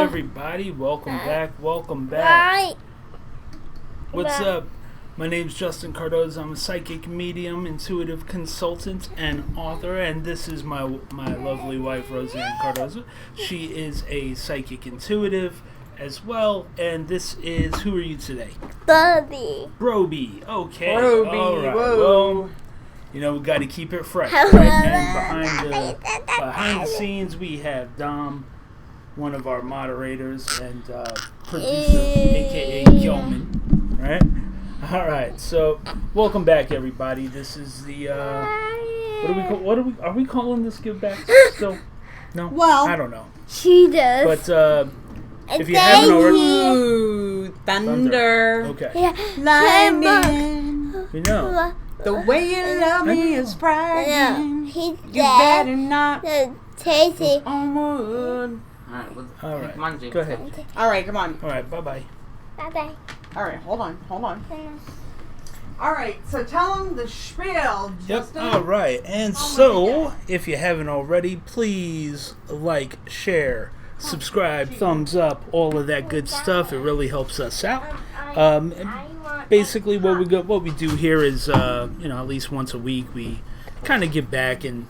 everybody. Welcome back. What's up? My name's Justin Cardoza. I'm a psychic medium, intuitive consultant, and author, and this is my lovely wife, Roseanne Cardoza. She is a psychic intuitive as well, and this is, who are you today? Broby. Okay. Broby. All right. Whoa. Well, you know, we got to keep it fresh, right? And behind the scenes, we have Dom, one of our moderators and producer, aka Yeoman, right? All right, so welcome back, everybody. This is the are we calling this give back still? No, well, I don't know. She does. But if you haven't already, ooh, thunder. Okay. Yeah. Lightning. You know. The way you love me is frightening. He You better not Tasty. on wood. Alright, All right. come on, G. Go ahead. Alright, come on. All right. Bye-bye. Bye-bye. Alright, hold on. Alright, so tell them the spiel, Yep. Justin. All right. And Oh my so, God. if you haven't already, please like, share, subscribe, thumbs up, all of that good stuff. It really helps us out. And basically, what we do here is, at least once a week, we kind of give back and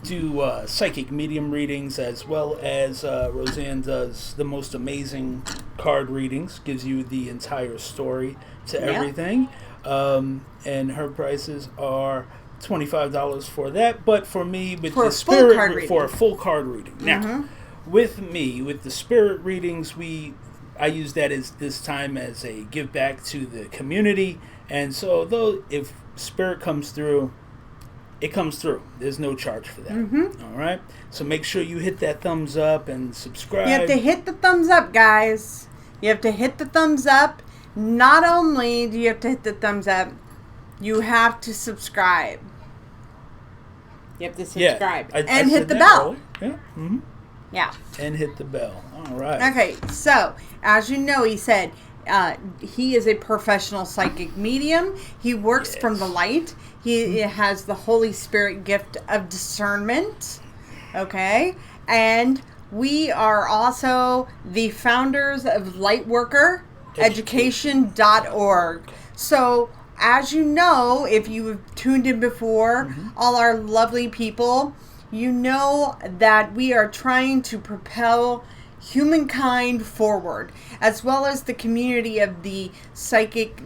do psychic medium readings, as well as Roseanne does the most amazing card readings, gives you the entire story to everything. And her prices are $25 for that, but for me, with For the a full spirit card reading. for a full card reading. Now, with the spirit readings, I use that as this time as a give back to the community, and so though if spirit comes through, it comes through. There's no charge for that. All right, so make sure you hit that thumbs up and subscribe. You have to hit the thumbs up, guys. You have to hit the thumbs up. Not only do you have to hit the thumbs up, you have to subscribe. You have to subscribe. I and said hit the that bell. earlier. Yeah. Yeah. And hit the bell. All right. Okay, so as you know, he said he is a professional psychic medium. He works from the light. He has the Holy Spirit gift of discernment. Okay, and we are also the founders of LightworkerEducation.org. So as you know, if you've tuned in before, all our lovely people, you know that we are trying to propel humankind forward, as well as the community of the psychic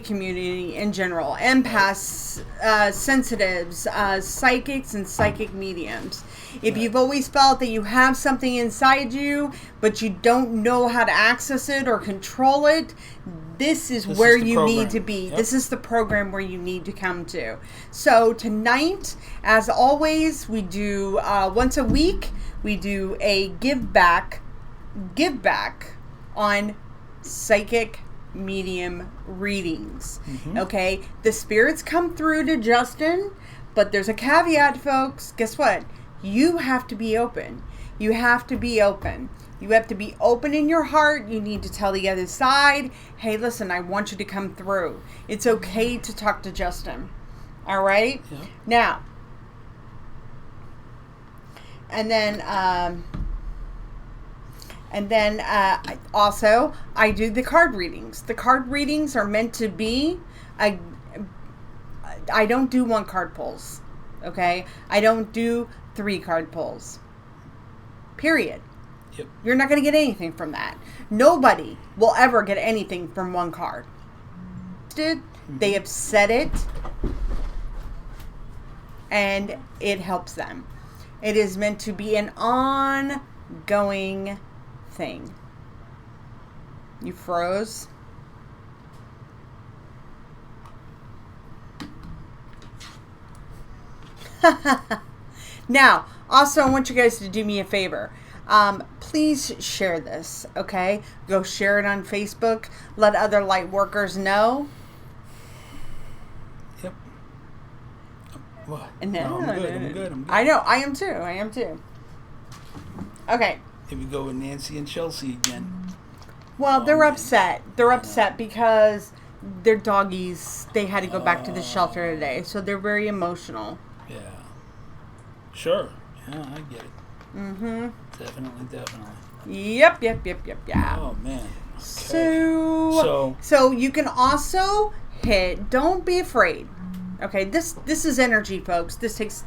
community in general, empaths, sensitives, psychics, and psychic mediums. If you've always felt that you have something inside you, but you don't know how to access it or control it, this is where the you program. need to be. Yep. This is the program where you need to come to. So tonight, as always, we do once a week, we do a give back on psychic medium readings. Okay, the spirits come through to Justin, but there's a caveat, folks. Guess what? You have to be open. You have to be open. You have to be open in your heart. You need to tell the other side, hey, listen, I want you to come through. It's okay to talk to Justin. All right? Yeah. Now, and then also, I do the card readings. The card readings are meant to be, I don't do 1 card pulls. Okay? I don't do 3 card pulls. Period. Yep. You're not going to get anything from that. Nobody will ever get anything from 1 card. They have said it, and it helps them. It is meant to be an ongoing thing. You froze? Now, also, I want you guys to do me a favor. Please share this, okay? Go share it on Facebook. Let other light workers know. Yep. What? And No, I'm good. I know. I am too. Okay. Here we go with Nancy and Chelsea again. Well, Oh, they're man. upset. They're upset because their doggies, they had to go back to the shelter today. So they're very emotional. Yeah. Sure. Yeah, I get it. Definitely. Yep. Oh, man. Okay. So you can also hit, don't be afraid. Okay, this is energy, folks. This is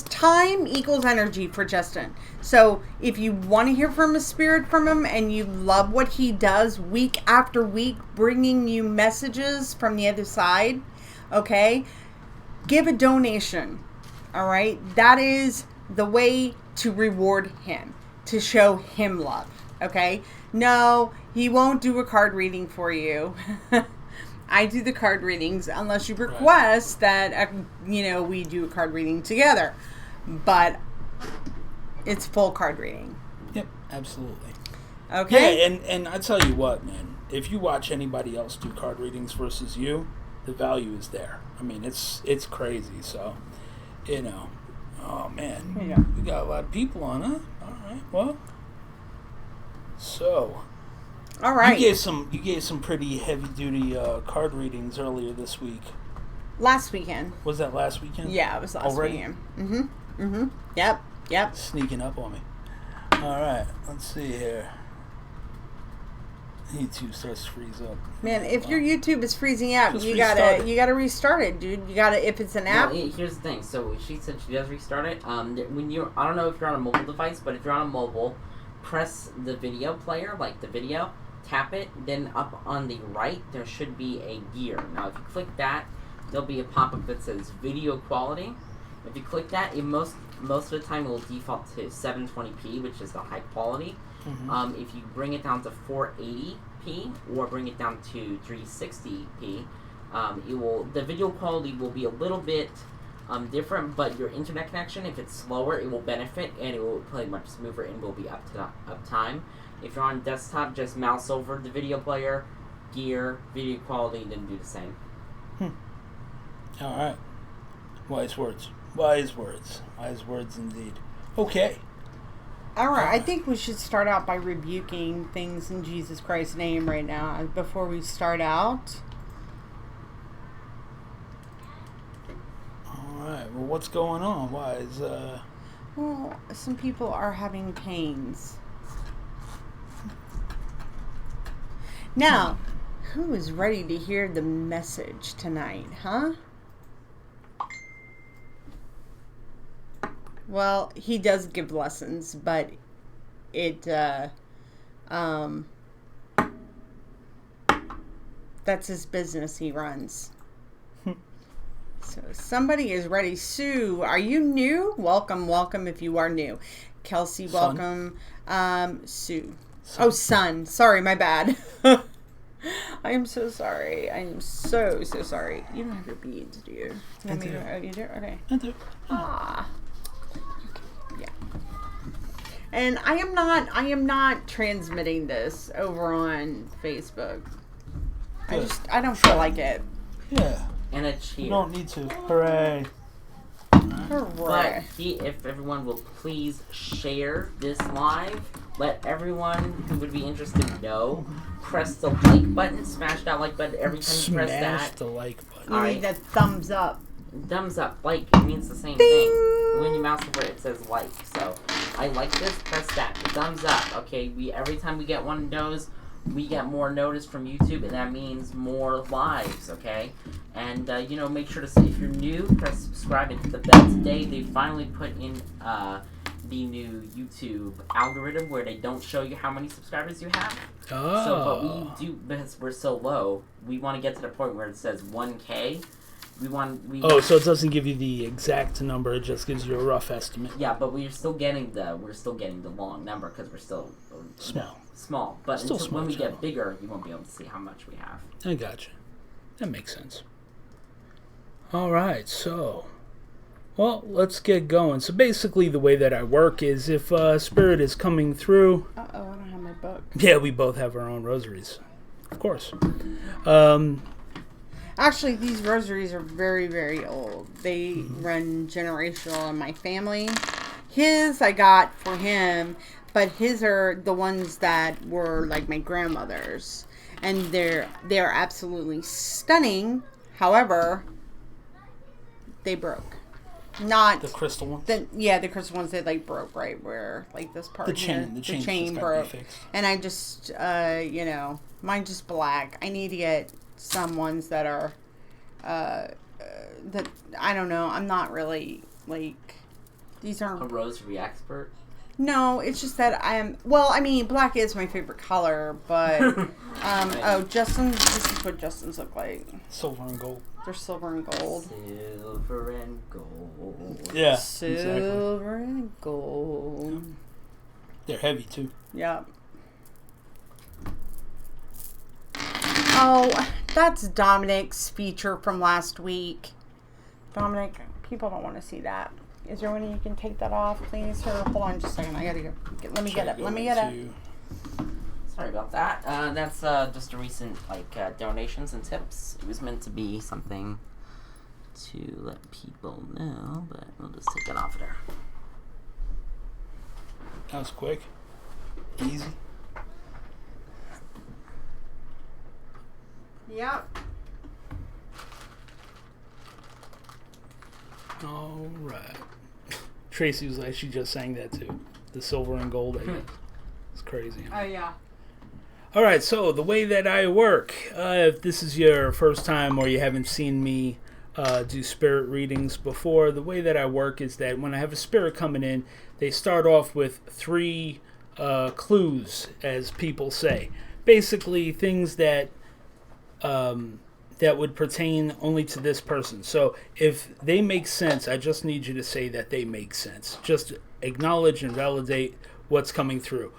time equals energy for Justin. So if you want to hear from a spirit from him and you love what he does week after week, bringing you messages from the other side, okay, give a donation. All right, that is the way to reward him, to show him love. Okay, no, he won't do a card reading for you. I do the card readings unless you request that, we do a card reading together. But it's full card reading. Yep, absolutely. Okay? Yeah, and I tell you what, man. If you watch anybody else do card readings versus you, the value is there. I mean, it's crazy. So, oh, man. Yeah. We got a lot of people on, huh? All right, well. So, all right. You gave some pretty heavy duty card readings earlier this week. Last weekend. Was that last weekend? Yeah, it was last weekend. Yep. Sneaking up on me. All right, let's see here. YouTube starts to freeze up. Man, if your YouTube is freezing out, you gotta restart it, dude. You gotta, if it's an app. Well, here's the thing. So she said she does restart it. When you're, I don't know if you're on a mobile device, but if you're on a mobile, press the video player, like the video, tap it. Then up on the right, there should be a gear. Now, if you click that, there'll be a pop-up that says video quality. If you click that, most of the time it will default to 720p, which is the high quality. Mm-hmm. If you bring it down to 480p or bring it down to 360p, the video quality will be a little bit different, but your internet connection, if it's slower, it will benefit and it will play much smoother and will be uptime. If you're on desktop, just mouse over the video player, gear, video quality, then do the same. All right. Wise words. Wise words indeed. Okay. All right, I think we should start out by rebuking things in Jesus Christ's name right now before we start out. All right, well, what's going on? Why is, Well, some people are having pains. Now, who is ready to hear the message tonight, huh? Well, he does give lessons, but that's his business he runs. So somebody is ready. Sue, are you new? Welcome if you are new. Kelsey, welcome. Sue. Son. Oh, son. Sorry, my bad. I am so sorry. I am so sorry. You don't have your beads, do you? I do. You do? Okay. I do. Ah. Yeah. And I am not transmitting this over on Facebook. Good. I don't feel like it. Yeah. And a cheer. You don't need to. Hooray. But if everyone will please share this live, let everyone who would be interested know. Press the like button, smash that like button every time you press that. Smash the like button. You need that thumbs up. Thumbs up, like, it means the same thing. When you mouse over it, it says like. So, I like this, press that. Thumbs up, okay? Every time we get one of those, we get more notice from YouTube, and that means more lives, okay? And, make sure to say, if you're new, press subscribe and hit the bell today. They finally put in, the new YouTube algorithm where they don't show you how many subscribers you have. Oh. So, but we do, because we're so low, we want to get to the point where it says 1K. So it doesn't give you the exact number; it just gives you a rough estimate. Yeah, but we're still getting the long number because we're still small. But still until small, when we get bigger, you won't be able to see how much we have. I gotcha. That makes sense. All right, so, well, let's get going. So basically, the way that I work is if Spirit is coming through. I don't have my book. Yeah, we both have our own rosaries, of course. Actually, these rosaries are very, very old. They run generational in my family. His I got for him, but his are the ones that were like my grandmother's, and they're absolutely stunning. However, they broke. Not the crystal ones. The crystal ones that like broke right where like this part. The chain broke, and I just mine's just black. I need to get some ones that are that I don't know. I'm not really like these aren't a rosary expert. No, it's just that black is my favorite color, but Justin's. This is what Justin's look like. Silver and gold. They're silver and gold. Silver and gold. Yeah, silver and gold. Yeah. They're heavy too. Yep. Oh, that's Dominic's feature from last week. Dominic, people don't want to see that. Is there any you can take that off, please? Here, hold on just a second. I gotta go. Let me get it. Sorry about that. That's just a recent donations and tips. It was meant to be something to let people know, but we'll just take that off there. That was quick. Easy. Yep. All right. Tracy was like, she just sang that too. The silver and gold, I guess. It's crazy. Oh, yeah. All right, so the way that I work, if this is your first time or you haven't seen me do spirit readings before, the way that I work is that when I have a spirit coming in, they start off with 3 clues, as people say. Basically, things that that would pertain only to this person. So if they make sense, I just need you to say that they make sense. Just acknowledge and validate what's coming through.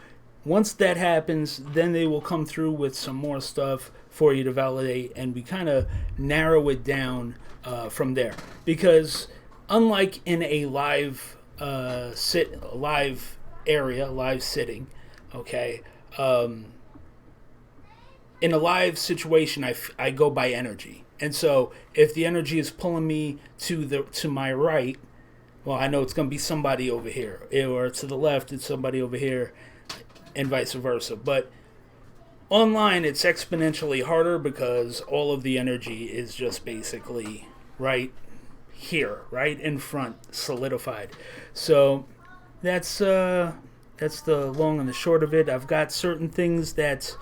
Once that happens, then they will come through with some more stuff for you to validate, and we kind of narrow it down from there. Because unlike in a live live area, live sitting, okay, in a live situation, I go by energy. And so if the energy is pulling me to my right, well, I know it's going to be somebody over here, or to the left, it's somebody over here, and vice versa. But online, it's exponentially harder because all of the energy is just basically right here, right in front, solidified. So that's the long and the short of it. I've got certain things that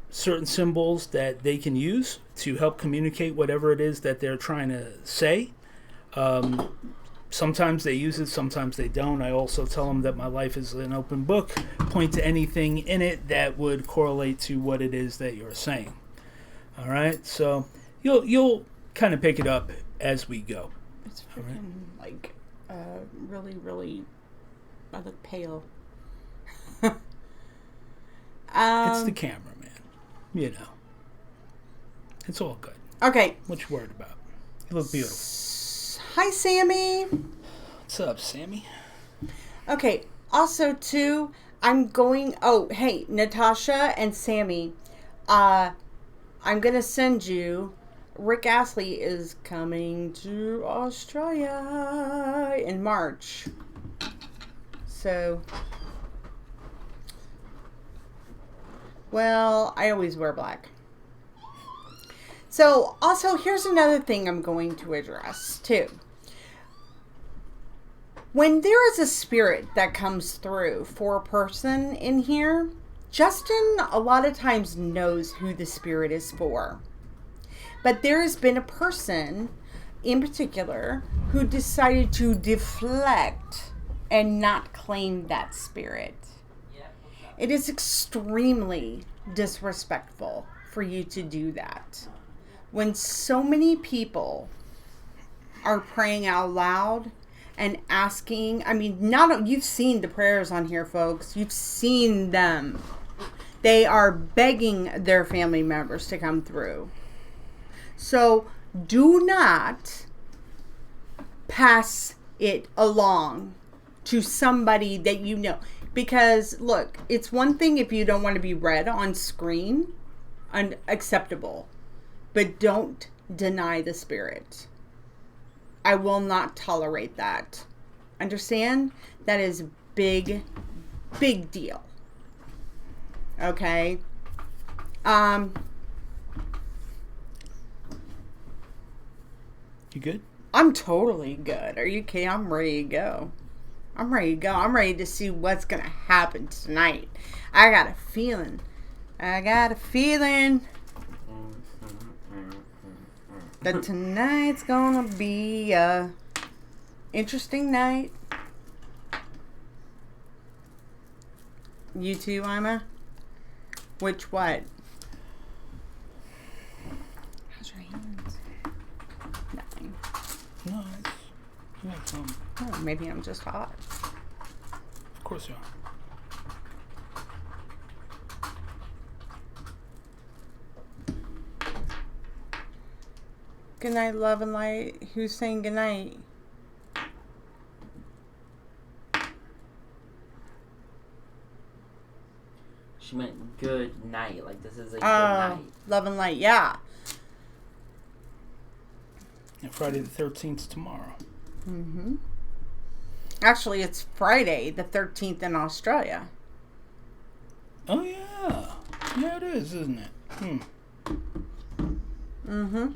certain symbols that they can use to help communicate whatever it is that they're trying to say. Sometimes they use it, sometimes they don't. I also tell them that my life is an open book. Point to anything in it that would correlate to what it is that you're saying. All right, so you'll kind of pick it up as we go. It's freaking really, really. I look pale. It's the camera, man. You know, it's all good. Okay. What you worried about? You look beautiful. Hi, Sammy. What's up, Sammy? Okay. Also, too, I'm going... Oh, hey, Natasha and Sammy. I'm going to send you... Rick Astley is coming to Australia in March. So... Well, I always wear black. So, also, here's another thing I'm going to address, too. When there is a spirit that comes through for a person in here, Justin a lot of times knows who the spirit is for. But there has been a person in particular who decided to deflect and not claim that spirit. It is extremely disrespectful for you to do that. When so many people are praying out loud and asking, you've seen the prayers on here, folks. You've seen them. They are begging their family members to come through. So do not pass it along to somebody that you know. Because, look, it's one thing if you don't want to be read on screen, unacceptable. But don't deny the spirit. I will not tolerate that. Understand? That is big, big deal. Okay? You good? I'm totally good. Are you kidding? I'm ready to go. I'm ready to go. I'm ready to see what's going to happen tonight. I got a feeling that tonight's going to be a interesting night. You too, Ima? Which what? How's your hands? Nothing. No, you have some. Oh, maybe I'm just hot. Of course you are. Good night, love and light. Who's saying good night? She meant good night. Like, this is a good night. Love and light, yeah. And Friday the 13th tomorrow. Mm-hmm. Actually, it's Friday the 13th in Australia. Oh, yeah. Yeah, it is, isn't it? Mm-hmm.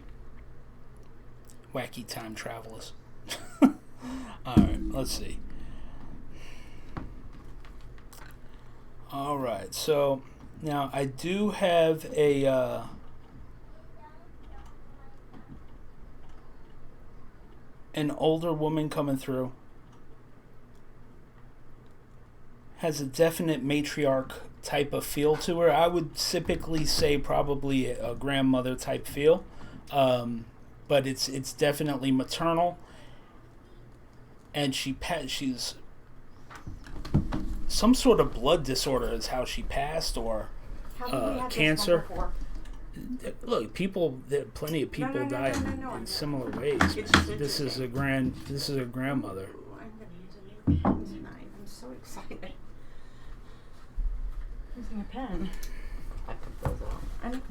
Wacky time travelers. Alright, let's see. Alright, so now I do have an older woman coming through. Has a definite matriarch type of feel to her. I would typically say probably a grandmother type feel, but it's definitely maternal. And she's some sort of blood disorder is how she passed, or cancer. Look, plenty of people die in similar ways. This is a grandmother. I'm gonna use a new pen tonight. I'm so excited. Using a pen. I took those out. I know.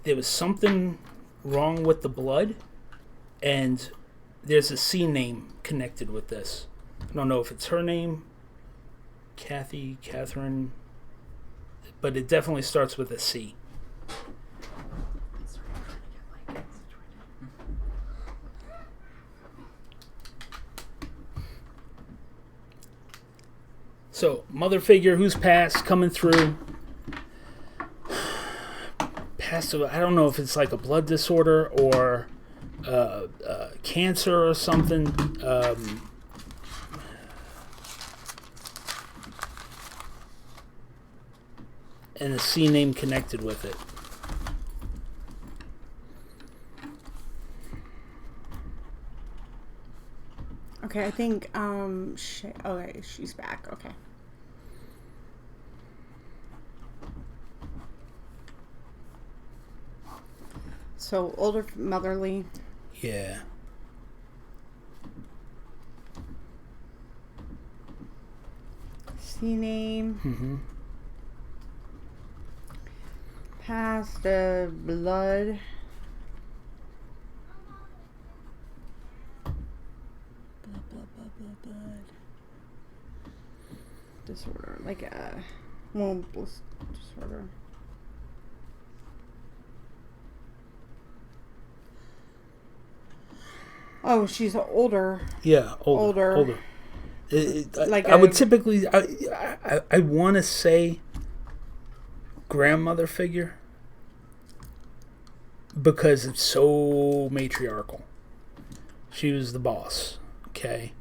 There was something wrong with the blood, and there's a C name connected with this. I don't know if it's her name, Kathy, Catherine, but it definitely starts with a C. So, mother figure who's passed, coming through. Passed, I don't know if it's like a blood disorder or cancer or something. And a C name connected with it. Okay, I think, okay, she's back, okay. So, older motherly. Yeah. C name. Mm-hmm. Past the blood. Blood. Disorder. Like a disorder. Oh, she's older. Yeah, older. I would typically, I want to say grandmother figure because it's so matriarchal. She was the boss, okay?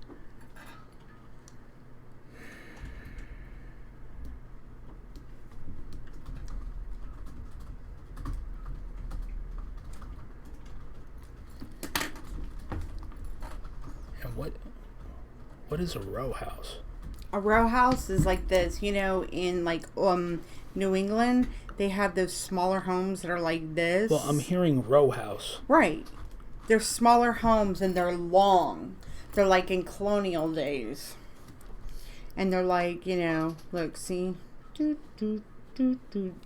And what is a row house? A row house is like this, in like New England, they have those smaller homes that are like this. Well, I'm hearing row house. Right. They're smaller homes and they're long. They're like in colonial days. And they're like, look, see?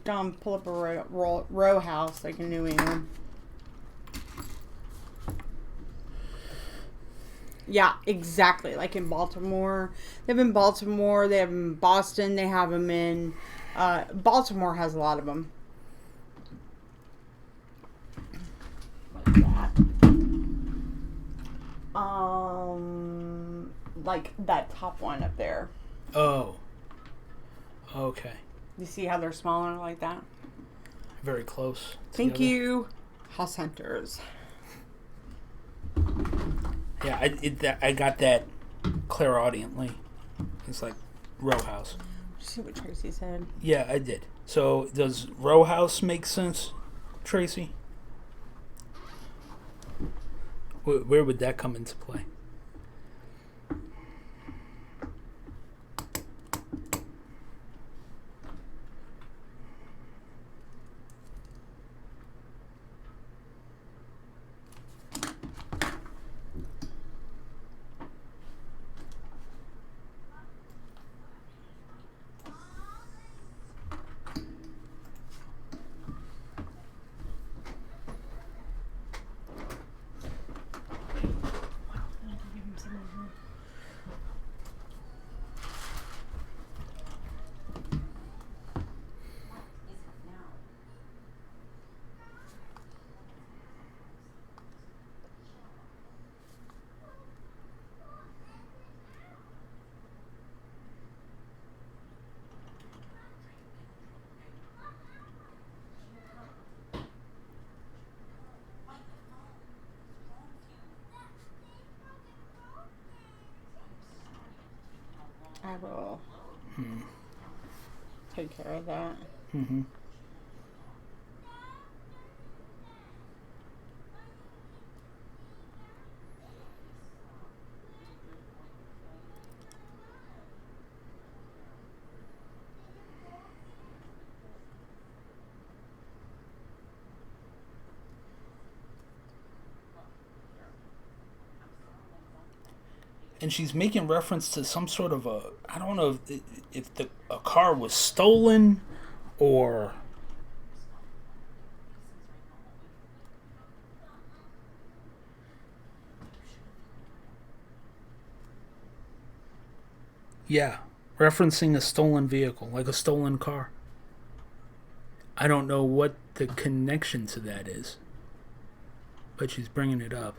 Dom, pull up a row house like in New England. Yeah, exactly. Like in Baltimore. They have in Baltimore. They have in Boston. They have them in... Baltimore has a lot of them. Like that. Like that top one up there. Oh. Okay. You see how they're smaller like that? Very close. Thank you, house hunters. Yeah, I got that clairaudiently. It's like row house. Did you see what Tracy said? Yeah, I did. So does row house make sense, Tracy? Where would that come into play? I will take care of that. Mm-hmm. And she's making reference to some sort of I don't know if a car was stolen or... Yeah, referencing a stolen vehicle, like a stolen car. I don't know what the connection to that is, but she's bringing it up.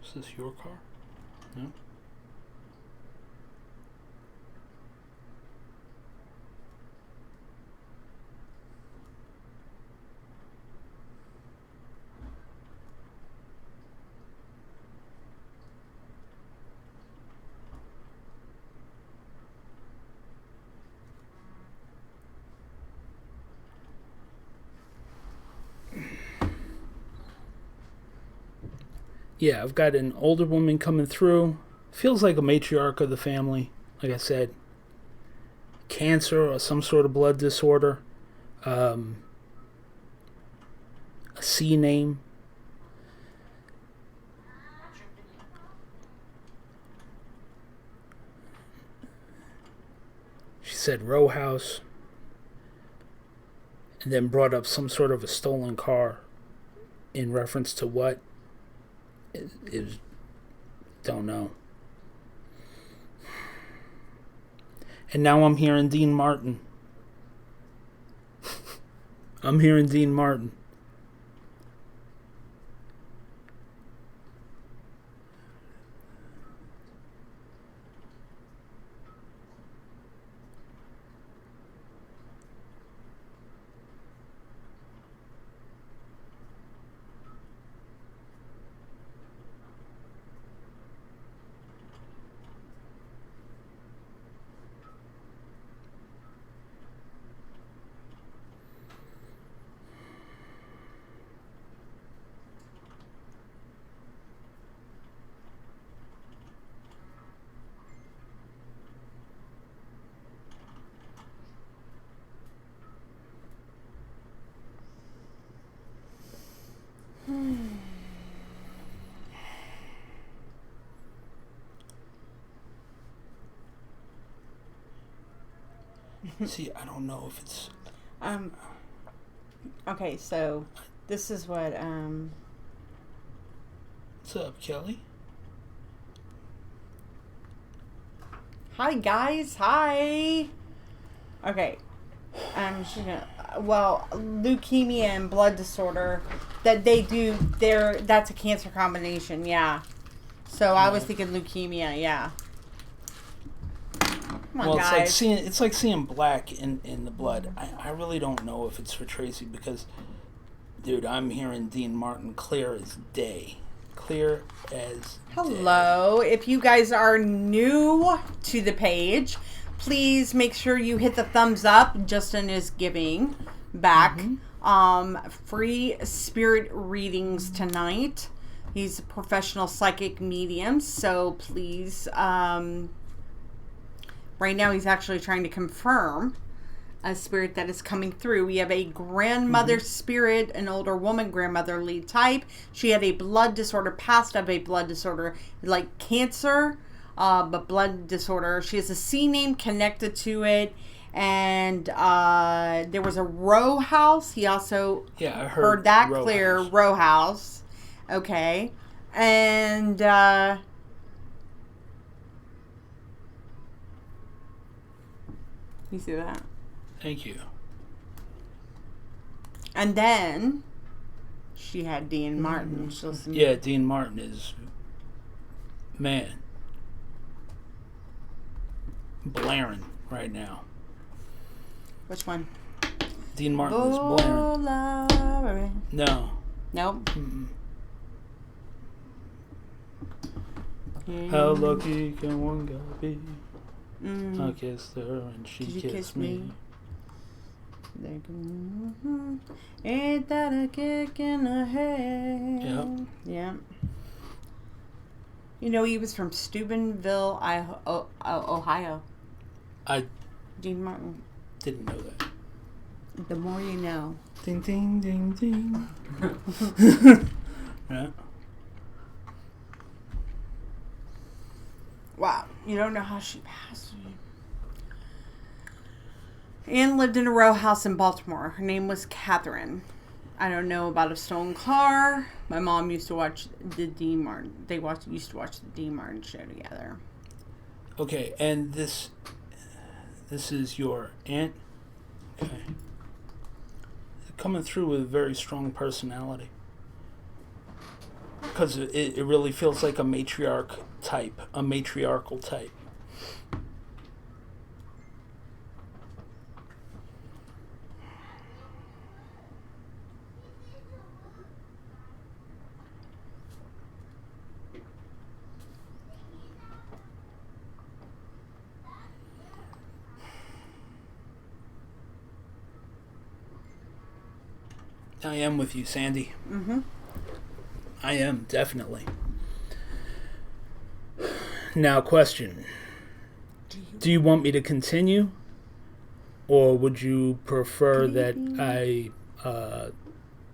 Is this your car? No? Yeah, I've got an older woman coming through. Feels like a matriarch of the family. Like I said, cancer or some sort of blood disorder. A C name. She said row house. And then brought up some sort of a stolen car in reference to what? It don't know. And now I'm hearing Dean Martin. I'm hearing Dean Martin. See, I don't know if it's... Okay, so this is what... What's up, Kelly? Hi, guys. Hi. Okay. Well, leukemia and blood disorder, that they do, that's a cancer combination, yeah. So I was thinking leukemia, yeah. Come on, guys. It's like seeing black in the blood. I really don't know if it's for Tracy because, dude, I'm hearing Dean Martin clear as day. Clear as Hello. day. If you guys are new to the page, please make sure you hit the thumbs up. Justin is giving back free spirit readings tonight. He's a professional psychic medium, so please... Right now, he's actually trying to confirm a spirit that is coming through. We have a grandmother spirit, an older woman, grandmotherly type. She had a blood disorder, passed of a blood disorder, like cancer, but blood disorder. She has a C name connected to it. And there was a row house. He also I heard that clear. Row house. Okay. And you see that? Thank you. And then she had Dean Martin. Yeah, Dean Martin is, man, blaring right now. Which one? Dean Martin is blaring. No. Nope. How lucky can one guy be? I kissed her and she kissed me. Ain't that a kick in the head? Yep. Yeah. You know, he was from Steubenville, Ohio. Dean Martin. Didn't know that. The more you know. Ding, ding, ding, ding. Yeah. Wow. You don't know how she passed. Anne lived in a row house in Baltimore. Her name was Catherine. I don't know about a stolen car. My mom used to watch the Dean Martin. Used to watch the Dean Martin show together. Okay, and this is your aunt. Okay, coming through with a very strong personality. Because it really feels like a matriarchal type. I am with you, Sandy. Mm-hmm. I am, definitely. Now, question. Do you want me to continue? Or would you prefer that I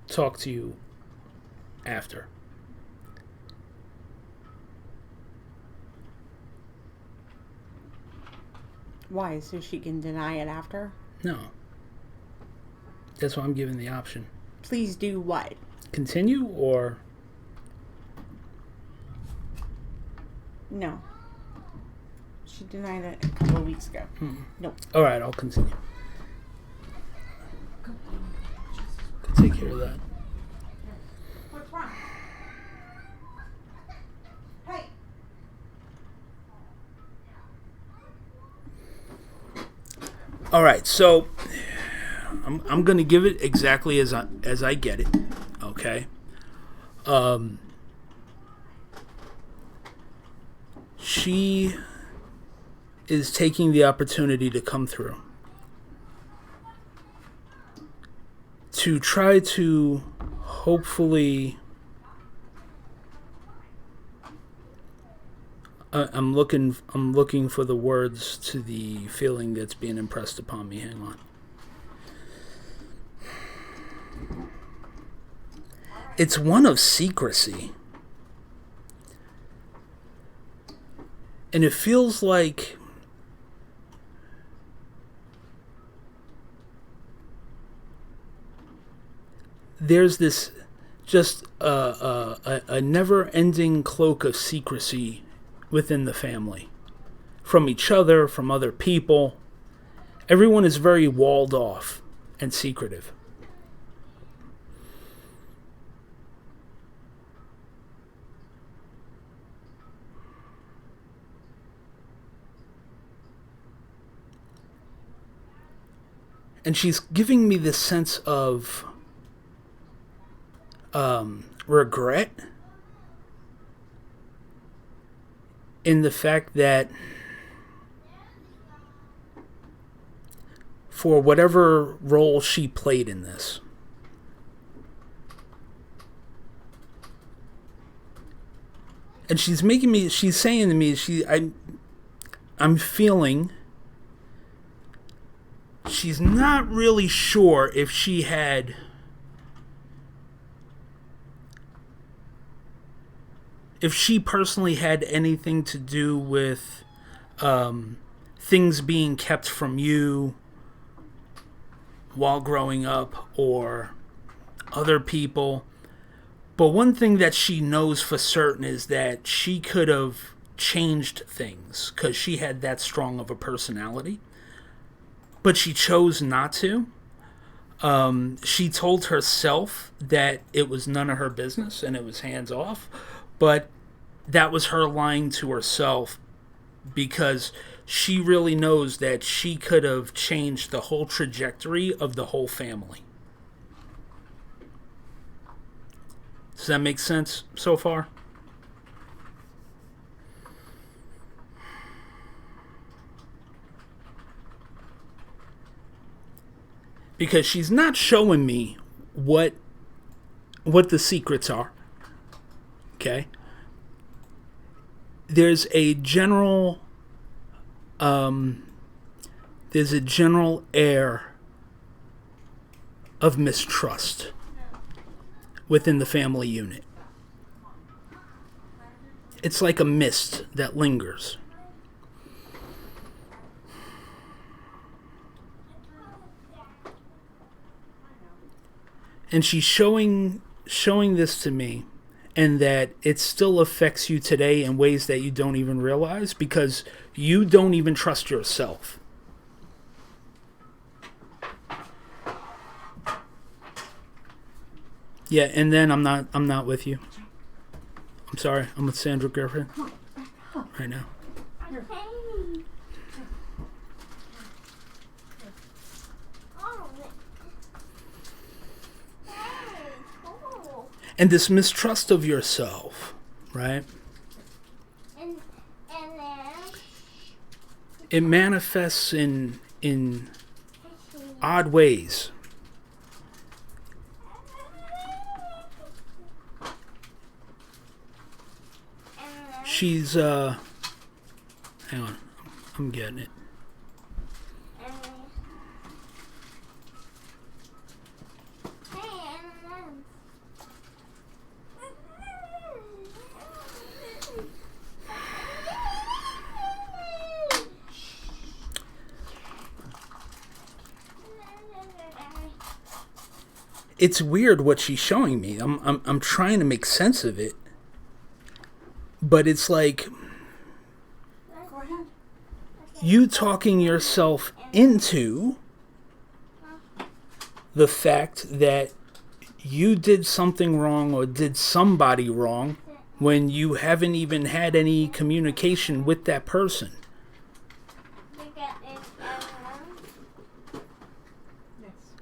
talk to you after? Why? So she can deny it after? No. That's why I'm giving the option. Please do what? Continue or... No. She denied it a couple of weeks ago. Nope. All right, I'll continue. Take care of that. What's wrong? Hey. All right, so I'm going to give it exactly as I get it. Okay. She is taking the opportunity to come through to try to hopefully I'm looking for the words to the feeling that's being impressed upon me. Hang on. It's one of secrecy. And it feels like there's this just a never-ending cloak of secrecy within the family. From each other, from other people. Everyone is very walled off and secretive. And she's giving me this sense of regret in the fact that for whatever role she played in this, and she's saying to me, I'm feeling she's not really sure if she had if she personally had anything to do with things being kept from you while growing up or other people. But one thing that she knows for certain is that she could have changed things because she had that strong of a personality. But she chose not to. She told herself that it was none of her business and it was hands off. But that was her lying to herself, because she really knows that she could have changed the whole trajectory of the whole family. Does that make sense so far? Because she's not showing me what the secrets are. Okay? There's a general air of mistrust within the family unit. It's like a mist that lingers. And she's showing this to me, and that it still affects you today in ways that you don't even realize, because you don't even trust yourself. Yeah, and then I'm not with you. I'm sorry, I'm with Sandra Griffin right now. And this mistrust of yourself, right? It manifests in odd ways. She's hang on, I'm getting it. It's weird what she's showing me. I'm trying to make sense of it. But it's like you talking yourself into the fact that you did something wrong or did somebody wrong when you haven't even had any communication with that person.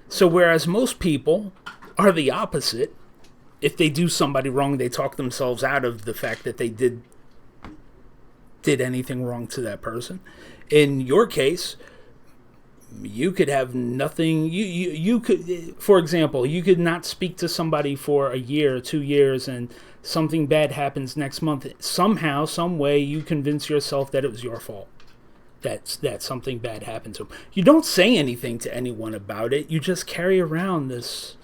So whereas most people are the opposite, if they do somebody wrong, they talk themselves out of the fact that they did anything wrong to that person. In your case, you could have nothing. You could, for example, you could not speak to somebody for a year, 2 years, and something bad happens next month. Somehow, some way, you convince yourself that it was your fault. That something bad happened to them. You don't say anything to anyone about it. You just carry around this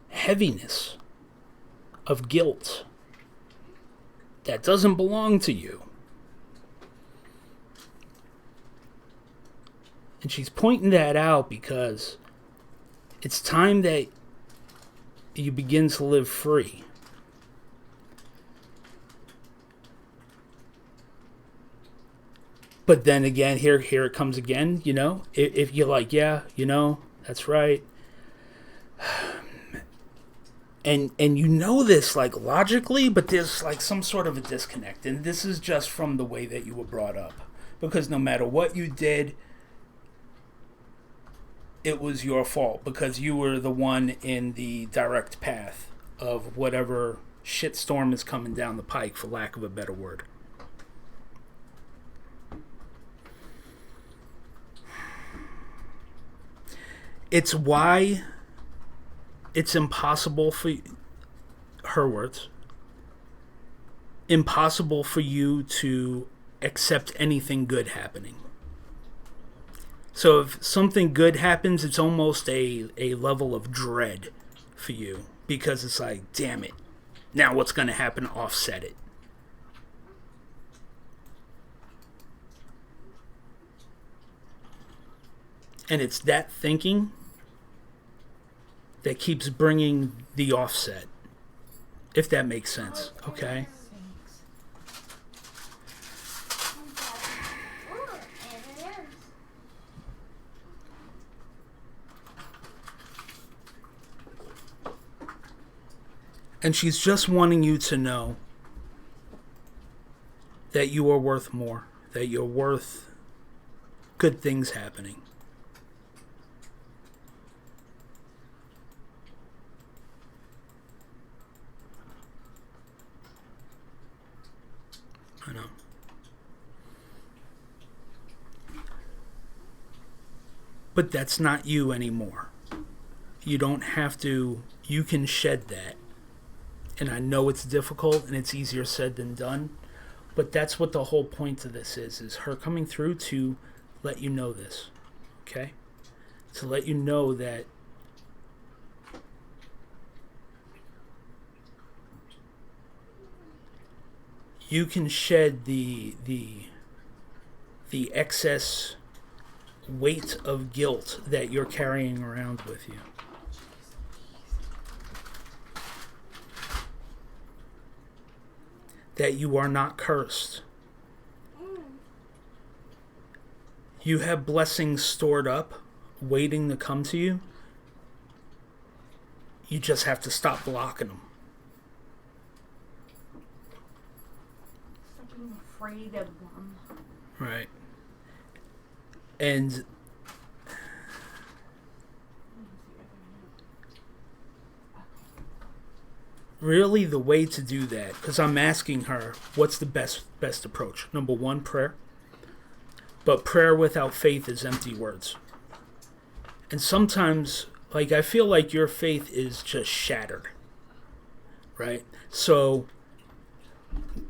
heaviness of guilt that doesn't belong to you. And she's pointing that out because it's time that you begin to live free. But then again, here it comes again, you know? If you're like, yeah, you know, that's right. And you know this, like, logically, but there's, like, some sort of a disconnect. And this is just from the way that you were brought up. Because no matter what you did, it was your fault. Because you were the one in the direct path of whatever shitstorm is coming down the pike, for lack of a better word. It's why it's impossible for, her words, impossible for you to accept anything good happening. So if something good happens, it's almost a level of dread for you, because it's like, damn it, now what's going to happen to offset it? And it's that thinking that keeps bringing the offset, if that makes sense, okay? And she's just wanting you to know that you are worth more, that you're worth good things happening. I know. But that's not you anymore. You don't have to, you can shed that. And I know it's difficult and it's easier said than done, but that's what the whole point of this is her coming through to let you know this, okay? To let you know that you can shed the excess weight of guilt that you're carrying around with you. That you are not cursed. You have blessings stored up, waiting to come to you. You just have to stop blocking them. Stop being afraid of them. Right. And really the way to do that, because I'm asking her, what's the best approach? Number one, prayer. But prayer without faith is empty words. And sometimes, like, I feel like your faith is just shattered. Right? So,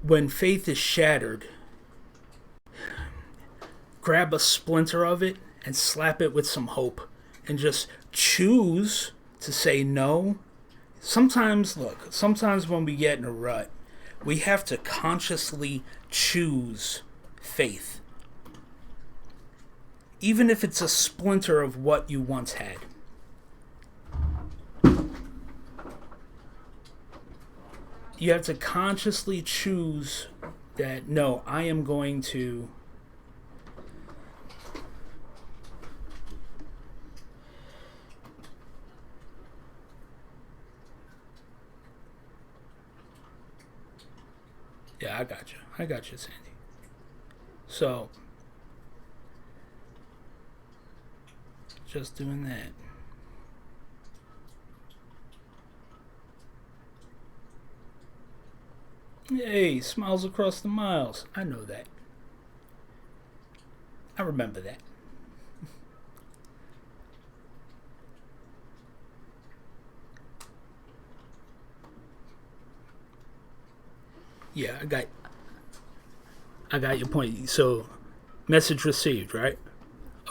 when faith is shattered, grab a splinter of it and slap it with some hope. And just choose to say no. Sometimes when we get in a rut, we have to consciously choose faith. Even if it's a splinter of what you once had. You have to consciously choose that, no, I am going to Yeah, I got you, Sandy. So, just doing that. Hey, smiles across the miles. I know that. I remember that. Yeah, I got your point. So, message received, right?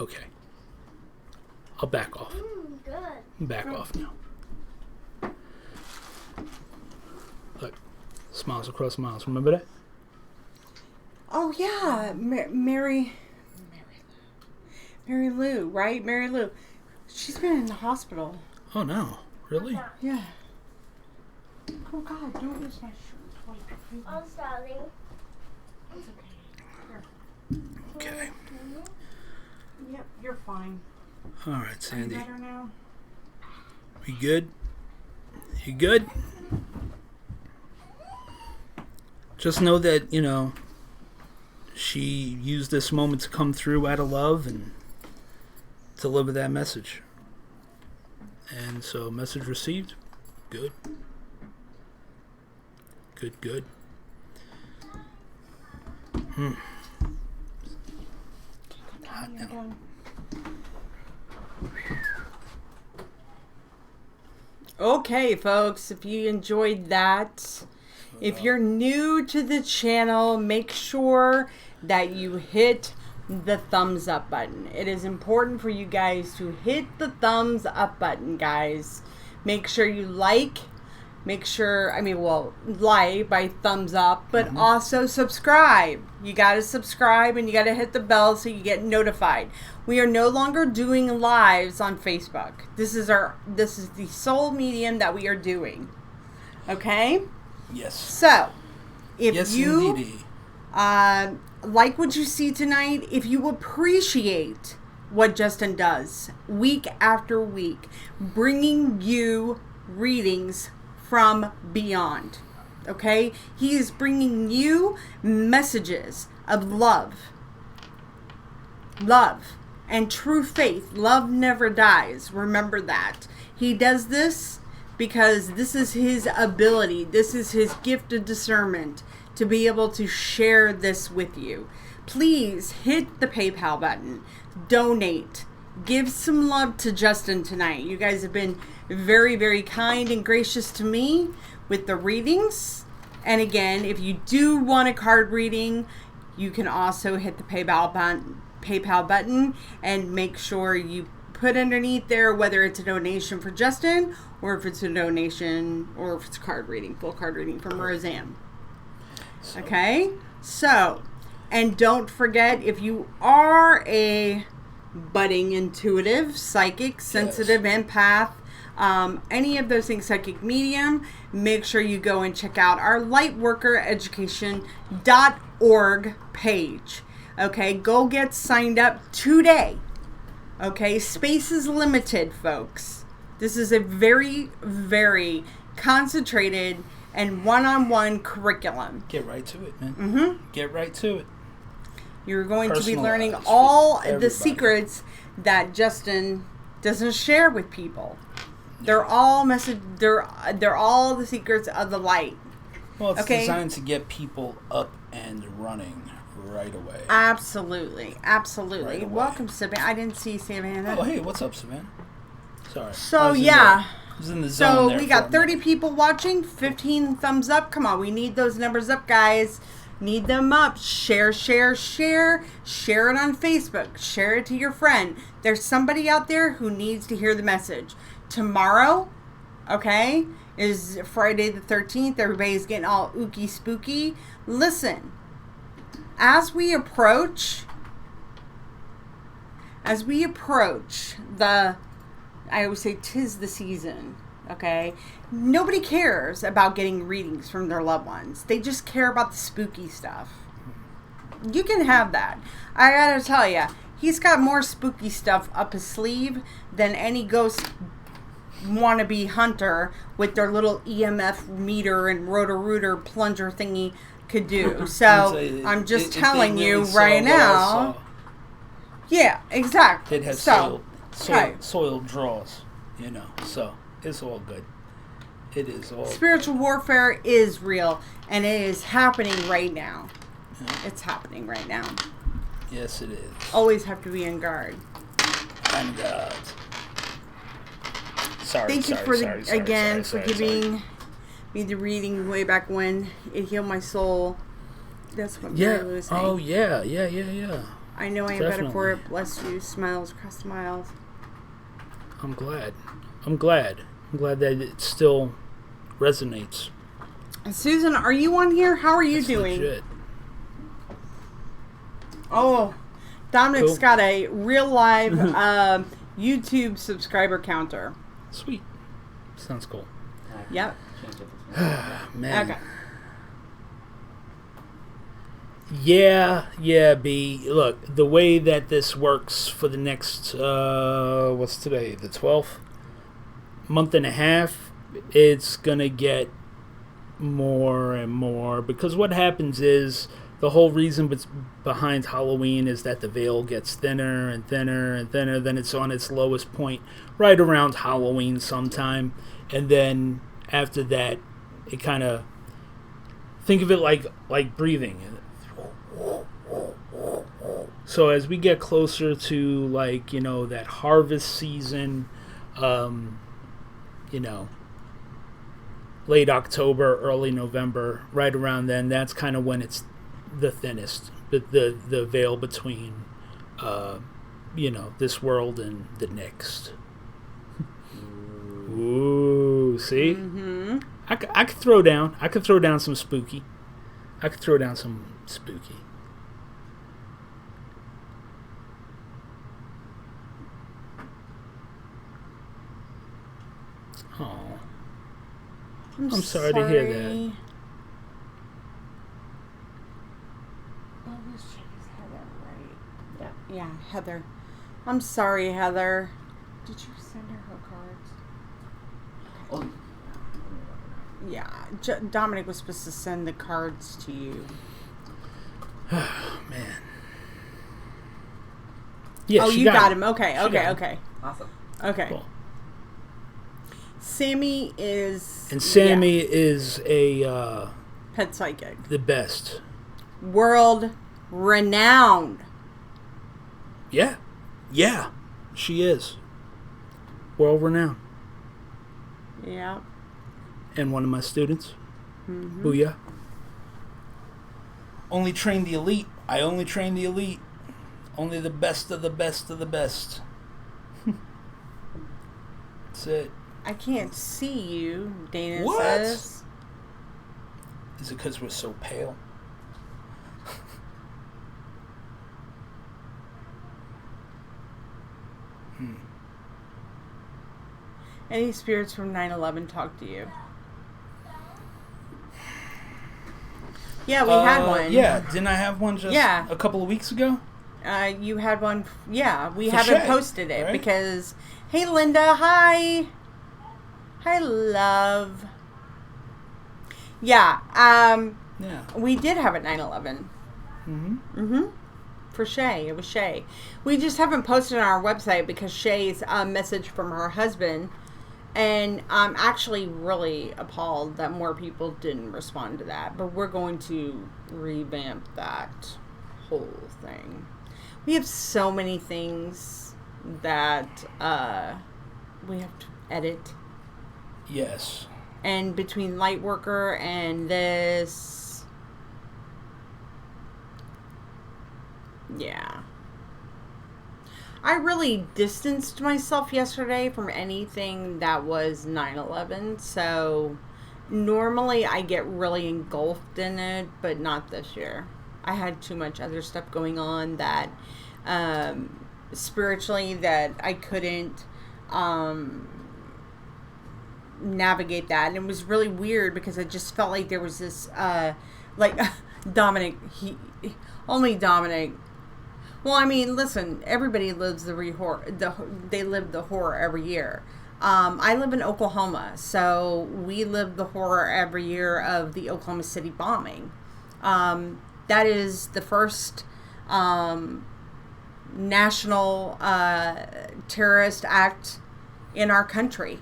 Okay. I'll back off. Good. Back off now. Look, smiles across miles. Remember that? Oh yeah, Mary Lou, right? Mary Lou. She's been in the hospital. Oh no, really? Yeah. Oh God, don't use my shirt. Oh, sorry. It's okay. Okay. Yep, you're fine. All right, Sandy. Are you better now? You good? You good? Just know that, she used this moment to come through out of love and deliver that message. And so, message received. Good. Good. Hot now. Okay, folks, if you enjoyed that, if you're new to the channel, make sure that you hit the thumbs up button. It is important for you guys to hit the thumbs up button, guys, Make sure you like. Make sure, like by thumbs up, but also subscribe. You got to subscribe and you got to hit the bell so you get notified. We are no longer doing lives on Facebook. This is the sole medium that we are doing. Okay? Yes. So, if yes, you indeedy. Like what you see tonight, if you appreciate what Justin does week after week, bringing you readings from beyond, okay? He is bringing you messages of love and true faith. Love never dies. Remember that. He does this because this is his ability. This is his gift of discernment to be able to share this with you. Please hit the PayPal button. Donate. Give some love to Justin tonight. You guys have been very, very kind and gracious to me with the readings. And again, if you do want a card reading, you can also hit the PayPal button and make sure you put underneath there whether it's a donation for Justin or if it's a donation or if it's a card reading, full card reading from Roseanne. Okay? So, and don't forget, if you are a budding intuitive, psychic, sensitive, empath, any of those things, psychic medium, make sure you go and check out our lightworkereducation.org page. Okay, go get signed up today. Okay, space is limited, folks. This is a very, very concentrated and one-on-one curriculum. Get right to it, man. Get right to it. You're going to be learning all the secrets that Justin doesn't share with people. They're all they're all the secrets of the light. Well, it's designed to get people up and running right away. Absolutely. Right away. Welcome, Savannah. I didn't see Savannah. Oh, hey, what's up, Savannah? Sorry. So, yeah. I was in the zone there. So, we got 30 people watching, 15 thumbs up. Come on, we need those numbers up, guys. Need them up. Share. Share it on Facebook. Share it to your friend. There's somebody out there who needs to hear the message. Tomorrow, okay, is Friday the 13th. Everybody's getting all ooky spooky. Listen, as we approach the, I always say 'tis the season, okay? Nobody cares about getting readings from their loved ones. They just care about the spooky stuff. You can have that. I gotta tell you, he's got more spooky stuff up his sleeve than any ghost wannabe hunter with their little EMF meter and rotor-rooter plunger thingy could do. So, I'm just telling you right now. Yeah, exactly. It has soil draws, so it's all good. It is all spiritual warfare is real, and it is happening right now. Yeah. It's happening right now. Yes, it is. Always have to be on guard. On guard. Thank you for giving me the reading way back when. It healed my soul. That's what Mary was saying. Oh, yeah. I know I am better for it. Bless you. Smiles across the miles. I'm glad that it still resonates. Susan, are you on here? How are you doing? Legit. Oh, Dominic's got a real live YouTube subscriber counter. Sweet. Sounds cool. Yep. Man. Okay. Yeah, B. Look, the way that this works for the next, what's today? The 12th? Month and a half, it's going to get more and more. Because what happens is, the whole reason behind Halloween is that the veil gets thinner and thinner and thinner. Then it's on its lowest point right around Halloween sometime. And then after that, it kind of... Think of it like breathing. So as we get closer to, that harvest season, late October, early November, right around then, that's kind of when it's the thinnest, the veil between, this world and the next. Ooh, see? Mm-hmm. I could throw down. I could throw down some spooky. I could throw down some spooky. Oh. I'm sorry to hear that. Oh, this chick is Heather, right? Yeah, Heather. I'm sorry, Heather. Did you send her cards? Oh. Yeah, Dominic was supposed to send the cards to you. Oh, man. Yeah, oh, you got him. Okay. Awesome. Okay. Cool. Sammy is... And Sammy is a... pet psychic. The best. World renowned. Yeah. Yeah. She is. World renowned. Yeah. And one of my students. Mm-hmm. Booyah. Only train the elite. I only train the elite. Only the best of the best of the best. That's it. I can't see you, Dana What? says. Is it because we're so pale? Any spirits from 9/11 talk to you? Yeah, we had one. Yeah, didn't I have one just a couple of weeks ago? You had one. Yeah, we For haven't Shay, posted it right? because... Hey, Linda. Hi. Hi, love. Yeah. Yeah. We did have it 9/11. For Shay. It was Shay. We just haven't posted on our website because Shay's a message from her husband. And I'm actually really appalled that more people didn't respond to that. But we're going to revamp that whole thing. We have so many things that we have to edit. Yes. And between Lightworker and this... Yeah. I really distanced myself yesterday from anything that was 9/11. So normally I get really engulfed in it, but not this year. I had too much other stuff going on that spiritually that I couldn't navigate that. And it was really weird because I just felt like there was this like Dominic, only Dominic. Well, I mean, listen, everybody lives they live the horror every year. I live in Oklahoma, so we live the horror every year of the Oklahoma City bombing. That is the first national terrorist act in our country.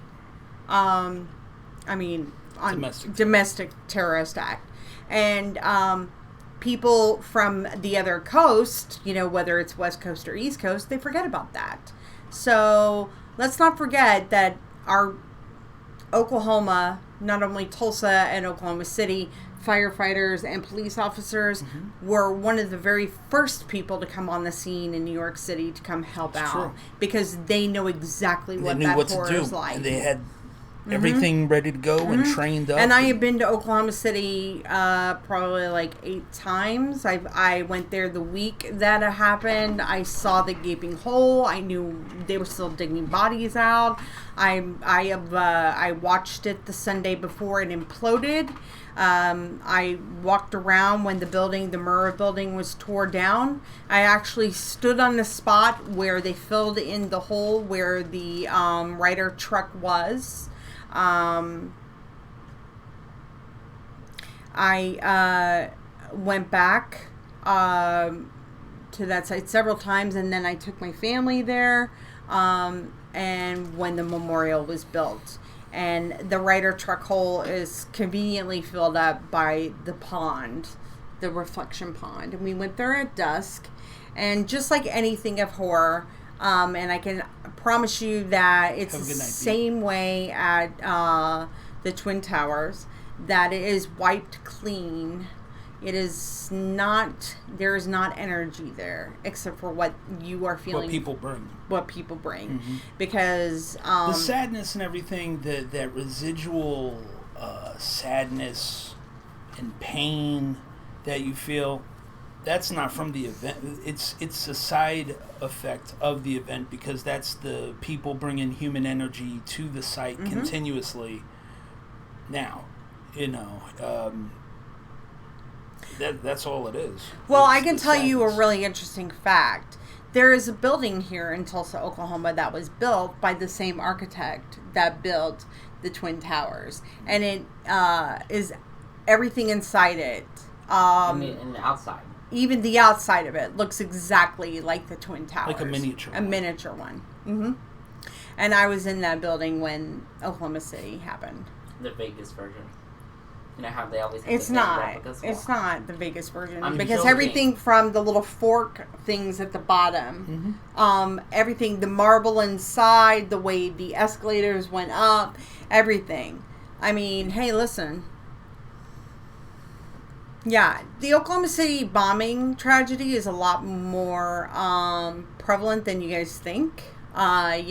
I mean, domestic terrorist act. And people from the other coast, whether it's West Coast or East Coast, they forget about that. So let's not forget that our Oklahoma, not only Tulsa and Oklahoma City, firefighters and police officers were one of the very first people to come on the scene in New York City to come help out. True. Because they know exactly what that horror is like. And they had everything ready to go and trained up. And I have been to Oklahoma City probably like 8 times. I went there the week that it happened. I saw the gaping hole. I knew they were still digging bodies out. I watched it the Sunday before it imploded. I walked around when the Murrah building was tore down. I actually stood on the spot where they filled in the hole where the Ryder truck was. I went back to that site several times, and then I took my family there, and when the memorial was built. And the Ryder truck hole is conveniently filled up by the pond, the reflection pond. And we went there at dusk, and just like anything of horror, and I can promise you that it's the same way at the Twin Towers, that it is wiped clean It is not, there is not energy there, except for what you are feeling. What people bring. Mm-hmm. Because... the sadness and everything, that residual sadness and pain that you feel, that's not from the event. It's a side effect of the event, because that's the people bringing human energy to the site mm-hmm. continuously. Now, that's all it is. Well, I can tell you a really interesting fact. There is a building here in Tulsa, Oklahoma that was built by the same architect that built the Twin Towers. And it is everything inside it. And the outside. Even the outside of it looks exactly like the Twin Towers. Like a miniature one. A miniature one. Mm-hmm. And I was in that building when Oklahoma City happened. The Vegas version. You know how they always have it's the not. replicas? It's not the Vegas version. I'm because joking. everything from the little fork things at the bottom, mm-hmm. Everything, the marble inside, the way the escalators went up, everything. I mean, hey, listen. Yeah, the Oklahoma City bombing tragedy is a lot more prevalent than you guys think. Timothy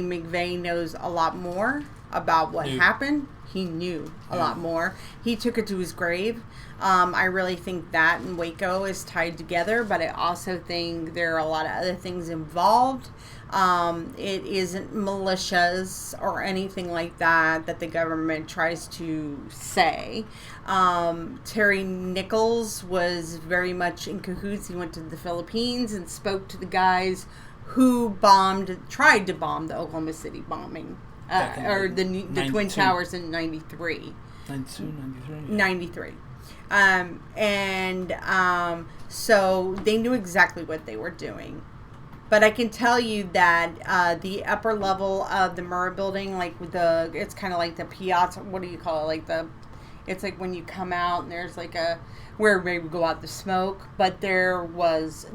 McVeigh knows a lot more about what happened. He knew a lot more. He took it to his grave. I really think that and Waco is tied together, but I also think there are a lot of other things involved. It isn't militias or anything like that the government tries to say. Terry Nichols was very much in cahoots. He went to the Philippines and spoke to the guys who tried to bomb the Oklahoma City bombing. Or the Twin Towers in 93. 93. So they knew exactly what they were doing. But I can tell you that the upper level of the Murrah building, it's kind of like the piazza, what do you call it? It's like when you come out and there's where everybody would go out to smoke. But there was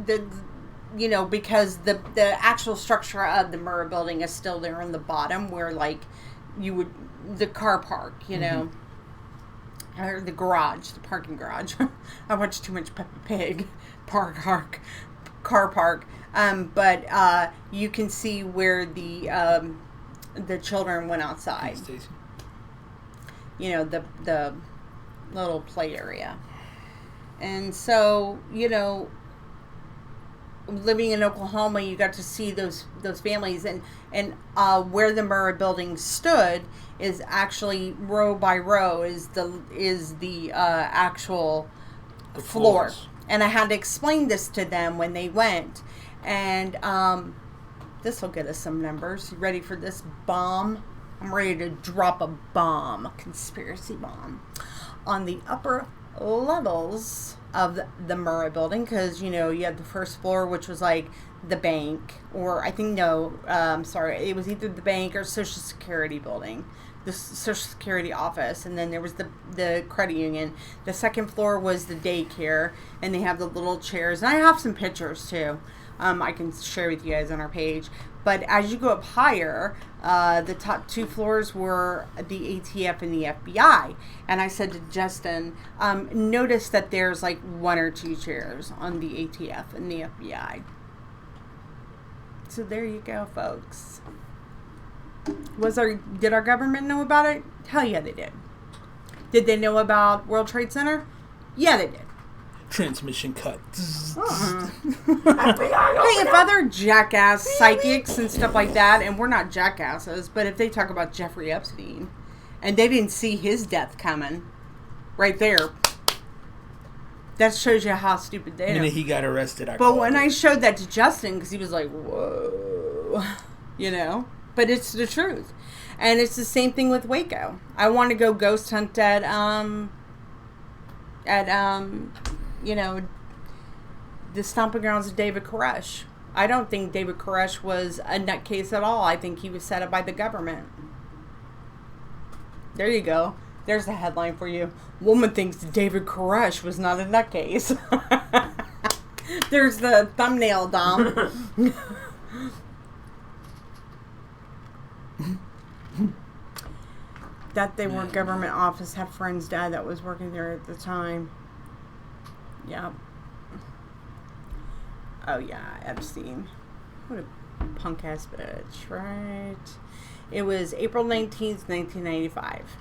because the actual structure of the Murrah building is still there on the bottom where the car park, mm-hmm. or the parking garage. I watched too much Peppa Pig. Car park. But you can see where the children went outside. The little play area. And so, living in Oklahoma, you got to see those families, and where the Murrah building stood is actually row by row is the actual floor. Floors. And I had to explain this to them when they went, and this will get us some numbers. You ready for this bomb? I'm ready to drop a bomb, a conspiracy bomb, on the upper levels of the Murrah building, because you have the first floor, which was like the bank, or it was either the bank or Social Security building, the Social Security office, and then there was the credit union. The second floor was the daycare, and they have the little chairs, and I have some pictures too. I can share with you guys on our page. But as you go up higher, the top two floors were the ATF and the FBI. And I said to Justin, notice that there's one or two chairs on the ATF and the FBI. So there you go, folks. Did our government know about it? Hell yeah, they did. Did they know about World Trade Center? Yeah, they did. Transmission cut. Hey, if other jackass psychics and stuff like that, and we're not jackasses, but if they talk about Jeffrey Epstein and they didn't see his death coming, right there, that shows you how stupid they are. He got arrested. But when I showed that to Justin, because he was like, whoa, but it's the truth. And it's the same thing with Waco. I want to go ghost hunt at the stomping grounds of David Koresh. I don't think David Koresh was a nutcase at all. I think he was set up by the government. There you go. There's the headline for you. Woman thinks David Koresh was not a nutcase. There's the thumbnail, Dom. That they were government office. Had a friend's dad that was working there at the time. Yep. Oh yeah, Epstein. What a punk ass bitch, right? It was April 19th, 1995.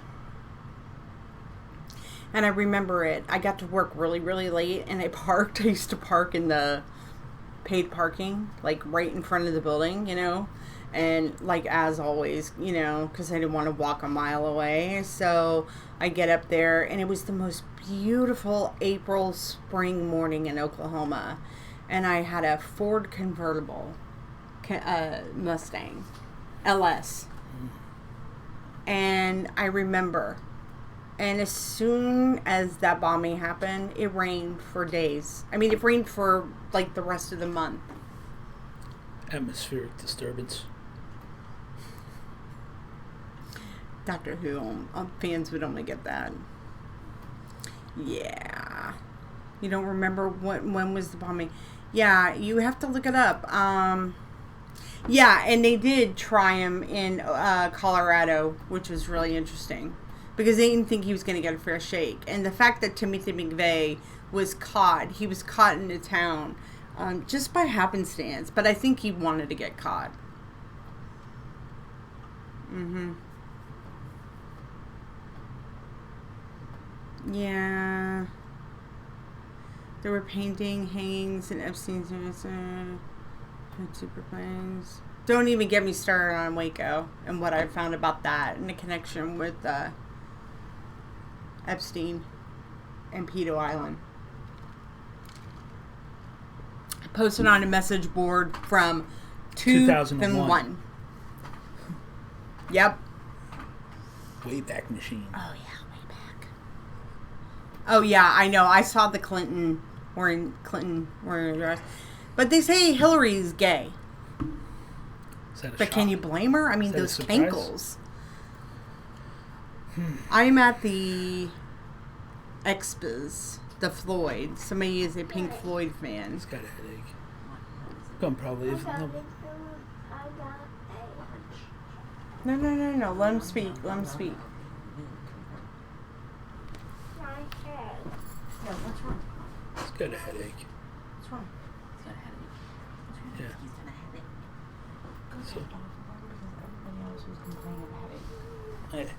And I remember it. I got to work really, really late, and I parked. I used to park in the paid parking, like right in front of the building, you know? And like as always, you know, because I didn't want to walk a mile away. So I get up there, and it was the most beautiful April spring morning in Oklahoma. And I had a Ford convertible Mustang LS. And I remember, and as soon as that bombing happened, it rained for days. I mean, it rained for like the rest of the month. Atmospheric disturbance. Doctor Who fans would only get that. Yeah. You don't remember when was the bombing? Yeah, you have to look it up. Yeah, and they did try him in Colorado, which was really interesting because they didn't think he was going to get a fair shake. And the fact that Timothy McVeigh was caught, he was caught in a town just by happenstance, but I think he wanted to get caught. Mm-hmm. Yeah. There were painting, hangings, and Epstein's super planes. Don't even get me started on Waco and what I found about that and the connection with Epstein and Pedo Island. I posted on a message board from 2001. Yep. Wayback Machine. Oh yeah. Oh yeah, I know. I saw the Clinton wearing a dress, but they say Hillary's gay. But can you blame her? I mean, those cankles. I'm at the Expos, the Floyd. Somebody is a Pink Floyd fan. He's got a headache. Come probably. No. Let him speak. No, what's wrong? He's got a headache. What's wrong? He's got a headache. What's wrong? Yeah. He's got a headache. Go So, check on everybody else who's complaining of a headache.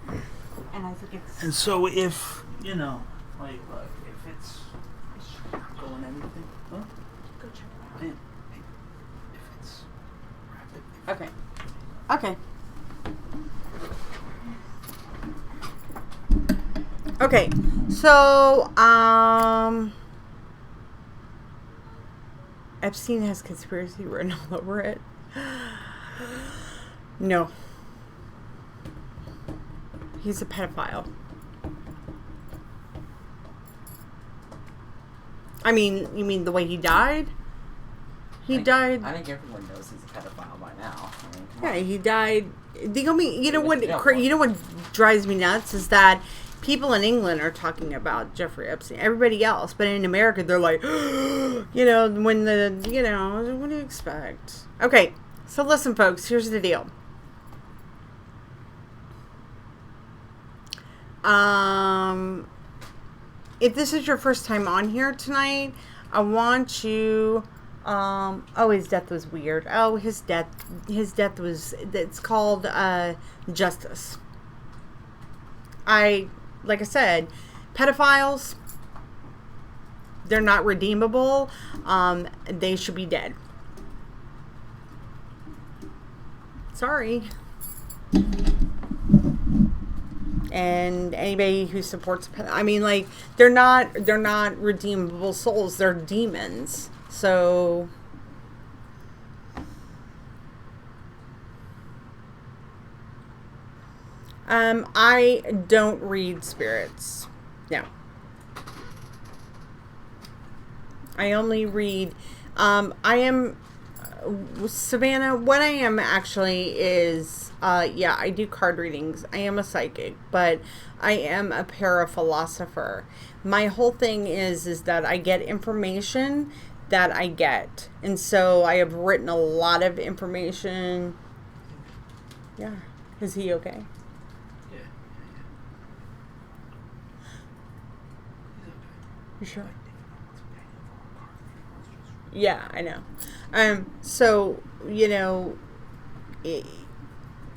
yeah. And I think it's... And so if, you know, like, if it's going anything, huh? Go check it out. Man, if it's rapid. Okay. Okay, so, Epstein has conspiracy written all over it. No. He's a pedophile. I mean, you mean the way he died? He died. I think everyone knows he's a pedophile by now. I mean, come Yeah, on. he died. You know what drives me nuts is that people in England are talking about Jeffrey Epstein. Everybody else, but in America, they're like, what do you expect? Okay, so listen, folks. Here's the deal. If this is your first time on here tonight, I want you. His death was weird. His death was. It's called justice. Like I said, pedophiles, they're not redeemable. They should be dead. Sorry. And anybody who supports, they're not redeemable souls. They're demons. So, I don't read spirits. No. I only read, Savannah, what I am actually is, I do card readings. I am a psychic, but I am a paraphilosopher. My whole thing is that I get information that I get. And so I have written a lot of information. Yeah. Is he okay? Yeah. You sure? Yeah, I know. So, you know,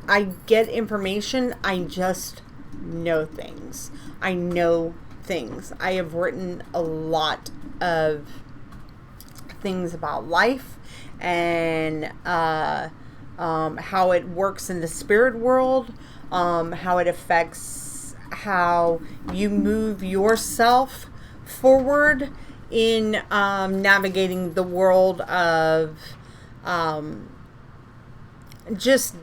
I get information. I just know things. I know things. I have written a lot of things about life and how it works in the spirit world, how it affects how you move yourself forward in navigating the world of just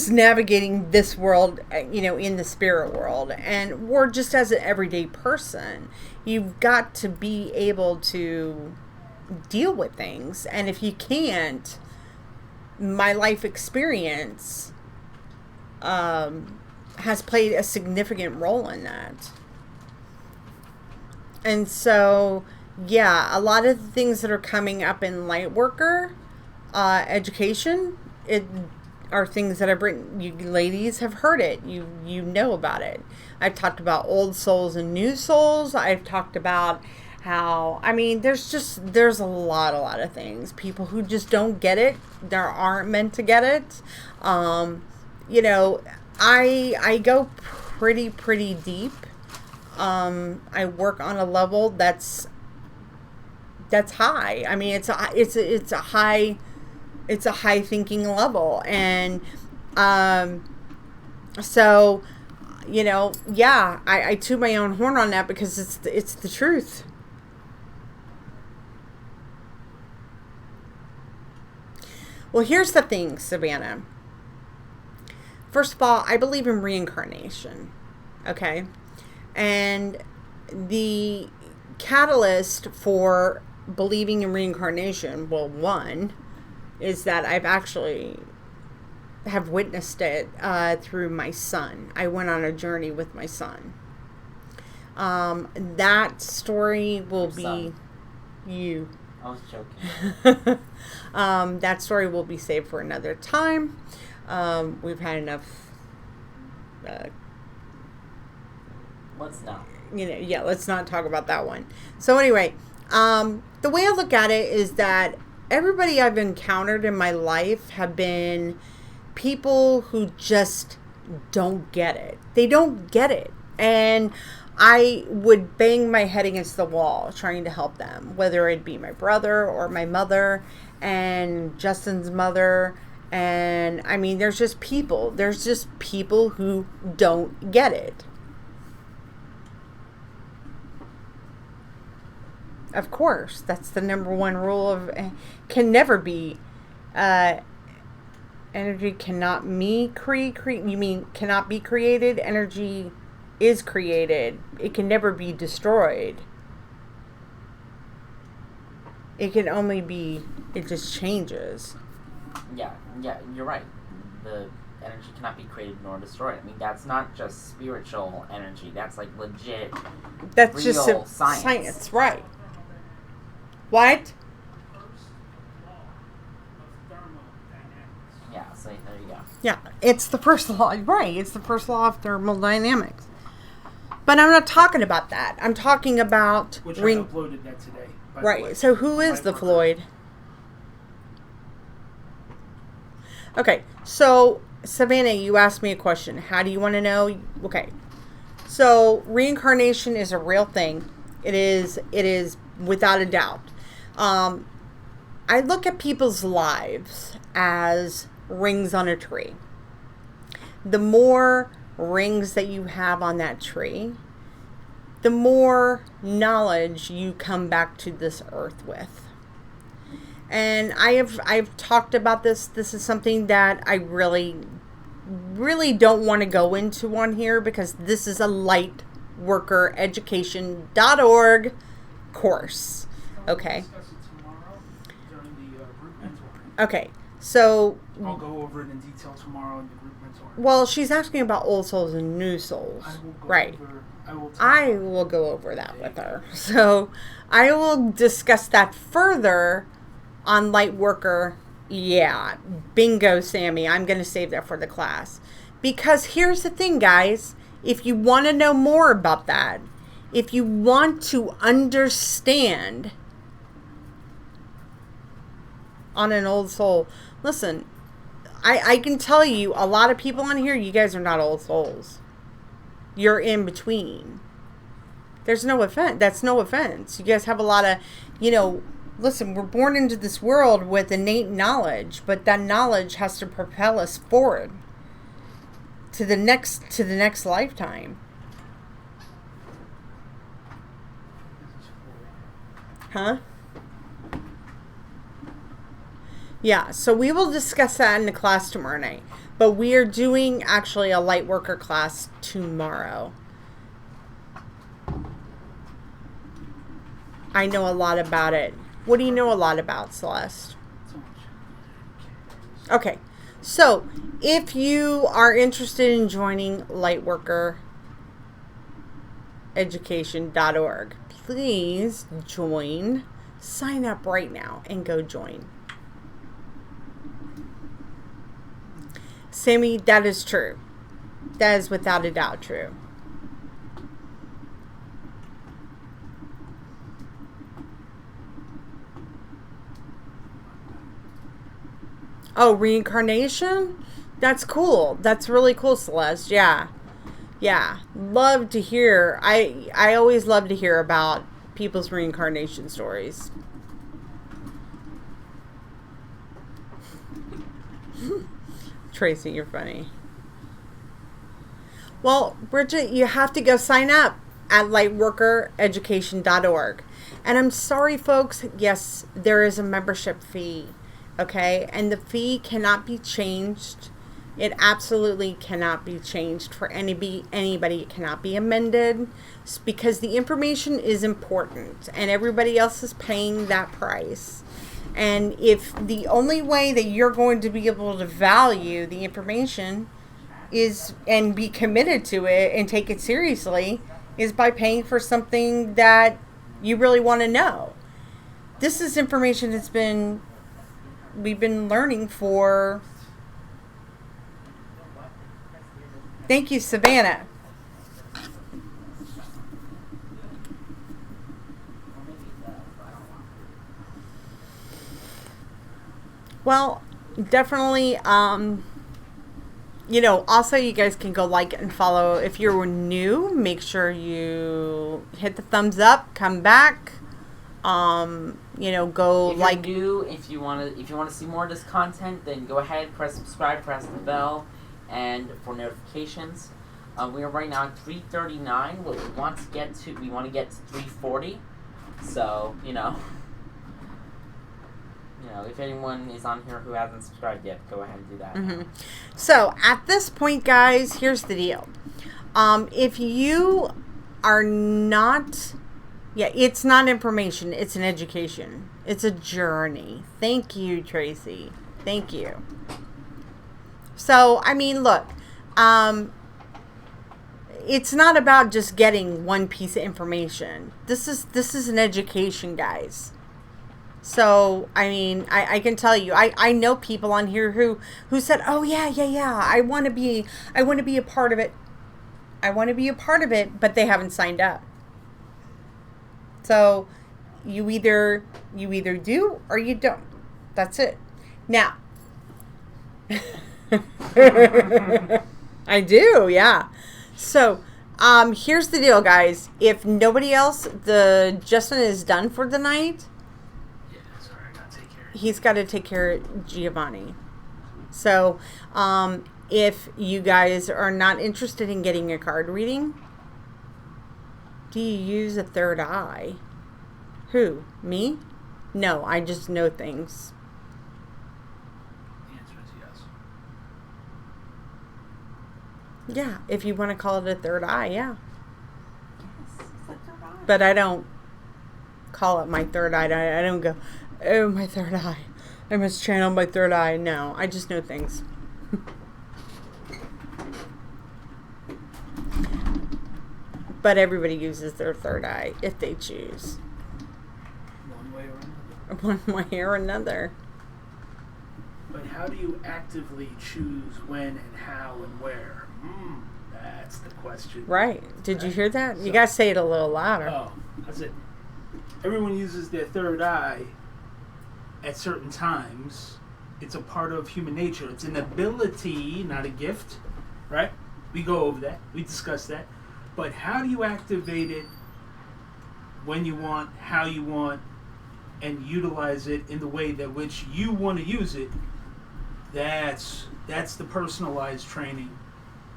navigating this world, you know, in the spirit world. And we're just, as an everyday person, you've got to be able to deal with things. And if you can't, my life experience has played a significant role in that. And so, yeah, a lot of the things that are coming up in Lightworker education, it are things that I've written. You ladies have heard it. You know about it. I've talked about old souls and new souls. I've talked about how, I mean, there's a lot of things. People who just don't get it, they aren't meant to get it. You know, I go pretty deep. I work on a level that's high. I mean, it's a high thinking level. And so, you know, yeah, I toot my own horn on that because it's the truth. Well, here's the thing, Savannah. First of all, I believe in reincarnation. Okay? And the catalyst for believing in reincarnation, well, one, is that I've actually have witnessed it through my son. I went on a journey with my son. That story will be son. You. I was joking. That story will be saved for another time. We've had enough. Let's not. You know, yeah, let's not talk about that one. So anyway, the way I look at it is that everybody I've encountered in my life have been people who just don't get it. They don't get it. And I would bang my head against the wall trying to help them, whether it be my brother or my mother and Justin's mother. And I mean, there's just people who don't get it. Of course, that's the number one rule of can never be energy cannot cannot be created. Energy is created. It can never be destroyed. It can only be, it just changes. Yeah, you're right. The energy cannot be created nor destroyed. I mean, that's not just spiritual energy. That's like legit. That's real just science, right? What? Yeah, so there you go. Yeah, it's the first law, right? It's the first law of thermodynamics. But I'm not talking about that. I'm talking about which I uploaded that today. Right. So who is the Floyd? Okay. So Savannah, you asked me a question. How do you want to know? Okay. So reincarnation is a real thing. It is without a doubt. I look at people's lives as rings on a tree. The more rings that you have on that tree, the more knowledge you come back to this earth with. And I've talked about this. This is something that I really don't want to go into on here because this is a lightworkereducation.org course. Okay. Okay. So I'll go over it in detail tomorrow in the group mentor. Well, she's asking about old souls and new souls. I will go over that with her. So I will discuss that further on Lightworker. Yeah, bingo, Sammy. I'm going to save that for the class. Because here's the thing, guys. If you want to know more about that, if you want to understand on an old soul, listen, I can tell you, a lot of people on here, you guys are not old souls. You're in between. There's no offense. That's no offense. You guys have a lot of, listen, we're born into this world with innate knowledge, but that knowledge has to propel us forward to the next lifetime. Huh? Yeah, so we will discuss that in the class tomorrow night. But we are doing actually a light worker class tomorrow. I know a lot about it. What do you know a lot about, Celeste? Okay, so if you are interested in joining lightworkereducation.org, please join. Sign up right now and go join. Sammy, that is true. That is without a doubt true. Oh, reincarnation? That's cool. That's really cool, Celeste. Yeah. Yeah. Love to hear. I always love to hear about people's reincarnation stories. Tracy, you're funny. Well, Bridget, you have to go sign up at lightworkereducation.org. And I'm sorry, folks. Yes, there is a membership fee. Okay? And the fee cannot be changed. It absolutely cannot be changed for anybody. It cannot be amended because the information is important and everybody else is paying that price. And if the only way that you're going to be able to value the information is and be committed to it and take it seriously is by paying for something that you really want to know. This is information that's we've been learning for. Thank you, Savannah. Well, definitely, also you guys can go like and follow. If you're new, make sure you hit the thumbs up, come back, go if you're like. new, if you want to see more of this content, then go ahead, press subscribe, press the bell, and for notifications. We are right now at 339. What we want to get to 340. So, if anyone is on here who hasn't subscribed yet, go ahead and do that. Mm-hmm. So, at this point, guys, here's the deal. If you are not... Yeah, it's not information. It's an education. It's a journey. Thank you, Tracy. Thank you. So, look. It's not about just getting one piece of information. This is an education, guys. So, I can tell you, I know people on here who said, "Oh yeah, I want to be a part of it. I want to be a part of it," but they haven't signed up. So, you either do or you don't. That's it. Now, I do, yeah. So, here's the deal, guys. If nobody else, Justin is done for the night. He's got to take care of Giovanni. So, if you guys are not interested in getting a card reading, do you use a third eye? Who? Me? No, I just know things. The answer is yes. Yeah, if you want to call it a third eye, yeah. Yes, it's a third eye. But I don't call it my third eye. I don't go, "Oh, my third eye. I must channel my third eye." No, I just know things. But everybody uses their third eye if they choose. One way or another. One way or another. But how do you actively choose when and how and where? That's the question. Right. Did you hear that? You got to say it a little louder. Oh, that's it. Everyone uses their third eye at certain times. It's a part of human nature. It's an ability, not a gift, right? We go over that. We discuss that. But how do you activate it when you want, how you want, and utilize it in the way that which you want to use it? That's the personalized training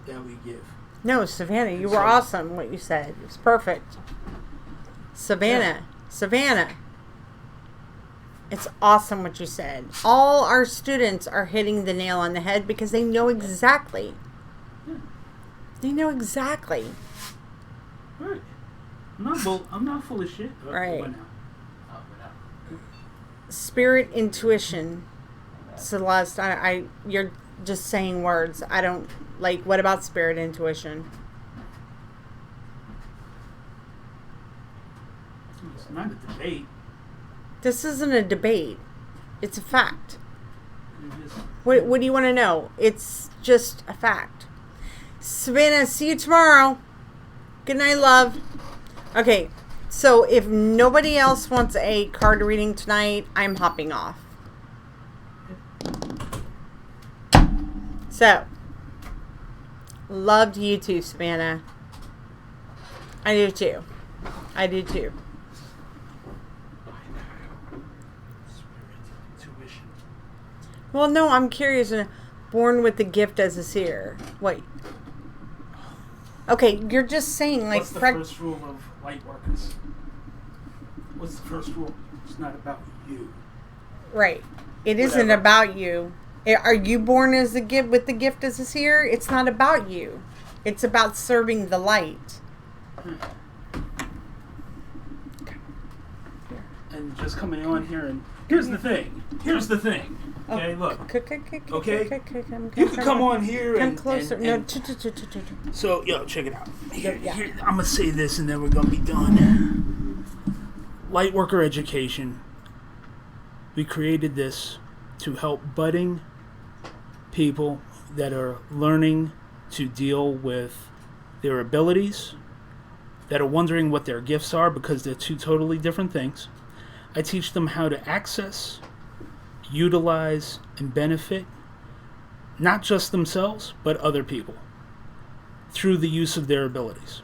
that we give. No, Savannah, you were awesome what you said. It was perfect. Savannah. It's awesome what you said. All our students are hitting the nail on the head because they know exactly. They know exactly. Right. I'm not full of shit. Right. Spirit intuition. Celeste, you're just saying words. I don't like. What about spirit intuition? It's not a debate. This isn't a debate. It's a fact. What do you want to know? It's just a fact. Savannah, see you tomorrow. Good night, love. Okay, so if nobody else wants a card reading tonight, I'm hopping off. So, loved you too, Savannah. I do too. Well, no, I'm curious. Born with the gift as a seer. Wait. Okay, you're just saying like. What's the first rule of light workers? What's the first rule? It's not about you. Right. It isn't about you. Are you born as a gift with the gift as a seer? It's not about you. It's about serving the light. And just coming on here and here's the thing. Okay, look. Okay, you can come on here and come closer. So, check it out. Here, I'm gonna say this, and then we're gonna be done. Lightworker education. We created this to help budding people that are learning to deal with their abilities, that are wondering what their gifts are because they're two totally different things. I teach them how to access, utilize, and benefit not just themselves, but other people through the use of their abilities.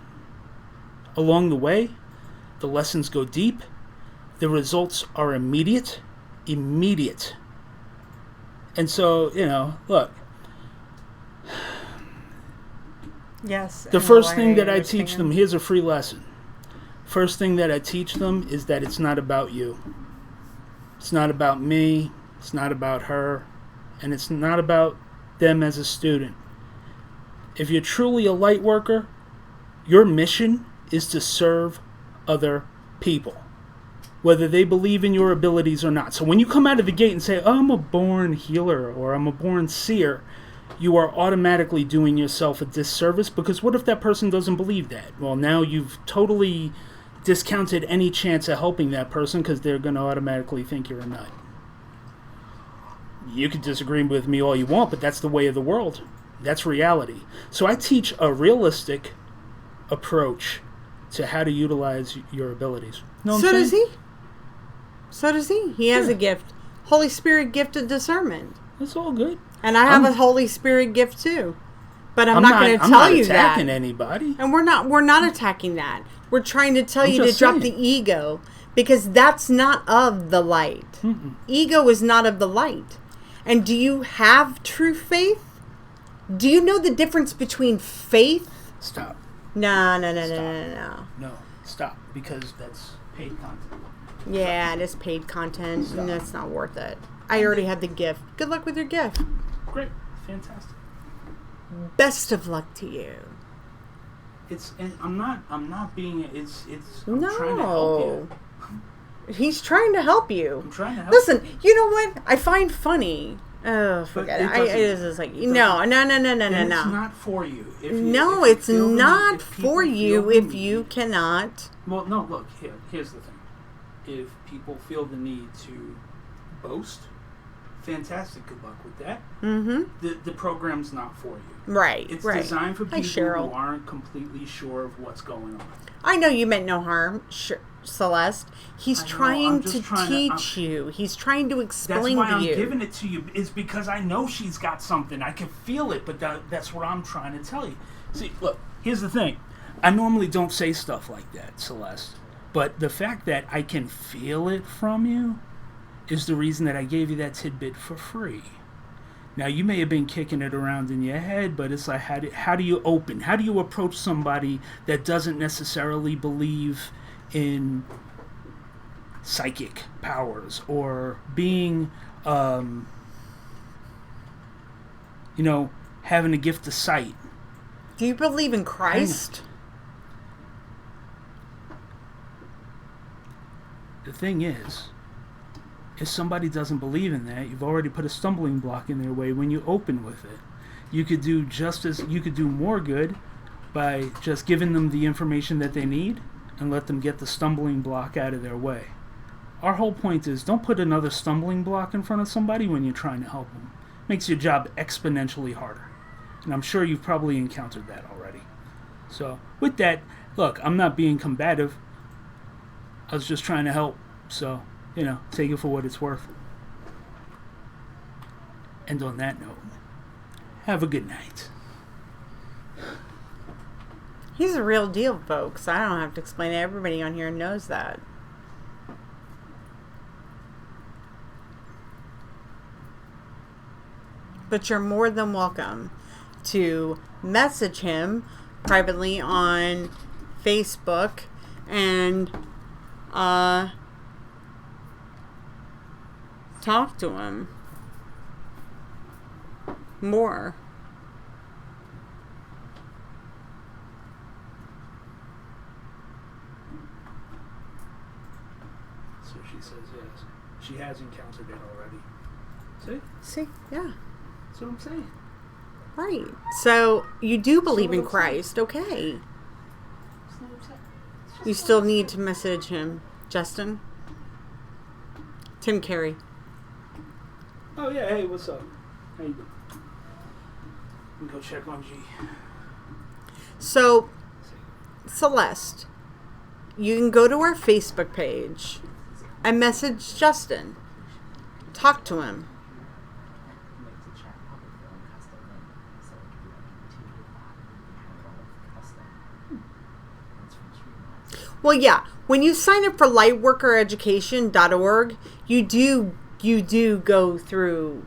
Along the way, the lessons go deep. The results are immediate. And so, look. Yes. The first thing that I teach them, here's a free lesson. First thing that I teach them is that it's not about you. It's not about me. It's not about her. And it's not about them as a student. If you're truly a light worker, your mission is to serve other people, whether they believe in your abilities or not. So when you come out of the gate and say, oh, I'm a born healer or I'm a born seer, you are automatically doing yourself a disservice, because what if that person doesn't believe that? Well, now you've totally discounted any chance of helping that person because they're going to automatically think you're a nut. You can disagree with me all you want, but that's the way of the world. That's reality. So I teach a realistic approach to how to utilize your abilities. So does he. He has a gift. Holy Spirit gift of discernment. It's all good. And I have a Holy Spirit gift too. But I'm not going to tell you that. I'm not attacking anybody. And we're not attacking that. We're trying to tell you to drop the ego, because that's not of the light. Mm-mm. Ego is not of the light. And do you have true faith? Do you know the difference between faith? Stop. No. No, stop, because that's paid content. Yeah, it is paid content, and that's not worth it. I already had the gift. Good luck with your gift. Great. Fantastic. Best of luck to you. I'm not being, I'm trying to help you. He's trying to help you. I'm trying to help Listen, you know what I find funny? Oh, forget it. It's just like, no. It's not for you. It's not for you if you cannot. Well, no, look, here's the thing. If people feel the need to boast, fantastic. Good luck with that. Mm-hmm. The program's not for you. Right. It's right. designed for Hi, people Cheryl. who aren't completely sure of what's going on. I know you meant no harm, Celeste. He's trying to teach you. He's trying to explain to you. That's why I'm giving it to you, is because I know she's got something. I can feel it, but that's what I'm trying to tell you. See, look, here's the thing. I normally don't say stuff like that, Celeste. But the fact that I can feel it from you is the reason that I gave you that tidbit for free. Now, you may have been kicking it around in your head, but it's like, how do you approach somebody that doesn't necessarily believe in psychic powers or being, having a gift of sight? Do you believe in Christ? The thing is, if somebody doesn't believe in that, you've already put a stumbling block in their way when you open with it. You could do more good by just giving them the information that they need and let them get the stumbling block out of their way. Our whole point is, don't put another stumbling block in front of somebody when you're trying to help them. Makes your job exponentially harder. And I'm sure you've probably encountered that already. So, with that, look, I'm not being combative. I was just trying to help, so, take it for what it's worth. And on that note, have a good night. He's a real deal, folks. I don't have to explain it. Everybody on here knows that. But you're more than welcome to message him privately on Facebook and talk to him more. So she says yes. She has encountered it already. See? Yeah. That's what I'm saying. Right. So you do believe in Christ, okay. You still need to message him, Justin. Tim Carey. Oh yeah, hey, what's up? How you doing? We go check on G. So, Celeste, you can go to our Facebook page and message Justin. Talk to him. Well, yeah. When you sign up for lightworkereducation.org, you do go through.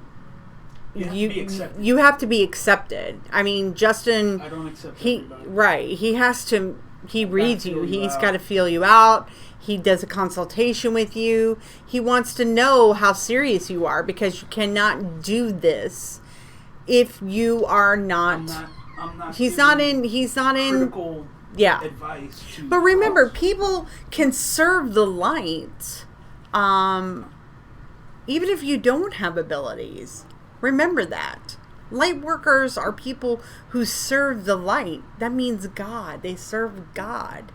You have to be accepted. I mean, Justin. I don't accept everybody. Right. He has to. He reads you. He's got to feel you out. He does a consultation with you. He wants to know how serious you are, because you cannot do this if you are not. I'm not. He's not in. Yeah. Advice but remember, people can serve the light, even if you don't have abilities. Remember that. Light workers are people who serve the light. That means God. They serve God.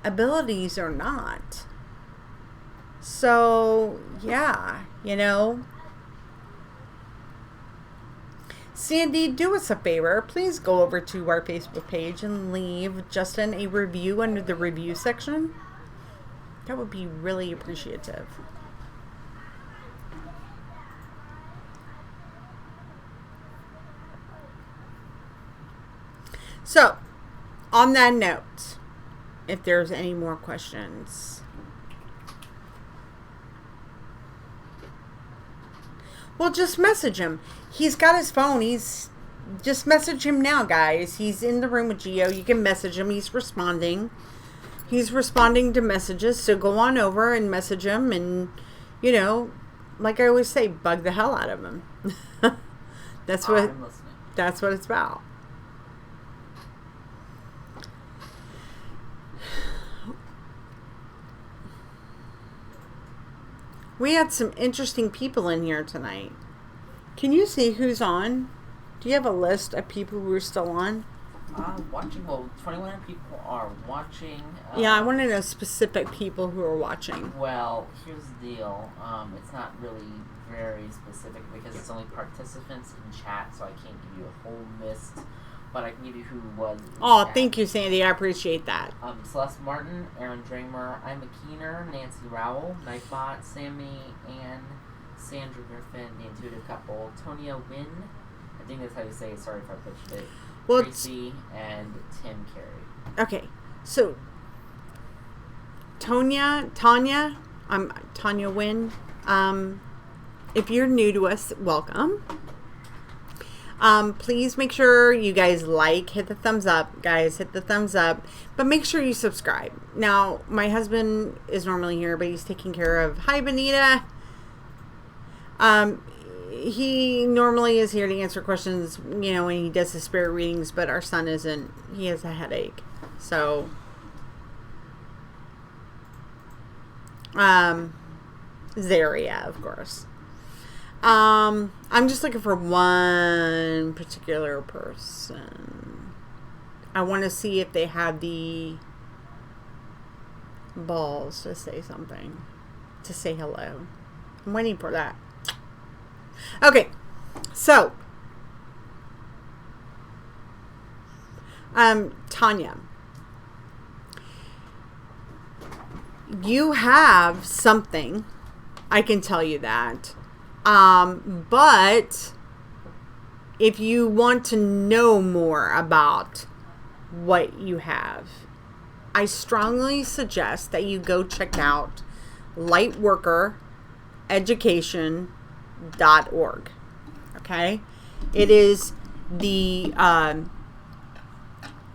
Abilities are not. So, yeah, Sandy, do us a favor. Please go over to our Facebook page and leave Justin a review under the review section. That would be really appreciative. So, on that note, if there's any more questions. Well, just message him. He's got his phone. Just message him now, guys. He's in the room with Gio. You can message him. He's responding. He's responding to messages. So go on over and message him. And, like I always say, bug the hell out of him. That's what it's about. We had some interesting people in here tonight. Can you see who's on? Do you have a list of people who are still on? Watching. Well, 21 people are watching. Yeah, I want to know specific people who are watching. Well, here's the deal. It's not really very specific because it's only participants in chat, so I can't give you a whole list. But I can give you who was. Oh, thank you, Sandy. I appreciate that. Celeste Martin, Aaron Dramer, Emma Keener, Nancy Rowell, Nightbot, Sammy, Ann, Sandra Griffin, The Intuitive Couple, Tonya Wynn. I think that's how you say it. Sorry if I butchered it. Well, Tracy and Tim Carey. Okay, so Tanya Wynn. If you're new to us, welcome. Please make sure you guys hit the thumbs up, guys, hit the thumbs up, but make sure you subscribe. Now, my husband is normally here, but he's taking care of, hi, Benita. He normally is here to answer questions, when he does his spirit readings, but our son isn't. He has a headache. So, Zaria, of course. I'm just looking for one particular person. I want to see if they have the balls to say something, to say hello. I'm waiting for that. Okay, so Tanya, you have something, I can tell you that. But if you want to know more about what you have, I strongly suggest that you go check out lightworkereducation.org. Okay? It is the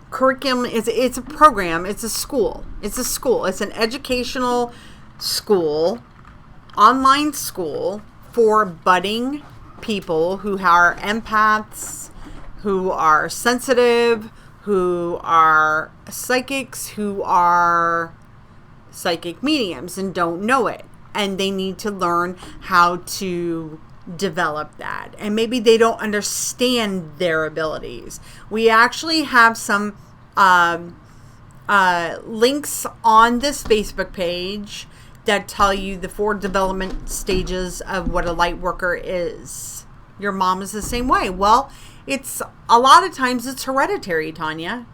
curriculum. It's a program. It's a school. It's an educational school, online school for budding people who are empaths, who are sensitive, who are psychics, who are psychic mediums and don't know it. And they need to learn how to develop that. And maybe they don't understand their abilities. We actually have some links on this Facebook page that tell you the 4 development stages of what a light worker is. Your mom is the same way. Well, it's a lot of times it's hereditary, Tanya.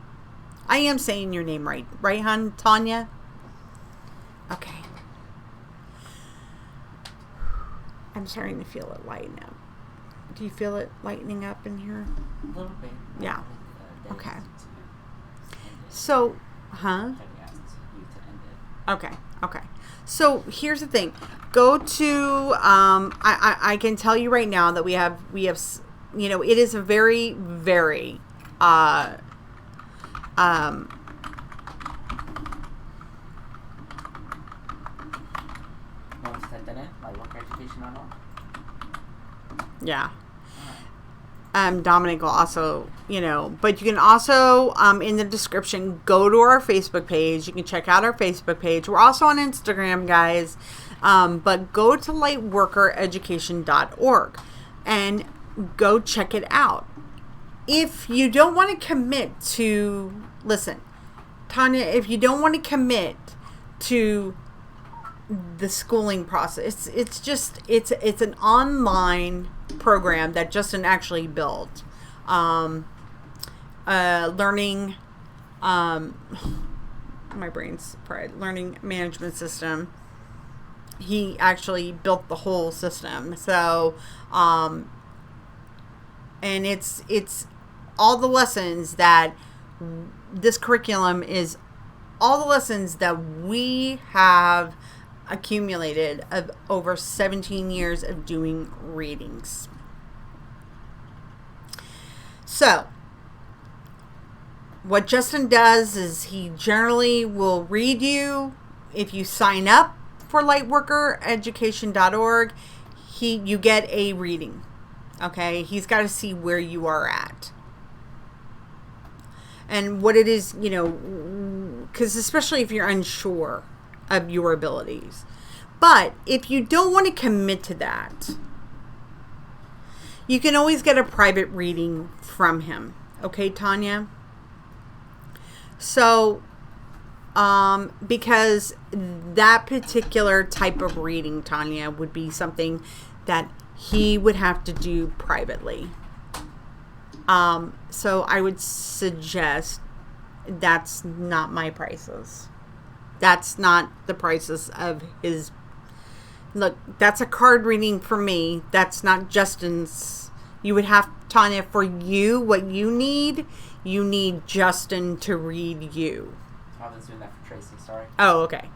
I am saying your name right, hon, Tanya? Okay. I'm starting to feel it lighten up. Do you feel it lightening up in here? A little bit. Yeah. Okay. So, huh? Okay. So here's the thing. Go to I can tell you right now that we have it is a very, very yeah. Dominic will also, but you can also, in the description, go to our Facebook page. You can check out our Facebook page. We're also on Instagram, guys. But go to lightworkereducation.org and go check it out. If you don't want to commit to, listen, Tanya, if you don't want to commit to the schooling process, it's an online program that Justin actually built. Learning, my brain's fried. Learning management system. He actually built the whole system. So, and it's all the lessons that this curriculum is, all the lessons that we have accumulated of over 17 years of doing readings. So, what Justin does is he generally will read you. If you sign up for lightworkereducation.org, you get a reading. Okay? He's got to see where you are at. And what it is, because especially if you're unsure of your abilities. But if you don't want to commit to that, you can always get a private reading from him. Okay, Tanya? So, because that particular type of reading, Tanya, would be something that he would have to do privately. So I would suggest that's not my prices. That's not the prices of his. Look, that's a card reading for me. That's not Justin's. You would have, Tanya, for you, what you need Justin to read you. I was doing that for Tracy, sorry. Oh, okay.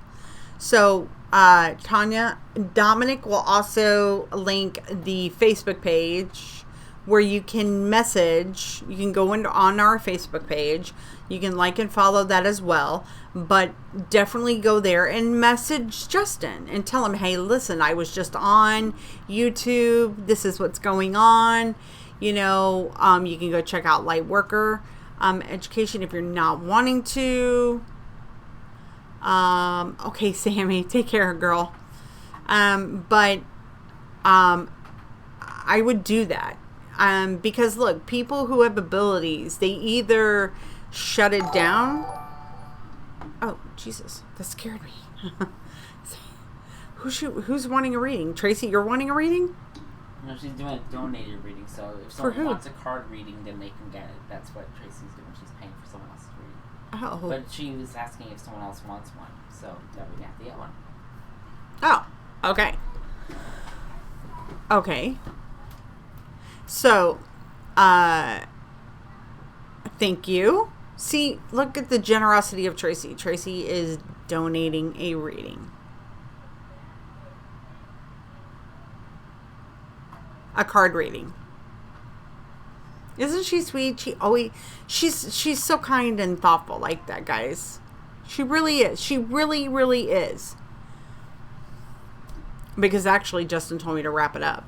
So, Tanya, Dominic will also link the Facebook page where you can message. You can go on our Facebook page. You can like and follow that as well. But definitely go there and message Justin and tell him, hey, listen, I was just on YouTube. This is what's going on. You know, you can go check out Lightworker Education if you're not wanting to. Okay, Sammy, take care, girl. But I would do that. Because look, people who have abilities, they either shut it down. Oh, Jesus, that scared me. Who's wanting a reading? Tracy, you're wanting a reading? No, she's doing a donated reading, so if For someone who? wants a card reading, then they can get it. That's what Tracy's doing. She's paying for someone else's reading. Oh. But she was asking if someone else wants one, so that we have to get one. Oh, okay. Okay. So, thank you. See, look at the generosity of Tracy. Tracy is donating a reading. A card reading. Isn't she sweet? She's so kind and thoughtful like that, guys. She really is. She really, really is. Because actually Justin told me to wrap it up.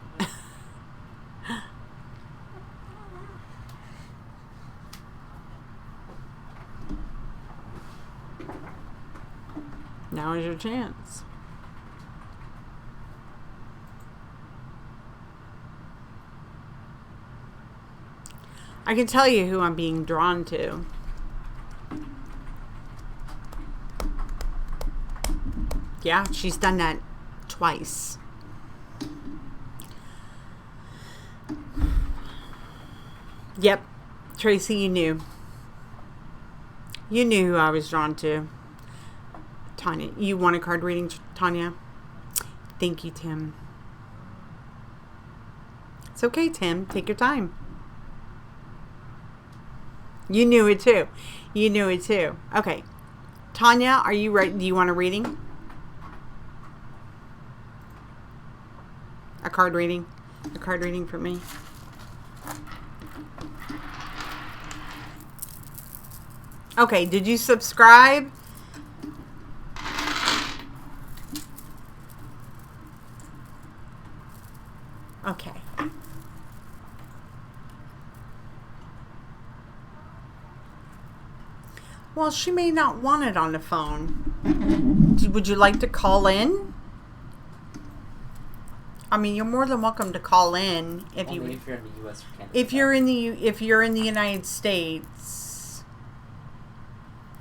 Now is your chance. I can tell you who I'm being drawn to. Yeah, she's done that twice. Yep. Tracy, you knew. You knew who I was drawn to. Tanya, you want a card reading, Tanya? Thank you, Tim. It's okay, Tim. Take your time. You knew it too. You knew it too. Okay. Tanya, are you ready? Do you want a reading? A card reading? A card reading for me? Okay, did you subscribe? Okay. Well, she may not want it on the phone. Would you like to call in? I mean, you're more than welcome to call in if Only you. if you're in the U.S. or Canada. If you're in the United States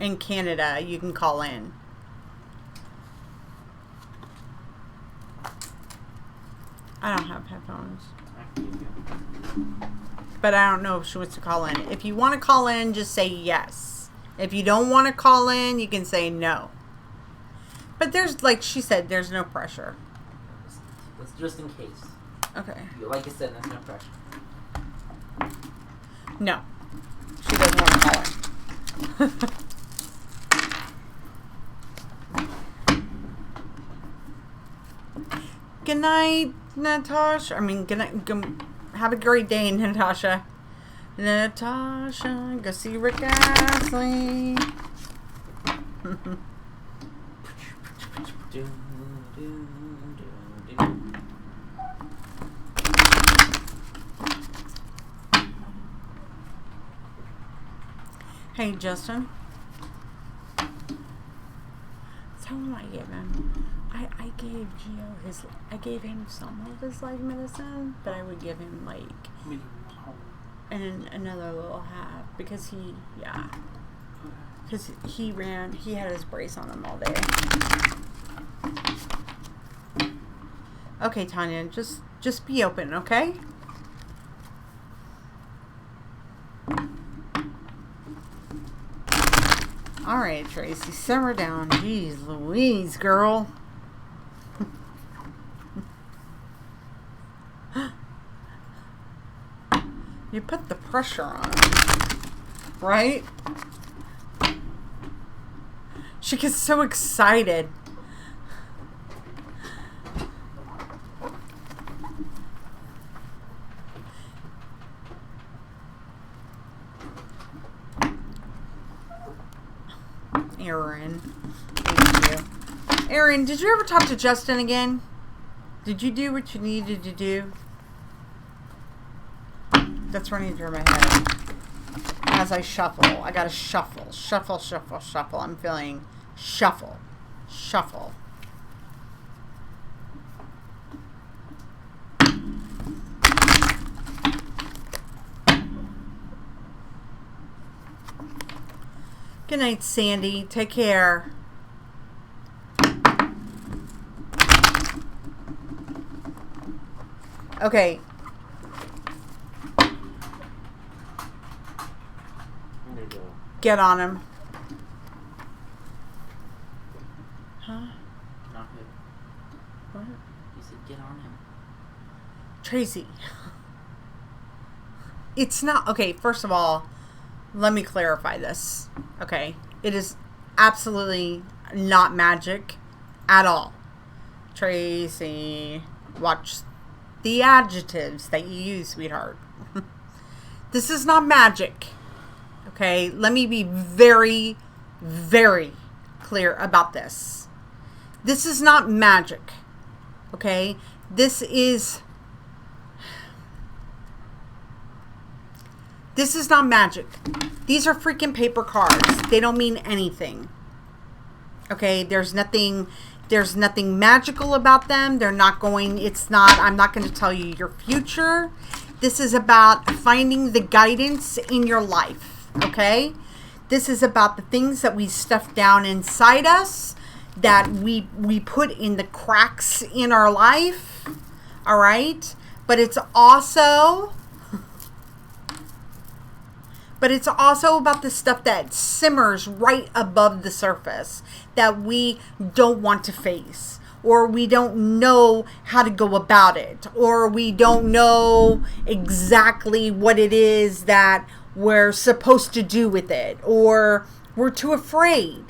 and Canada, you can call in. I don't have headphones. But I don't know if she wants to call in. If you want to call in, just say yes. If you don't want to call in, you can say no. But there's, like she said, there's no pressure. It's just in case. Okay. Like I said, there's no pressure. No. She doesn't want to call in. Good night, Natasha. I mean, good night. Have a great day, Natasha. Natasha, go see Rick Astley. Hey, Justin. Tell him I gave him. I gave Gio I gave him some of his life medicine, but I would give him like and another little half because he, yeah. Because he had his brace on him all day. Okay, Tanya, just be open, okay? All right, Tracy, simmer down. Jeez Louise, girl. You put the pressure on her, right? She gets so excited. Aaron. Thank you. Aaron, did you ever talk to Justin again? Did you do what you needed to do? That's running through my head. As I shuffle. I gotta shuffle. Shuffle, shuffle, shuffle. I'm feeling shuffle. Shuffle. Good night, Sandy. Take care. Okay. Get on him. Huh? Not who? What? You said get on him. Tracy. It's not... Okay, first of all, let me clarify this. Okay? It is absolutely not magic at all. Tracy, watch the adjectives that you use, sweetheart. This is not magic. Okay? Let me be very, very clear about this. This is not magic. Okay? This is not magic. These are freaking paper cards. They don't mean anything. Okay? There's nothing magical about them. I'm not going to tell you your future. This is about finding the guidance in your life. Okay? This is about the things that we stuff down inside us, that we put in the cracks in our life. All right? But it's also about the stuff that simmers right above the surface that we don't want to face, or we don't know how to go about it, or we don't know exactly what it is that we're supposed to do with it, or we're too afraid.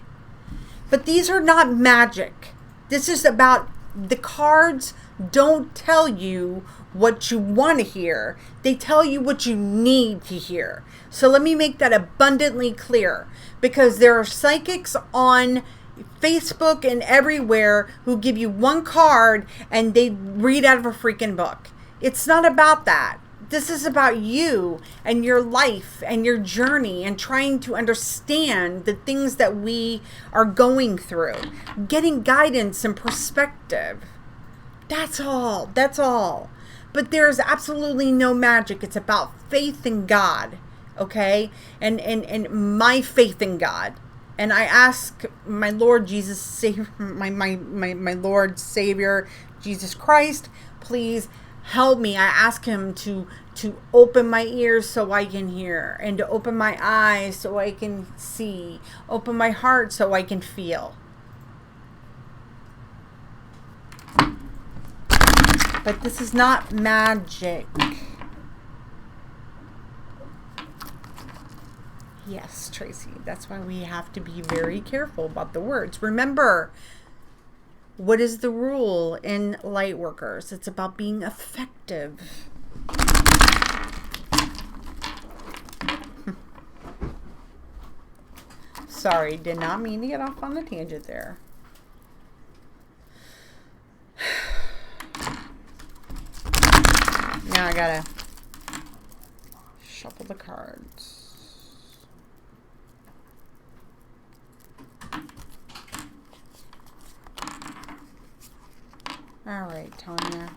But these are not magic. This is about the cards don't tell you what you want to hear. They tell you what you need to hear. So let me make that abundantly clear, because there are psychics on Facebook and everywhere who give you one card and they read out of a freaking book. It's not about that. This is about you and your life and your journey and trying to understand the things that we are going through. Getting guidance and perspective. That's all. That's all. But there's absolutely no magic. It's about faith in God. Okay? And my faith in God. And I ask my Lord Jesus, Savior, my Lord Savior, Jesus Christ, please help me. I ask him to open my ears so I can hear, and to open my eyes so I can see, open my heart so I can feel. But this is not magic. Yes, Tracy, that's why we have to be very careful about the words. Remember, what is the rule in Lightworkers? It's about being effective. Sorry, did not mean to get off on a tangent there. Now I gotta shuffle the cards. All right, Tanya.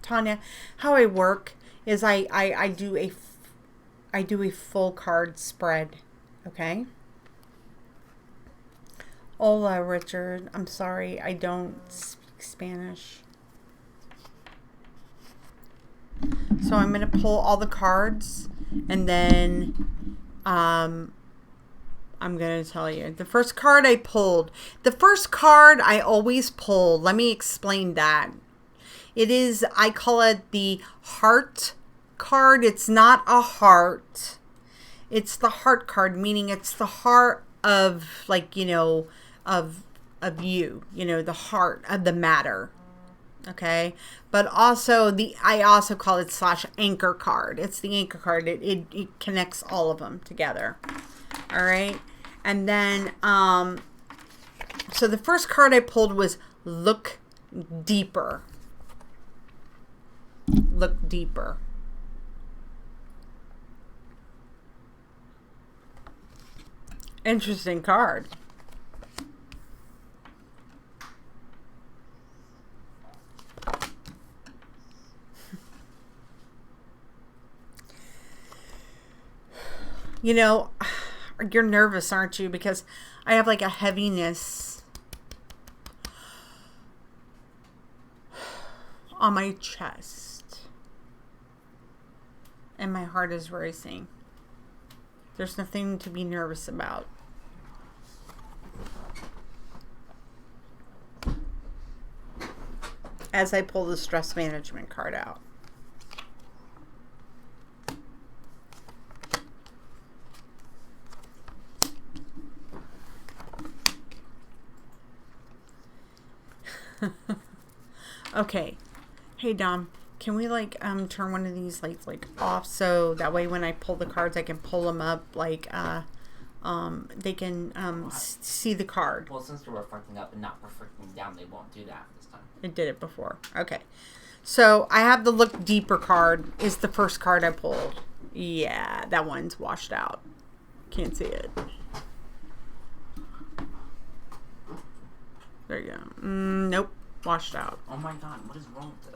Tanya, how I work is I do a full card spread. Okay. Hola, Richard. I'm sorry, I don't speak Spanish. So I'm going to pull all the cards, and then I'm going to tell you. The first card I pulled, the first card I always pull, let me explain that. It is, I call it the heart card. It's not a heart. It's the heart card, meaning it's the heart of, like, you know, of you, you know, the heart of the matter. Okay. But also I also call it / anchor card. It's the anchor card. It connects all of them together. All right. And then, so the first card I pulled was Look Deeper. Look Deeper. Interesting card. You know, you're nervous, aren't you? Because I have like a heaviness on my chest. And my heart is racing. There's nothing to be nervous about. As I pull the stress management card out. Okay. Hey, Dom, can we like turn one of these lights like off so that way when I pull the cards I can pull them up like they can see the card. Well, since they're reflecting up and not reflecting down, they won't do that this time. It did it before. Okay. So I have the Look Deeper card is the first card I pulled. Yeah, that one's washed out. Can't see it. There you go. Nope. Washed out. Oh my god, what is wrong with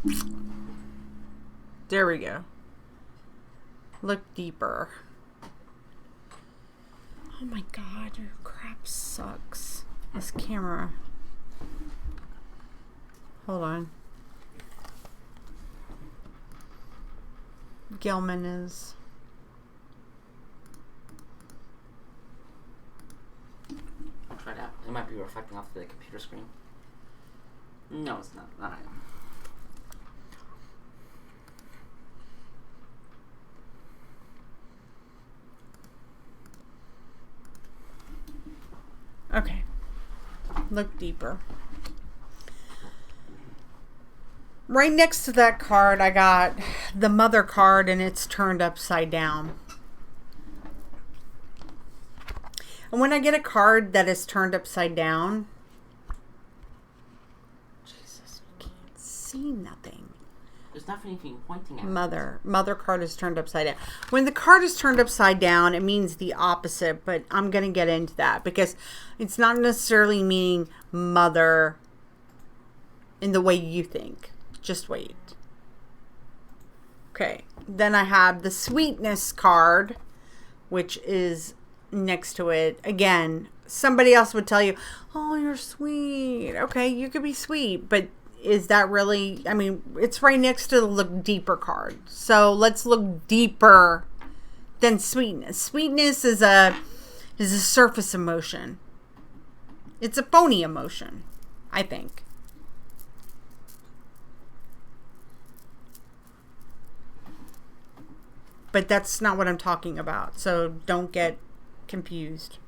this? There we go. Look Deeper. Oh my god, your crap sucks. This camera. Hold on. Gelman is... Try it out. It might be reflecting off the computer screen. No, it's not. Not Okay. Look Deeper. Right next to that card, I got the Mother card, and it's turned upside down. And when I get a card that is turned upside down, Jesus, you can't see nothing. There's nothing even pointing at. Mother card is turned upside down. When the card is turned upside down, it means the opposite, but I'm going to get into that because it's not necessarily meaning mother in the way you think. Just wait. Okay. Then I have the Sweetness card, which is next to it. Again, somebody else would tell you, oh, you're sweet. Okay, you could be sweet, but is that really, I mean, it's right next to the Look Deeper card. So let's look deeper than sweetness. Sweetness is a surface emotion. It's a phony emotion, I think. But that's not what I'm talking about. So don't get confused.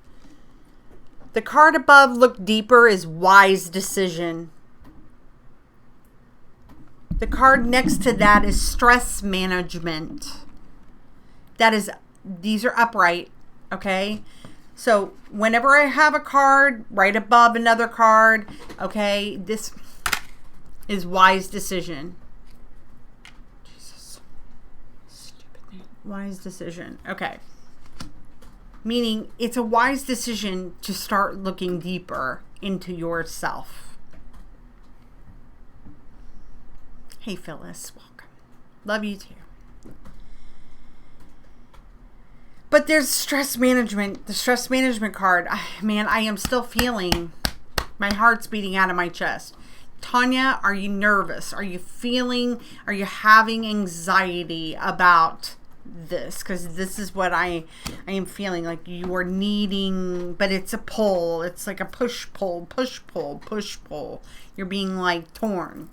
The card above Look Deeper is Wise Decision. The card next to that is Stress Management. These are upright, okay? So whenever I have a card right above another card, okay, this is Wise Decision. Jesus. Stupid thing. Wise Decision. Okay. Meaning it's a wise decision to start looking deeper into yourself. Hey, Phyllis. Welcome. Love you too. But there's stress management. The stress management card. Man, I am still feeling my heart's beating out of my chest. Tanya, are you nervous? Are you having anxiety about this? Because this is what I am feeling like you are needing, but it's a pull. It's like a push, pull, push, pull, push, pull. You're being like torn.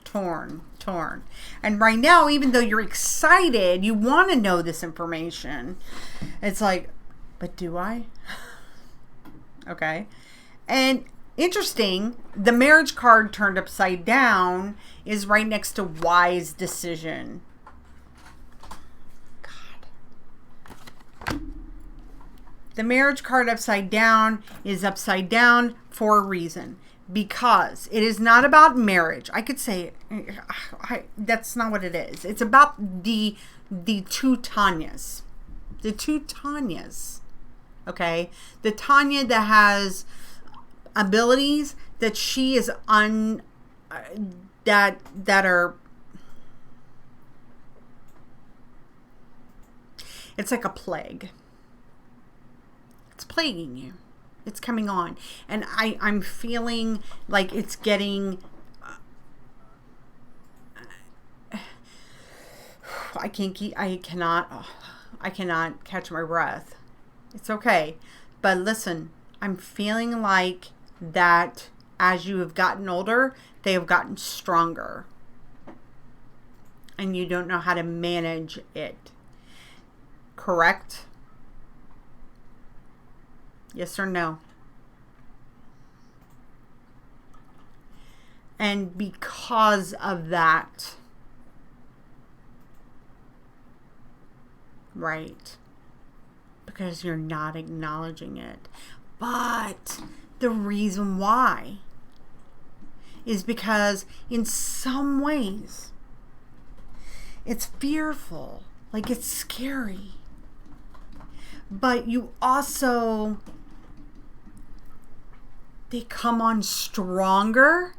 And right now, even though you're excited, you want to know this information. It's like, but do I? Okay. And interesting, the marriage card turned upside down is right next to wise decision. God. The marriage card upside down is upside down for a reason. Because it is not about marriage. I could say that's not what it is. It's about the two Tanyas. The two Tanyas. Okay? The Tanya that has abilities that she is that are, it's like a plague. It's plaguing you. It's coming on. And I'm feeling like it's getting, I cannot catch my breath. It's okay. But listen, I'm feeling like that as you have gotten older, they have gotten stronger. And you don't know how to manage it. Correct? Yes or no? And because of that, right? Because you're not acknowledging it. But the reason why is because in some ways it's fearful, like it's scary. But you also, they come on stronger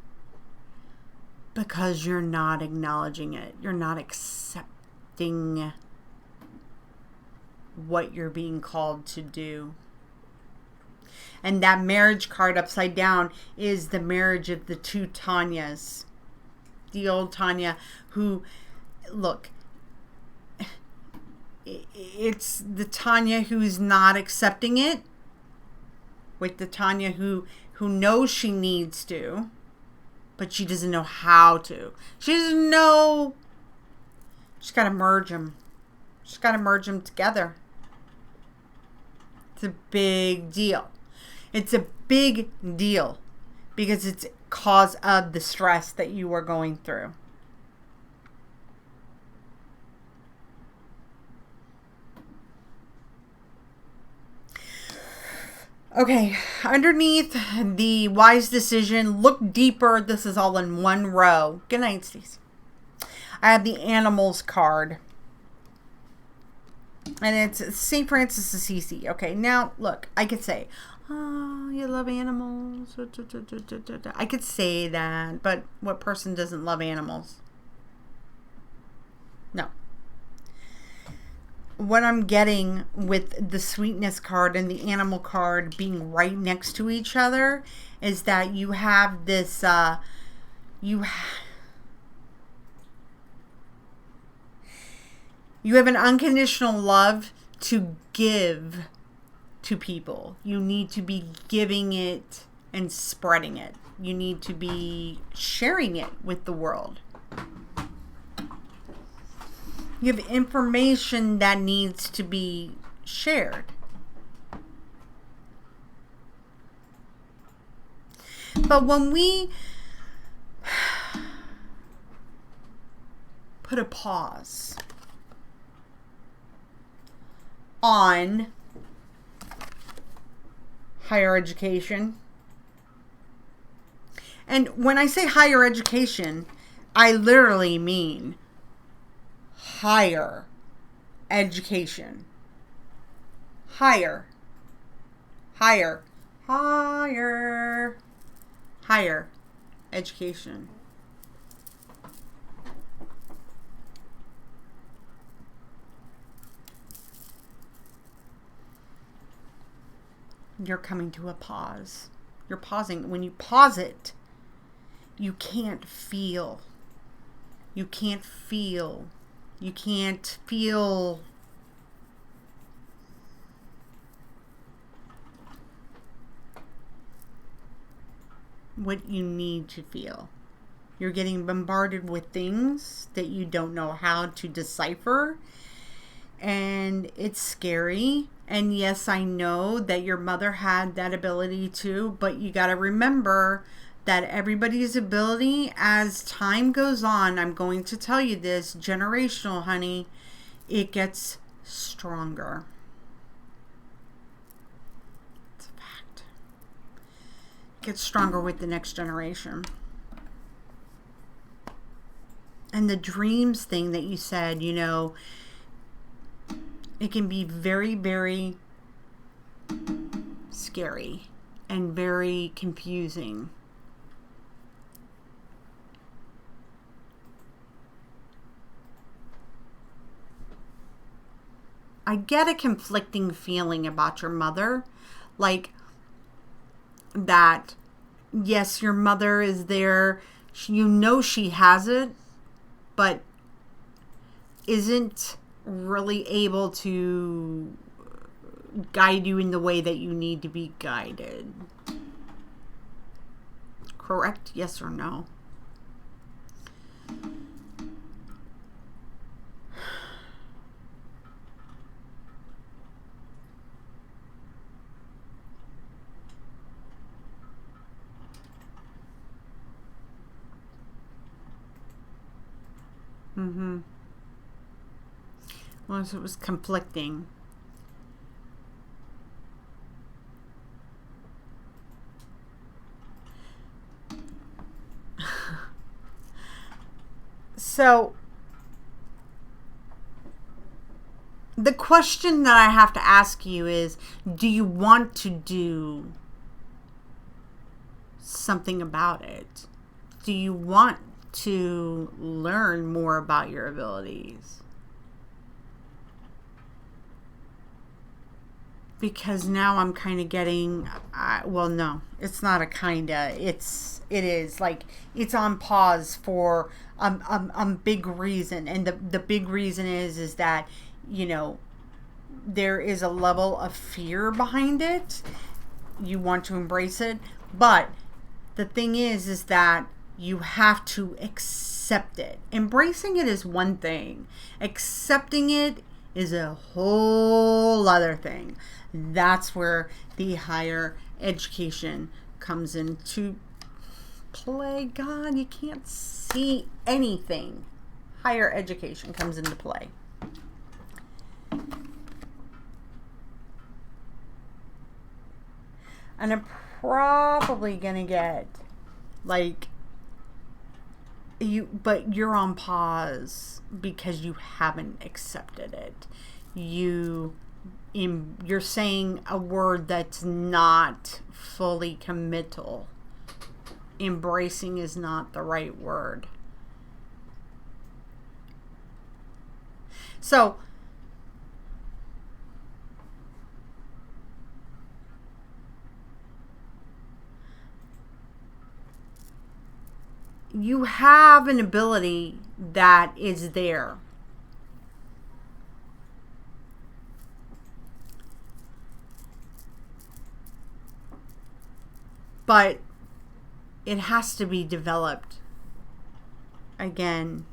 because you're not acknowledging it. You're not accepting what you're being called to do. And that marriage card upside down is the marriage of the two Tanyas. The old Tanya who, look, it's the Tanya who's not accepting it with the Tanya who knows she needs to, but she doesn't know how to. She doesn't know. She's got to merge them. She's got to merge them together. It's a big deal. It's a big deal because it's cause of the stress that you are going through. Okay, underneath the wise decision, look deeper. This is all in one row. Good night, Stacey. I have the animals card. And it's St. Francis of Assisi. Okay, now, look, I could say, oh, you love animals. I could say that, but what person doesn't love animals? No. What I'm getting with the sweetness card and the animal card being right next to each other is that you have this, you have an unconditional love to give to people. You need to be giving it and spreading it. You need to be sharing it with the world. You have information that needs to be shared. But when we put a pause on higher education, and when I say higher education, I literally mean higher education. Higher education. you're coming to a pause. You're pausing. When you pause it, you can't feel. You can't feel. You can't feel. What you need to feel. You're getting bombarded with things that you don't know how to decipher. And it's scary. And yes, I know that your mother had that ability too, but you got to remember that everybody's ability, as time goes on, I'm going to tell you this, generational, honey, it gets stronger. It's a fact. It gets stronger with the next generation. And the dreams thing that you said, you know, it can be very, very scary and very confusing. I get a conflicting feeling about your mother. Like that, yes, your mother is there. You know she has it, but isn't really able to guide you in the way that you need to be guided. Correct? Yes or no? Mm-hmm. Well, it was conflicting. So, the question that I have to ask you is, do you want to do something about it? Do you want to learn more about your abilities? Because now I'm kind of getting, well, no, it's not a kinda, it is like, it's on pause for big reason. And the big reason is that, you know, there is a level of fear behind it. You want to embrace it. But the thing is that you have to accept it. Embracing it is one thing. Accepting it is a whole other thing. That's where the higher education comes into play. God, you can't see anything. Higher education comes into play. And I'm probably gonna get like but you're on pause because you haven't accepted it. You're saying a word that's not fully committal. Embracing is not the right word. So, you have an ability that is there. But it has to be developed again.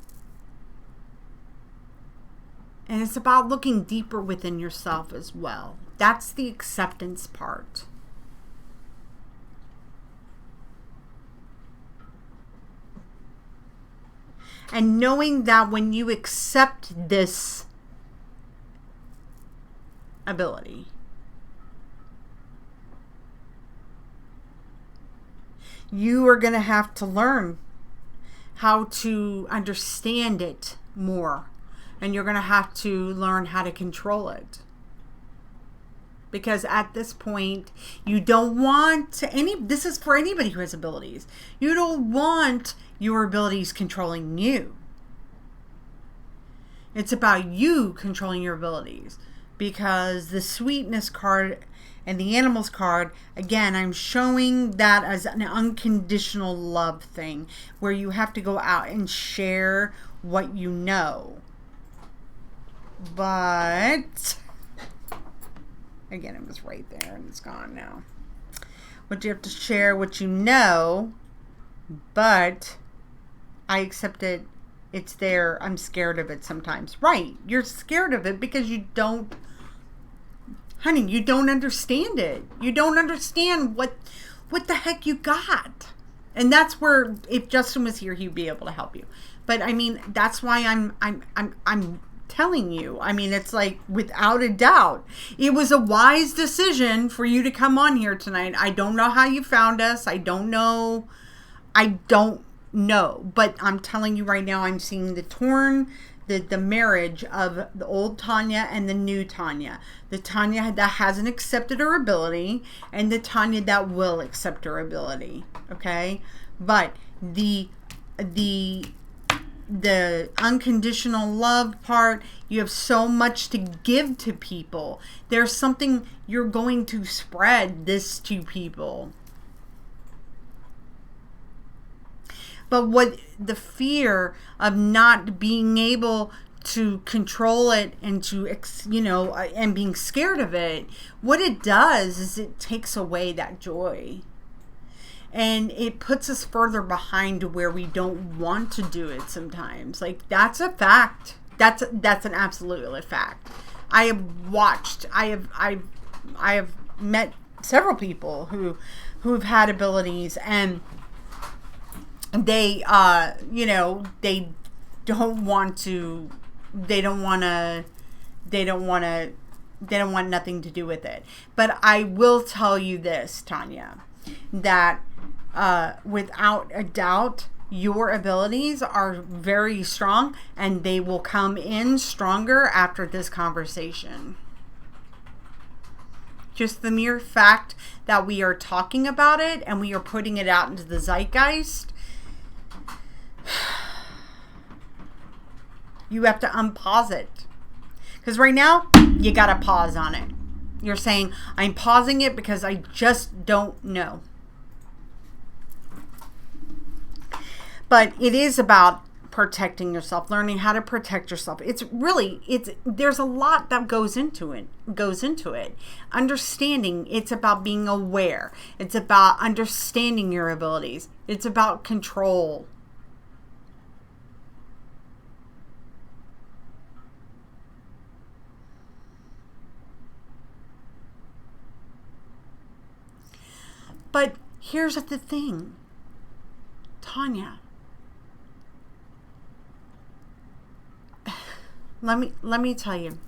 And it's about looking deeper within yourself as well. That's the acceptance part. And knowing that when you accept this ability, you are going to have to learn how to understand it more. And you're going to have to learn how to control it. Because at this point, you don't want this is for anybody who has abilities. You don't want your abilities controlling you. It's about you controlling your abilities. Because the sweetness card And the animals card, again, I'm showing that as an unconditional love thing where you have to go out and share what you know. But, again, it was right there and it's gone now. But you have to share what you know, but I accept it. It's there. I'm scared of it sometimes. Right. You're scared of it because you don't, honey, you don't understand it. You don't understand what the heck you got. And that's where, if Justin was here, he'd be able to help you. But I mean, that's why I'm telling you. I mean, it's like, without a doubt, it was a wise decision for you to come on here tonight. I don't know how you found us. I don't know. But I'm telling you right now, I'm seeing the marriage of the old Tanya and the new Tanya. The Tanya that hasn't accepted her ability and the Tanya that will accept her ability. Okay? But the unconditional love part, you have so much to give to people. There's something you're going to spread this to people. But what the fear of not being able to control it and to, and being scared of it, what it does is it takes away that joy. And it puts us further behind to where we don't want to do it sometimes. Like, that's a fact. That's an absolute fact. I have met several people who've had abilities, and they they don't want nothing to do with it. But I will tell you this, Tanya, that without a doubt, your abilities are very strong, and they will come in stronger after this conversation. Just the mere fact that we are talking about it and we are putting it out into the zeitgeist, you have to unpause it. Because right now, you got to pause on it. You're saying, I'm pausing it because I just don't know. But it is about protecting yourself, learning how to protect yourself. There's a lot that goes into it. Understanding, it's about being aware. It's about understanding your abilities. It's about control. But here's the thing, Tanya. Let me tell you.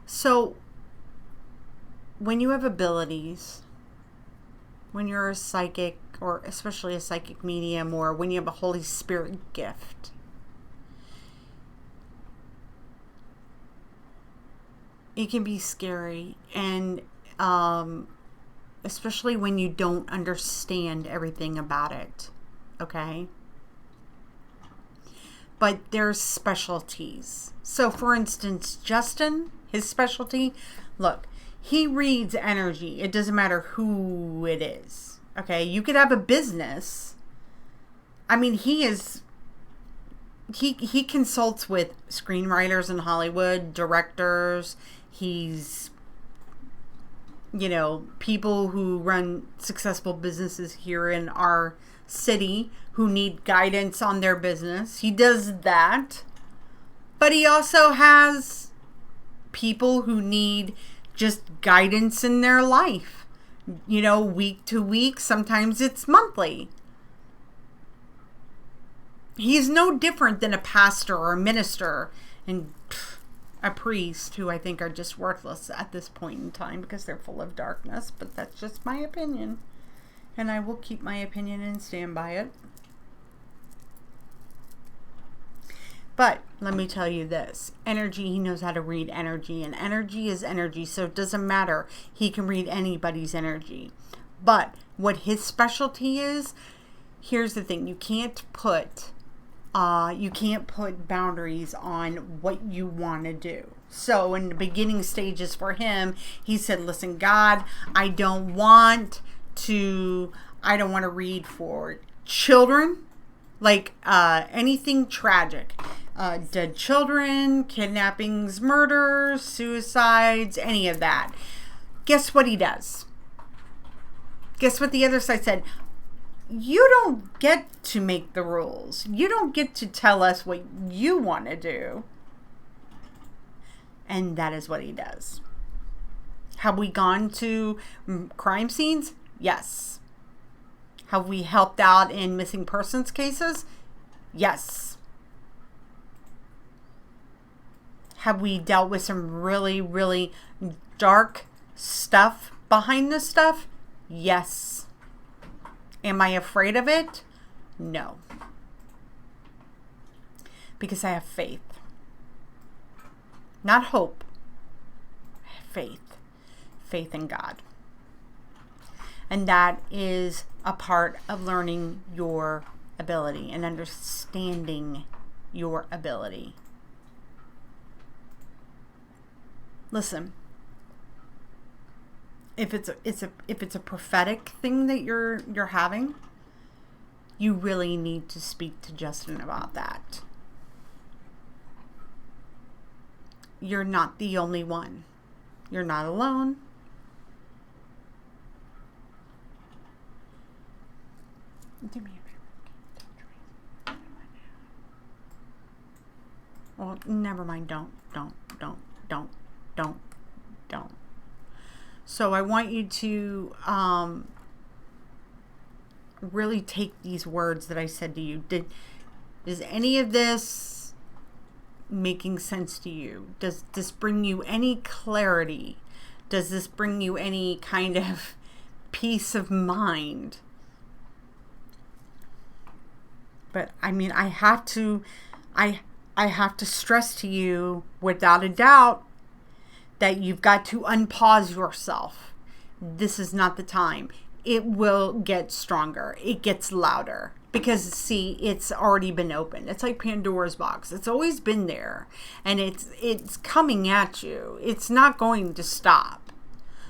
So, when you have abilities, when you're a psychic, or especially a psychic medium, or when you have a Holy Spirit gift, it can be scary, and especially when you don't understand everything about it. Okay? But there's specialties. So, for instance, Justin, his specialty, look, he reads energy. It doesn't matter who it is. Okay? You could have a business. I mean, he consults with screenwriters in Hollywood, directors. He's, people who run successful businesses here in our city who need guidance on their business. He does that. But he also has people who need just guidance in their life. Week to week. Sometimes it's monthly. He's no different than a pastor or a minister and a priest, who I think are just worthless at this point in time because they're full of darkness. But that's just my opinion. And I will keep my opinion and stand by it. But let me tell you this. Energy, he knows how to read energy. And energy is energy. So it doesn't matter. He can read anybody's energy. But what his specialty is, here's the thing. You can't put boundaries on what you want to do. So in the beginning stages for him, he said, listen, God, I don't want to read for children, like anything tragic. Dead children, kidnappings, murders, suicides, any of that. Guess what he does? Guess what the other side said? You don't get to make the rules. You don't get to tell us what you want to do. And that is what he does. Have we gone to crime scenes? Yes. Have we helped out in missing persons cases? Yes. Have we dealt with some really, really dark stuff behind this stuff? Yes. Am I afraid of it? No. Because I have faith. Not hope. Faith. Faith in God. And that is a part of learning your ability and understanding your ability. Listen, if it's a prophetic thing that you're having, you really need to speak to Justin about that. You're not the only one. You're not alone. Do me a favor. Well, never mind. Don't. So I want you to really take these words that I said to you. Is any of this making sense to you? Does this bring you any clarity? Does this bring you any kind of peace of mind? But I mean, I have to stress to you without a doubt that you've got to unpause yourself. This is not the time. It will get stronger. It gets louder. Because, see, it's already been opened. It's like Pandora's box. It's always been there. And it's coming at you. It's not going to stop.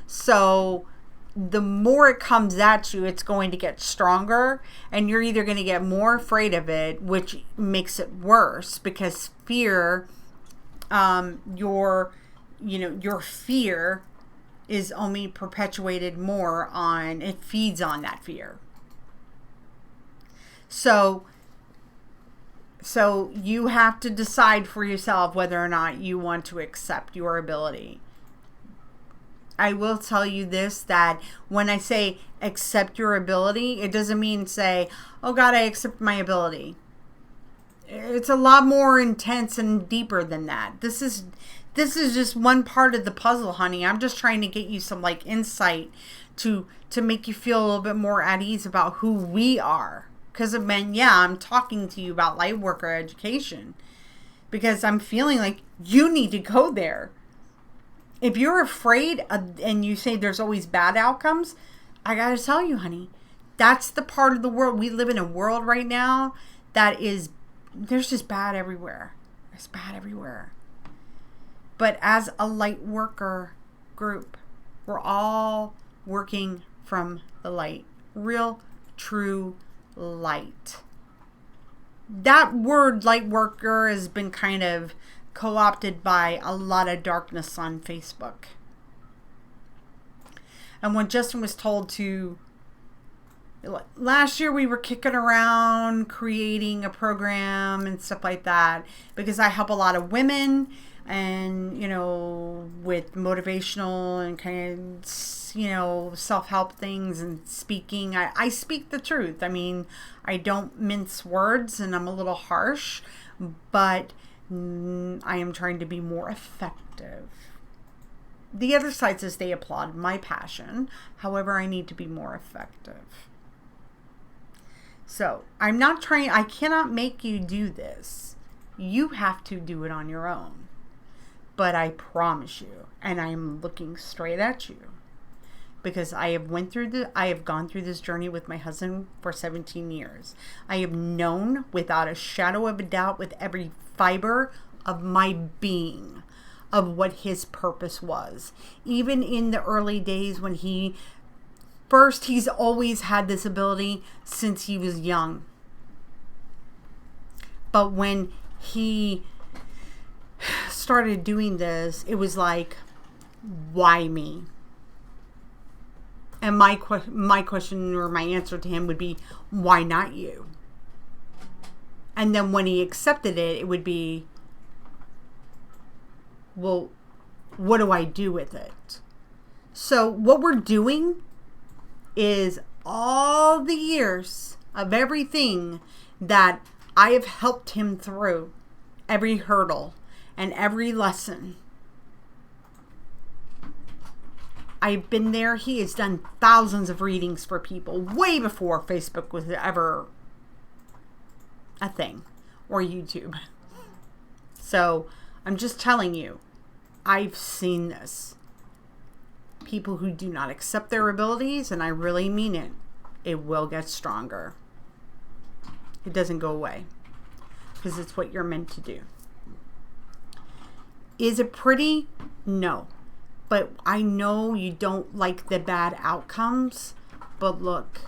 So the more it comes at you, it's going to get stronger. And you're either going to get more afraid of it, which makes it worse. Because fear, your fear is only perpetuated more on, it feeds on that fear. So you have to decide for yourself whether or not you want to accept your ability. I will tell you this, that when I say accept your ability, it doesn't mean say, oh God, I accept my ability. It's a lot more intense and deeper than that. This is just one part of the puzzle, honey. I'm just trying to get you some like insight to make you feel a little bit more at ease about who we are. Because it meant, I'm talking to you about light worker education. Because I'm feeling like you need to go there. If you're afraid and you say there's always bad outcomes, I got to tell you, honey, that's the part of the world. We live in a world right now there's just bad everywhere. There's bad everywhere. But as a light worker group, we're all working from the light. Real, true light. That word light worker has been kind of co-opted by a lot of darkness on Facebook. And when Justin was told to, last year we were kicking around creating a program and stuff like that, because I help a lot of women and, with motivational and kind of, self-help things and speaking. I speak the truth. I mean, I don't mince words and I'm a little harsh, but I am trying to be more effective. The other side says they applaud my passion. However, I need to be more effective. So I cannot make you do this. You have to do it on your own. But I promise you, and I am looking straight at you, because I have gone through this journey with my husband for 17 years. I have known without a shadow of a doubt, with every fiber of my being, of what his purpose was. Even in the early days when he's always had this ability since he was young. But when he started doing this, it was like, why me? And my question or my answer to him would be, why not you? And then when he accepted it, it would be, well, what do I do with it? So what we're doing is all the years of everything that I have helped him through, every hurdle and every lesson. I've been there. He has done thousands of readings for people way before Facebook was ever a thing, or YouTube. So I'm just telling you, I've seen this. People who do not accept their abilities, and I really mean it, it will get stronger. It doesn't go away because it's what you're meant to do. Is it pretty? No. But I know you don't like the bad outcomes, but look,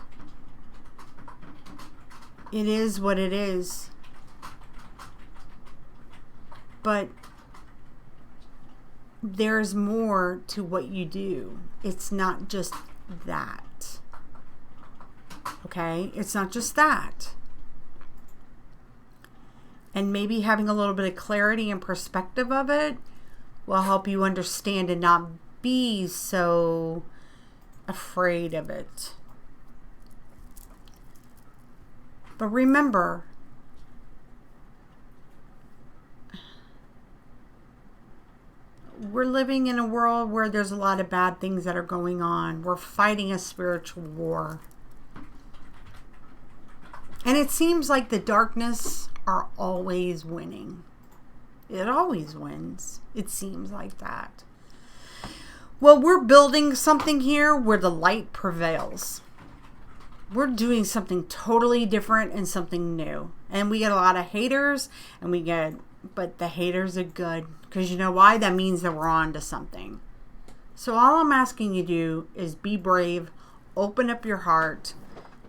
it is what it is. But there's more to what you do. It's not just that. Okay? It's not just that. And maybe having a little bit of clarity and perspective of it will help you understand and not be so afraid of it. But remember, we're living in a world where there's a lot of bad things that are going on. We're fighting a spiritual war. And it seems like the darkness are always winning. It always wins. It seems like that. Well, we're building something here where the light prevails. We're doing something totally different and something new. And we get a lot of haters, but the haters are good. Because you know why? That means that we're on to something. So all I'm asking you to do is be brave, open up your heart,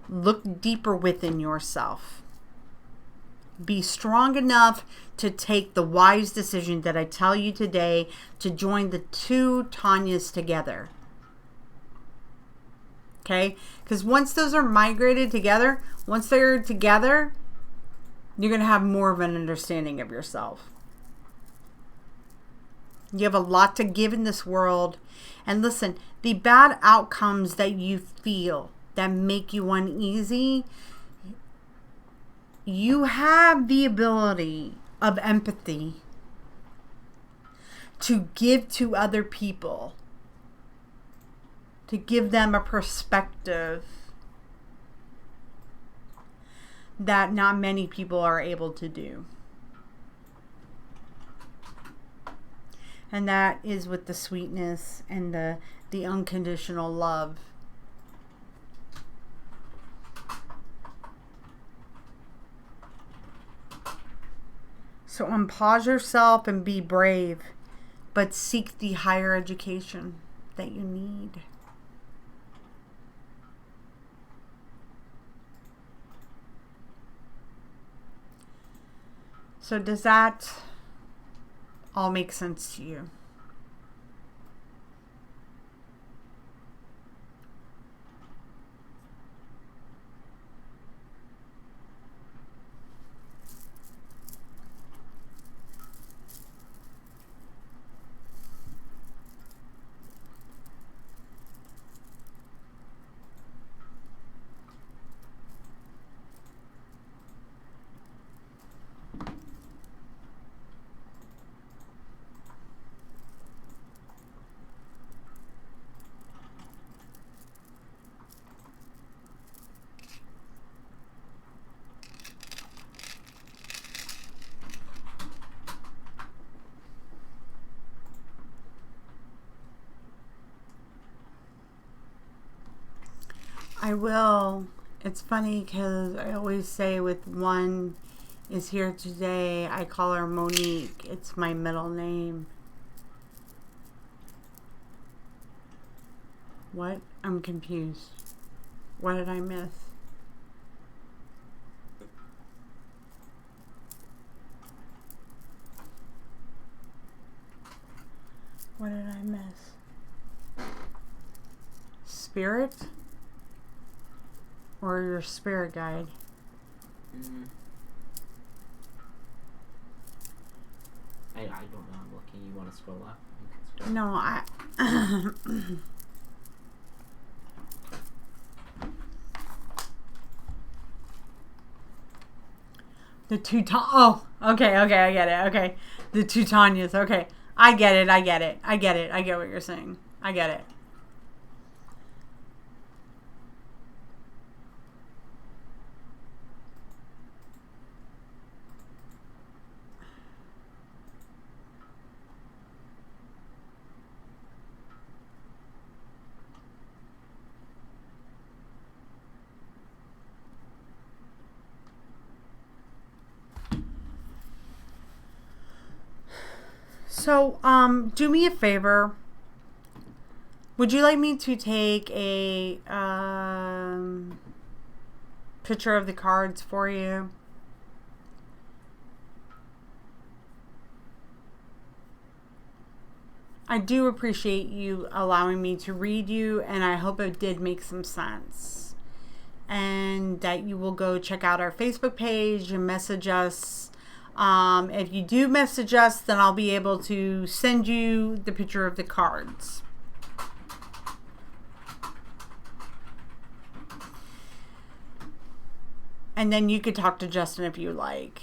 look deeper within yourself. Be strong enough to take the wise decision that I tell you today to join the two Tanyas together. Okay? Because once those are migrated together, once they're together, you're going to have more of an understanding of yourself. You have a lot to give in this world. And listen, the bad outcomes that you feel that make you uneasy, you have the ability of empathy to give to other people, to give them a perspective that not many people are able to do. And that is with the sweetness and the unconditional love. So unpause yourself and be brave, but seek the higher education that you need. So does that all make sense to you? I will. It's funny because I always say with one is here today, I call her Monique. It's my middle name. What? I'm confused. What did I miss? What did I miss? Spirit? Or your spirit guide? I don't know. I'm looking. You want to scroll up? You can scroll. No, The two Oh, okay, I get it. Okay. The two Tanyas. Okay. I get it. I get what you're saying. I get it. So, do me a favor. Would you like me to take a picture of the cards for you? I do appreciate you allowing me to read you, and I hope it did make some sense. And that you will go check out our Facebook page and message us. If you do message us, then I'll be able to send you the picture of the cards. And then you could talk to Justin if you like.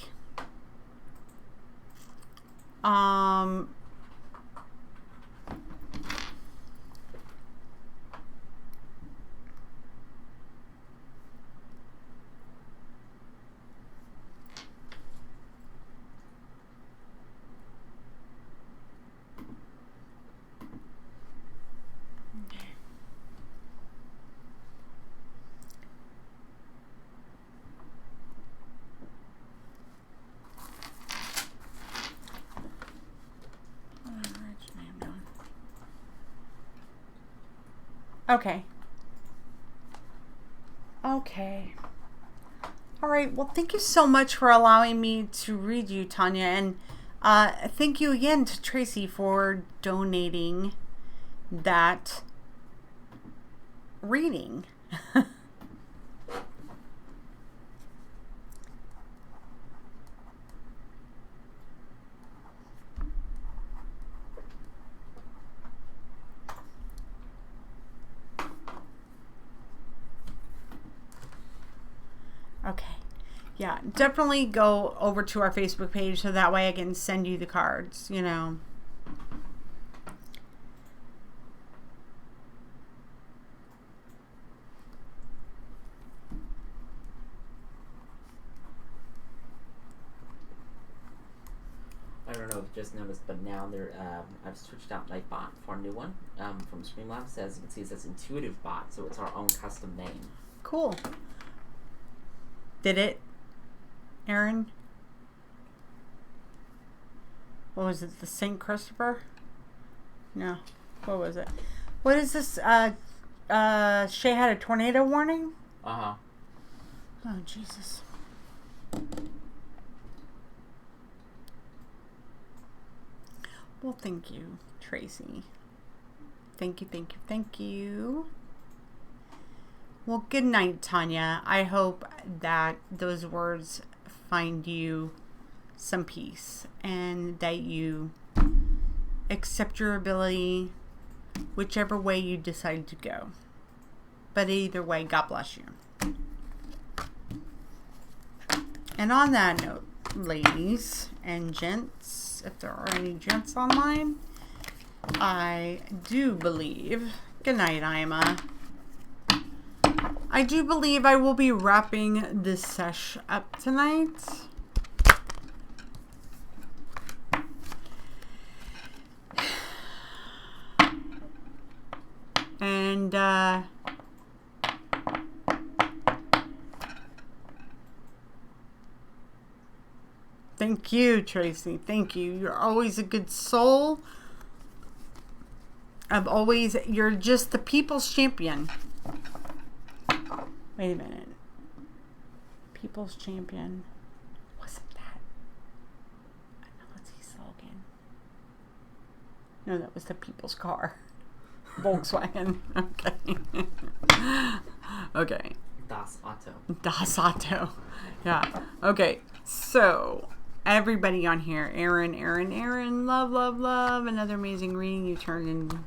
Okay. Okay. All right. Well, thank you so much for allowing me to read you, Tanya. And thank you again to Tracy for donating that reading. Okay. Yeah, definitely go over to our Facebook page so that way I can send you the cards, you know. I don't know if you just noticed, but now I've switched out my bot for a new one from Streamlabs. As you can see, it says Intuitive Bot, so it's our own custom name. Cool. Did it, Aaron? What was it? The St. Christopher? No. What was it? What is this? Shay had a tornado warning? Uh-huh. Oh, Jesus. Well, thank you, Tracy. Thank you. Well, good night, Tanya. I hope that those words find you some peace and that you accept your ability whichever way you decide to go. But either way, God bless you. And on that note, ladies and gents, if there are any gents online, I do believe, good night, Ima. I do believe I will be wrapping this sesh up tonight. And, thank you, Tracy. Thank you. You're always a good soul. You're just the people's champion. Wait a minute. People's champion. Wasn't that a Nazi slogan? No, that was the people's car. Volkswagen. Okay. Okay. Das Auto. Das Auto. Yeah. Okay. So, everybody on here. Erin. Love. Another amazing reading. You turned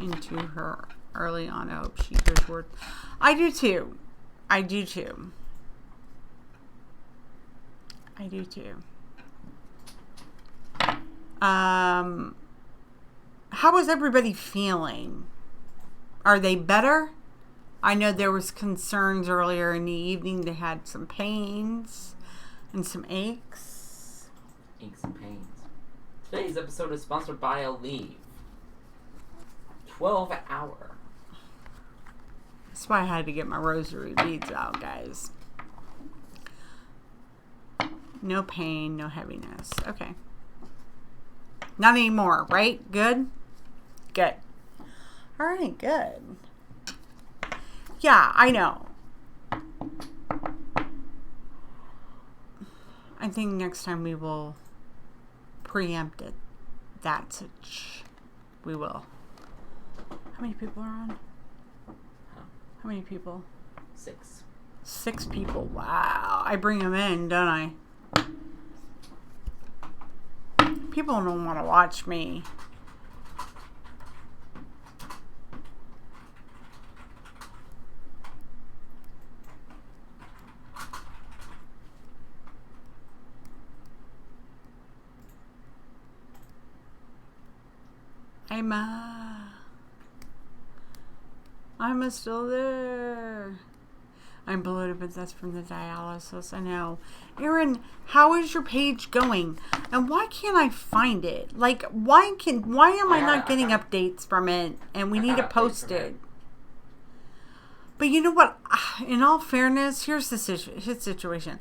into her early on. I hope she hears words. I do too. How is everybody feeling? Are they better? I know there was concerns earlier in the evening. They had some pains and some aches. Aches and pains. Today's episode is sponsored by Aleve. 12-hour. That's why I had to get my rosary beads out, guys. No pain, no heaviness. Okay. Not anymore, right? Good? Good. All right, good. Yeah, I know. I think next time we will preempt it. That's it. We will. How many people are on? How many people? 6. 6 people. Wow. I bring them in, don't I? People don't want to watch me. I'm still there. I'm bloated, but that's from the dialysis. I know. Erin, how is your page going? And why can't I find it? Like, why am I not getting updates from it? And we need to post it. But you know what? In all fairness, here's the situation.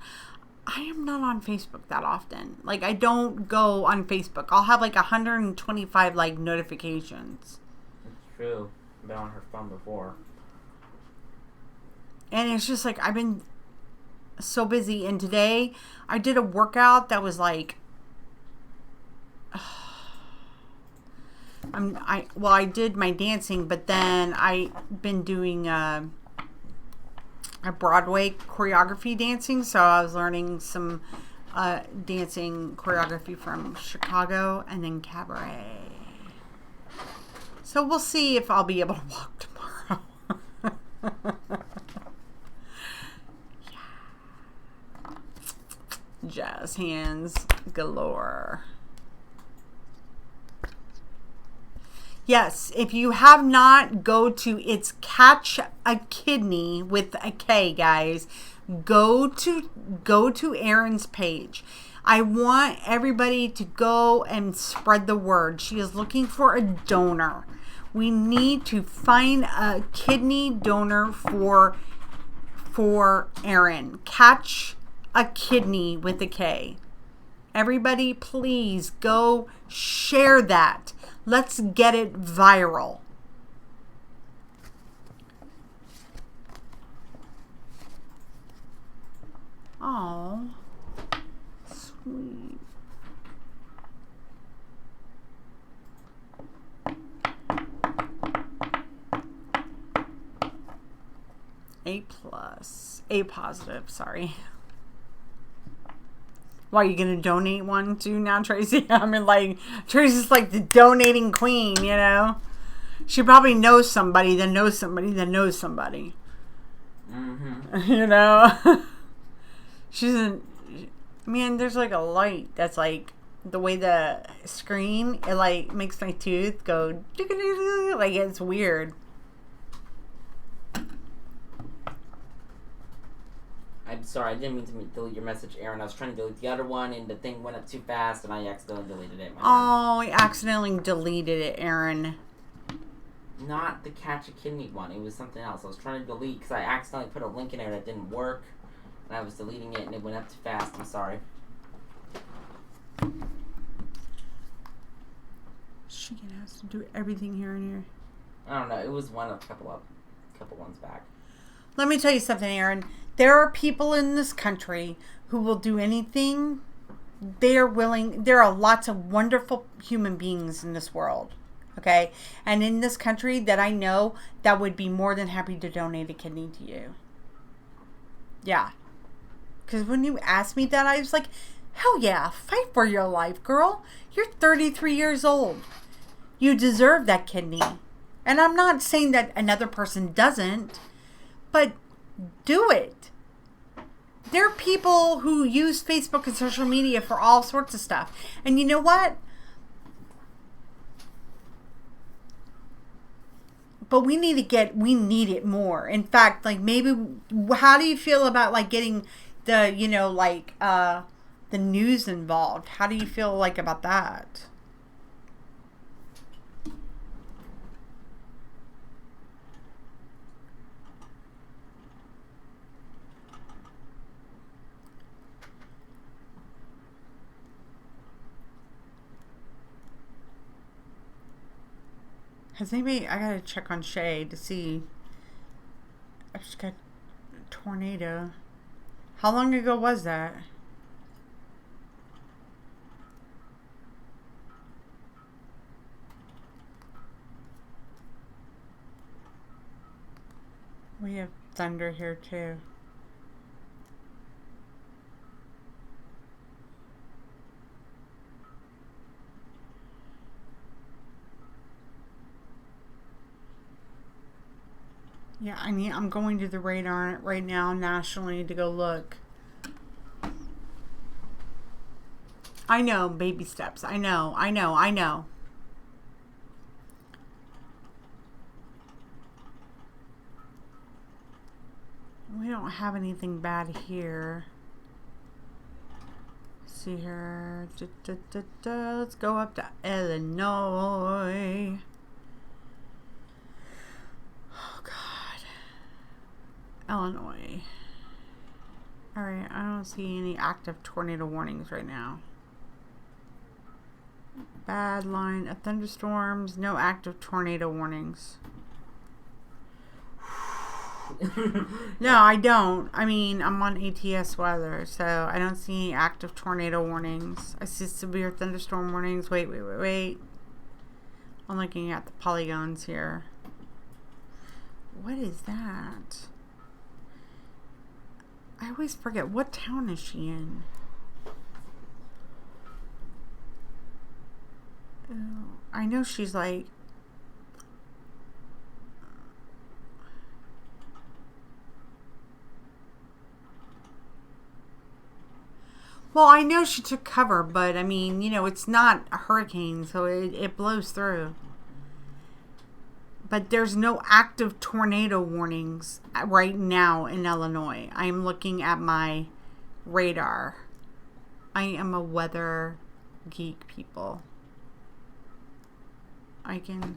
I am not on Facebook that often. Like, I don't go on Facebook. I'll have like 125 like notifications. That's true. I've been on her phone before. And it's just like, I've been so busy. And today I did a workout that was like, I did my dancing, but then I've been doing a Broadway choreography dancing. So I was learning some dancing choreography from Chicago and then cabaret. So we'll see if I'll be able to walk tomorrow. Jazz hands galore. Yes, if you have not, it's Catch a Kidney with a K, guys. Go to Erin's page. I want everybody to go and spread the word. She is looking for a donor. We need to find a kidney donor for Erin. Catch a Kidney with a K. Everybody, please go share that. Let's get it viral. Oh, sweet. A positive, sorry. Why, are you going to donate one too now, Tracy? I mean, like, Tracy's like the donating queen, you know? She probably knows somebody that knows somebody that knows somebody. Mm-hmm. You know? There's like a light that's like, the way the screen, it like makes my tooth go, like it's weird. I'm sorry, I didn't mean to delete your message, Erin. I was trying to delete the other one, and the thing went up too fast, and I accidentally deleted it. Oh, I accidentally deleted it, Erin. Not the Catch a Kidney one. It was something else. I was trying to delete because I accidentally put a link in there that didn't work, and I was deleting it, and it went up too fast. I'm sorry. Michigan has to do everything here and here. I don't know. It was a couple ones back. Let me tell you something, Aaron. There are people in this country who will do anything. They are willing. There are lots of wonderful human beings in this world. Okay? And in this country that I know that would be more than happy to donate a kidney to you. Yeah. Because when you asked me that, I was like, hell yeah, fight for your life, girl. You're 33 years old. You deserve that kidney. And I'm not saying that another person doesn't, but do it. There are people who use Facebook and social media for all sorts of stuff. And you know what? But we need it more. In fact, like maybe, how do you feel about like getting the, the news involved? How do you feel like about that? Has anybody, I gotta check on Shay to see. I just got a tornado. How long ago was that? We have thunder here too. Yeah, I'm going to the radar right now nationally to go look. I know, baby steps. I know. We don't have anything bad here. See here. Let's go up to Illinois. Oh, God. Illinois. Alright, I don't see any active tornado warnings right now. Bad line of thunderstorms. No active tornado warnings. No, I don't. I mean, I'm on ATS weather, so I don't see any active tornado warnings. I see severe thunderstorm warnings. Wait. I'm looking at the polygons here. What is that? I always forget. What town is she in? Oh, I know she's like... Well, I know she took cover, but I mean, it's not a hurricane, so it blows through. But there's no active tornado warnings right now in Illinois. I'm looking at my radar. I am a weather geek, people. I can...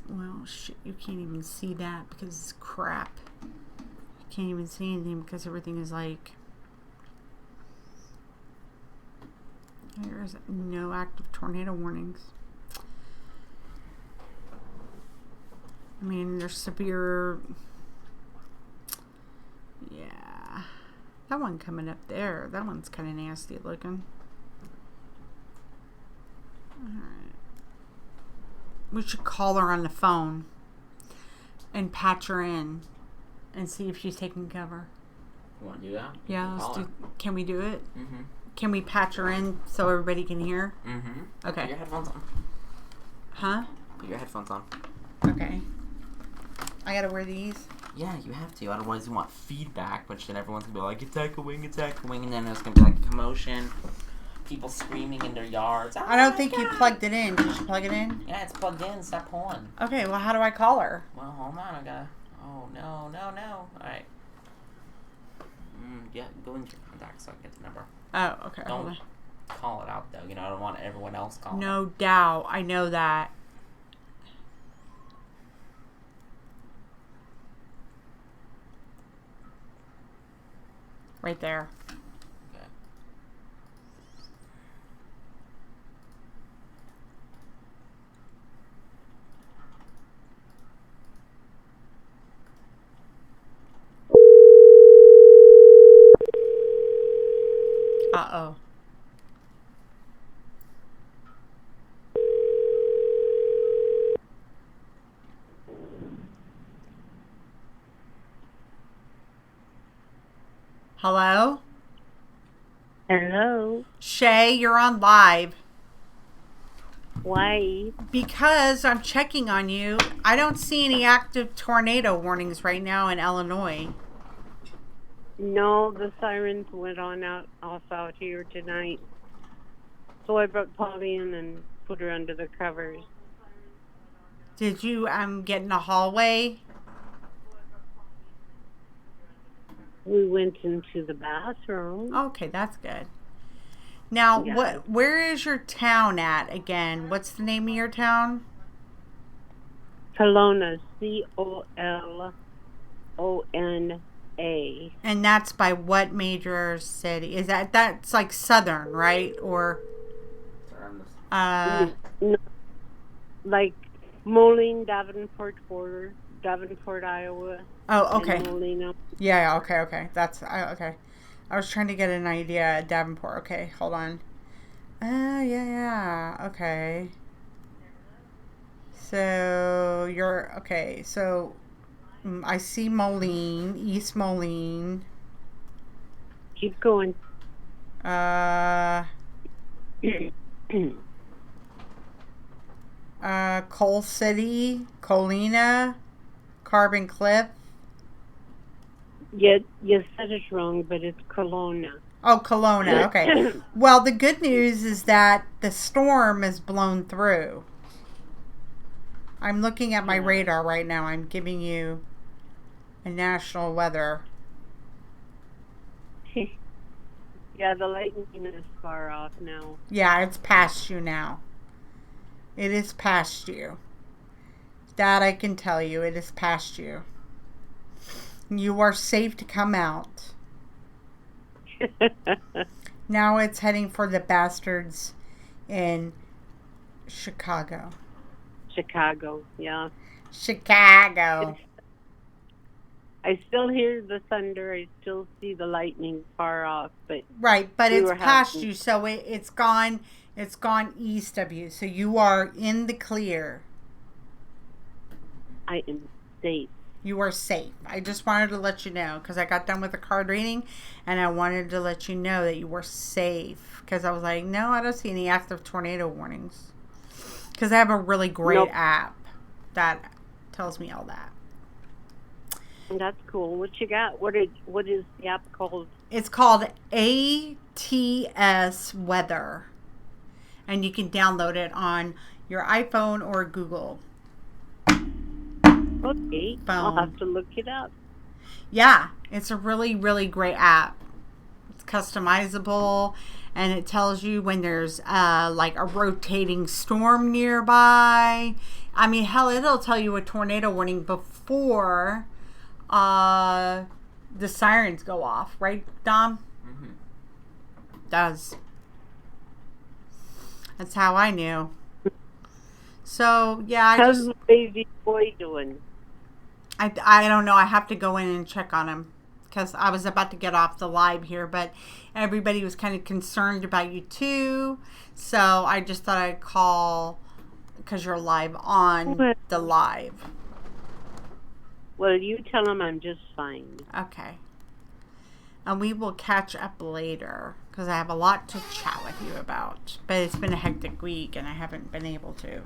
Well, shit, you can't even see that because it's crap. You can't even see anything because everything is like... There's no active tornado warnings. I mean, there's severe... Yeah. That one coming up there. That one's kind of nasty looking. Alright. We should call her on the phone and patch her in and see if she's taking cover. You want to do that? Yeah, let's do. Can we do it? Mm-hmm. Can we patch her in so everybody can hear? Mm-hmm. Okay. Put your headphones on. Huh? Put your headphones on. Okay. I gotta wear these? Yeah, you have to. Otherwise, you want feedback, which then everyone's gonna be like, attack a wing, and then there's gonna be like commotion, people screaming in their yards. I don't think you plugged it in. Did you plug it in? Yeah, it's plugged in. Stop pulling. Okay, well, how do I call her? Well, hold on. I gotta. Oh, no. Alright. Yeah, go into your contacts so I can get the number. Oh, okay. Don't call it out, though. I don't want everyone else calling. No doubt. I know that. Right there. Uh-oh. Hello? Hello. Shay, you're on live. Why? Because I'm checking on you. I don't see any active tornado warnings right now in Illinois. No, the sirens went off out here tonight. So I brought Polly in and put her under the covers. Did you get in the hallway? We went into the bathroom. Okay, that's good. Now, Yeah. where is your town at again? What's the name of your town? Kelowna, Colona. And that's by what major city? Is that's like southern, right? Or No, like Moline, Davenport border, Davenport, Iowa. Oh, okay. And Moline. Yeah, okay. That's okay. I was trying to get an idea. Davenport. Okay, hold on. Yeah. Okay. So you're okay. So I see Moline, East Moline. Keep going. Coal City, Colina, Carbon Cliff. Yeah, you said it wrong, but it's Kelowna. Oh, Kelowna. Okay. Well, the good news is that the storm is blown through. I'm looking at my radar right now. I'm giving you a national weather. Yeah, the lightning is far off now. Yeah, it's past you now. It is past you. That I can tell you. It is past you. You are safe to come out. Now it's heading for the bastards in Chicago. Chicago, yeah. Chicago. I still hear the thunder. I still see the lightning far off, but right, but it's past you, so it's gone. It's gone east of you, so you are in the clear. I am safe. You are safe. I just wanted to let you know because I got done with the card reading, and I wanted to let you know that you were safe because I was like, no, I don't see any active tornado warnings because I have a really great app that tells me all that. That's cool. What you got? What is the app called? It's called ATS Weather, and you can download it on your iPhone or Google. Okay, phone. I'll have to look it up. Yeah, it's a really, really great app. It's customizable, and it tells you when there's like a rotating storm nearby. I mean, hell, it'll tell you a tornado warning before the sirens go off, right, Dom? Mm-hmm. It does. That's how I knew. So yeah, How's the baby boy doing? I don't know. I have to go in and check on him because I was about to get off the live here, but everybody was kind of concerned about you too. So I just thought I'd call because you're live on the live. Well, you tell him I'm just fine. Okay. And we will catch up later because I have a lot to chat with you about. But it's been a hectic week and I haven't been able to.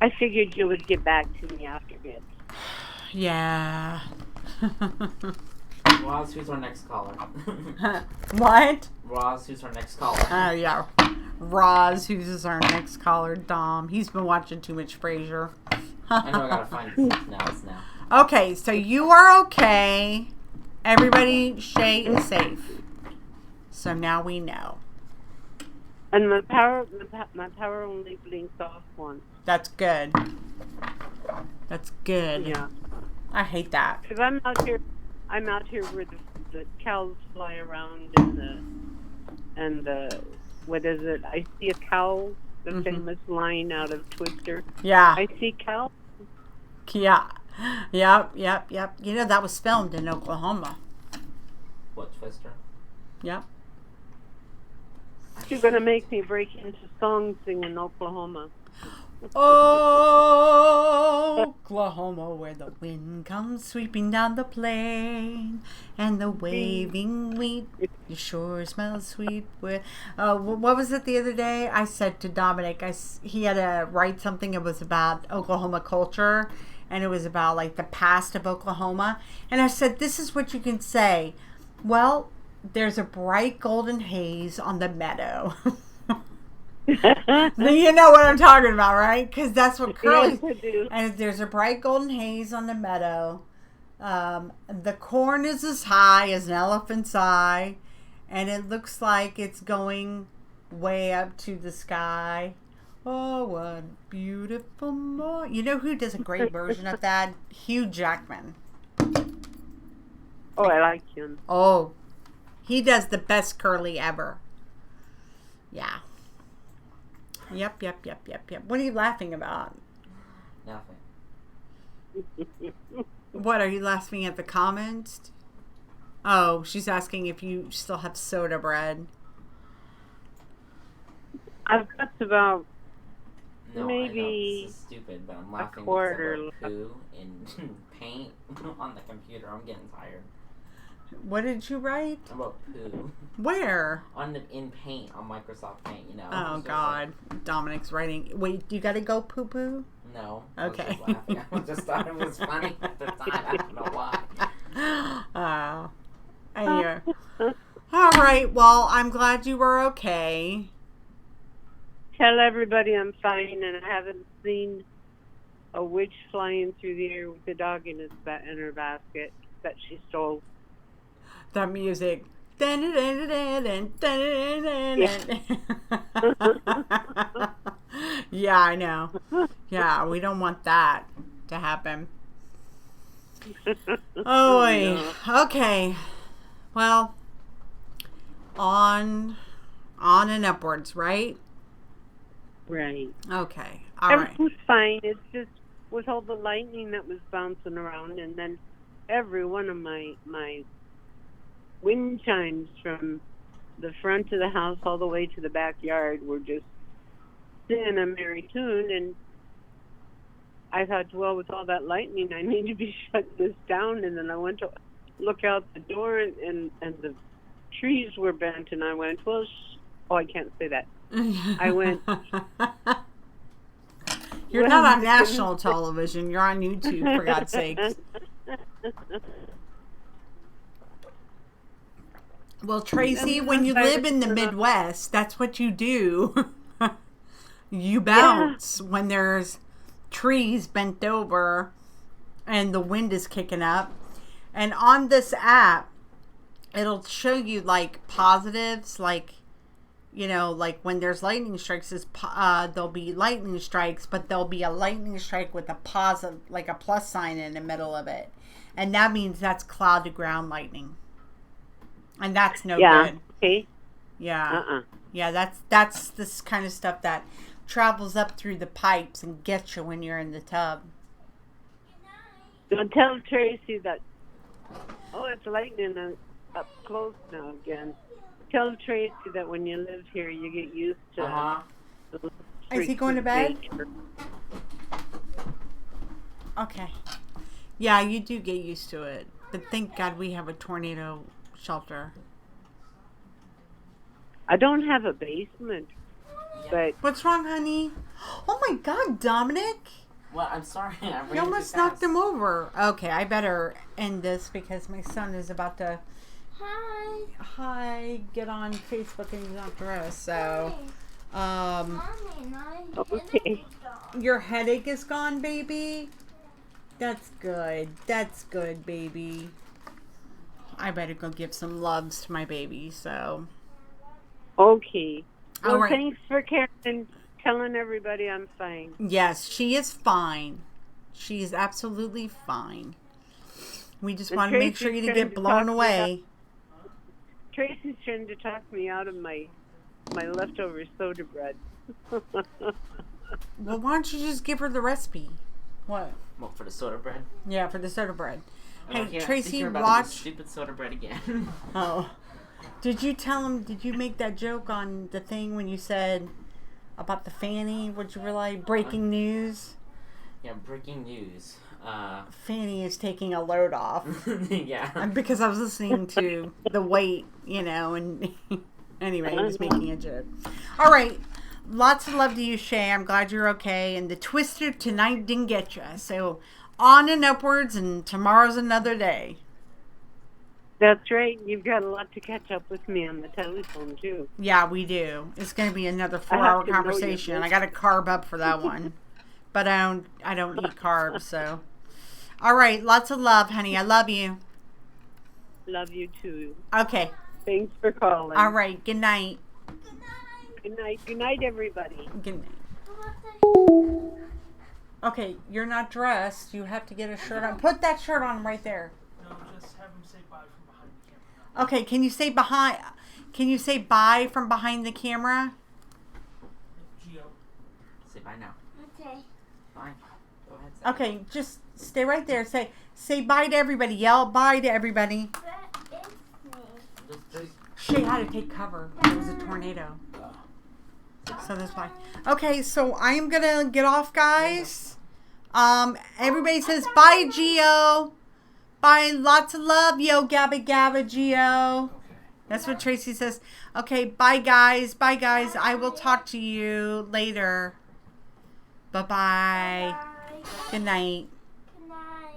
I figured you would get back to me after this. Yeah. Roz, who's our next caller? What? Roz, who's our next caller? Oh, yeah. Roz, who's our next caller, Dom. He's been watching too much Frasier. I know I gotta find it now. Okay, so you are okay. Everybody, Shay is safe. So now we know. And my power only blinks off once. That's good. That's good. Yeah. I hate that. Because I'm out here where the cows fly around and the what is it? I see a cow, the famous line out of Twister. Yeah. I see cow. Yeah. Yep. You know, that was filmed in Oklahoma. What, Twister? Yep. You're going to make me break into song singing Oklahoma. Oklahoma, where the wind comes sweeping down the plain, and the waving wheat sure smells sweet. What was it the other day? I said to Dominic, he had to write something. It was about Oklahoma culture, and it was about like the past of Oklahoma. And I said, this is what you can say. Well, there's a bright golden haze on the meadow. You know what I'm talking about, right? Because that's what Curly. Yes, I do. And there's a bright golden haze on the meadow. The corn is as high as an elephant's eye, and it looks like it's going way up to the sky. Oh, what beautiful morning! You know who does a great version of that? Hugh Jackman. Oh, I like him. Oh, he does the best Curly ever. Yeah. Yep. What are you laughing about? Nothing. What, are you laughing at the comments? Oh, she's asking if you still have soda bread. I've got about No, maybe I know this is stupid, but I'm laughing quarter because I wrote poo in paint on the computer. I'm getting tired. What did you write? I wrote poo Where? in paint on Microsoft Paint. You know. Oh God, Dominic's writing. Wait, you got to go poo poo? No. Okay. I was just laughing. I just thought it was funny at the time. I don't know why. Oh. Anyway. All right. Well, I'm glad you were okay. tell everybody I'm fine, and I haven't seen a witch flying through the air with a dog in her basket that she stole. That music. Yeah. Yeah, I know. Yeah, we don't want that to happen. Oh, No. okay. Well, on and upwards, right? Right. Okay. All right. Everything's fine. It's just with all the lightning that was bouncing around, and then every one of my wind chimes from the front of the house all the way to the backyard were just singing a merry tune. And I thought, well, with all that lightning, I need to be shutting this down. And then I went to look out the door, and the trees were bent, and I went, well, I can't say that. I went. You're not on national television. You're on YouTube, for God's sakes. Well, Tracy, when you live in the Midwest, that's what you do. You bounce when there's trees bent over and the wind is kicking up. And on this app, it'll show you like positives, like, you know, like when there's lightning strikes, there'll be lightning strikes, but there'll be a lightning strike with a positive, like a plus sign in the middle of it. And that means that's cloud to ground lightning. And that's no good. Okay. Yeah. Yeah, that's this kind of stuff that travels up through the pipes and gets you when you're in the tub. Don't tell Tracy that. Oh, it's lightning up close now again. Tell Tracy that when you live here, you get used to. Is he going to bed? Okay. Yeah, you do get used to it. But thank God we have a tornado shelter. I don't have a basement, but what's wrong, honey? Oh my God, Dominic! Well, I'm sorry. You almost knocked him over. Okay, I better end this because my son is about to. Hi. Get on Facebook and he's not dressed. So, okay. Your headache is gone, baby. That's good. That's good, baby. I better go give some loves to my baby, so. Okay. Well, all right. Thanks for telling everybody I'm fine. Yes, she is fine. She is absolutely fine. We just want to make sure you get blown away. Tracy's trying to talk me out of my leftover soda bread. Well, why don't you just give her the recipe? What? Well, for the soda bread? Yeah, for the soda bread. Hey, Yeah, Tracy, watch. watch. Stupid soda bread again. Oh. Did you tell him, did you make that joke on the thing when you said about the Fanny? Would you realize? Breaking news? Yeah, breaking news. Fanny is taking a load off. Yeah. And because I was listening to the weight, and anyway, he was making a joke. All right. Lots of love to you, Shay. I'm glad you're okay. And the twister tonight didn't get you. So on and upwards, and tomorrow's another day. That's right. You've got a lot to catch up with me on the telephone, too. Yeah, we do. It's going to be another 4-hour conversation. I got to carb up for that one. But I don't eat carbs, so. All right. Lots of love, honey. I love you. Love you, too. Okay. Thanks for calling. All right. Good night. Good night. Good night, everybody. Good night. Okay, you're not dressed. You have to get a shirt on. Put that shirt on right there. No, just have him say bye from behind the camera. Okay, can you say bye from behind the camera? Gio. Say bye now. Okay. Bye. Go ahead. Say Okay, just stay right there. Say bye to everybody. Yell bye to everybody. That is me. Just Shay had to take cover. There was a tornado. So that's why. Okay, so I am gonna get off, guys. Everybody says bye, Gio. Bye, lots of love, yo, Gabba Gabba, Gio. Okay. That's what Tracy says. Okay, bye, guys. Bye, guys. I will talk to you later. Bye-bye. Bye. Good night.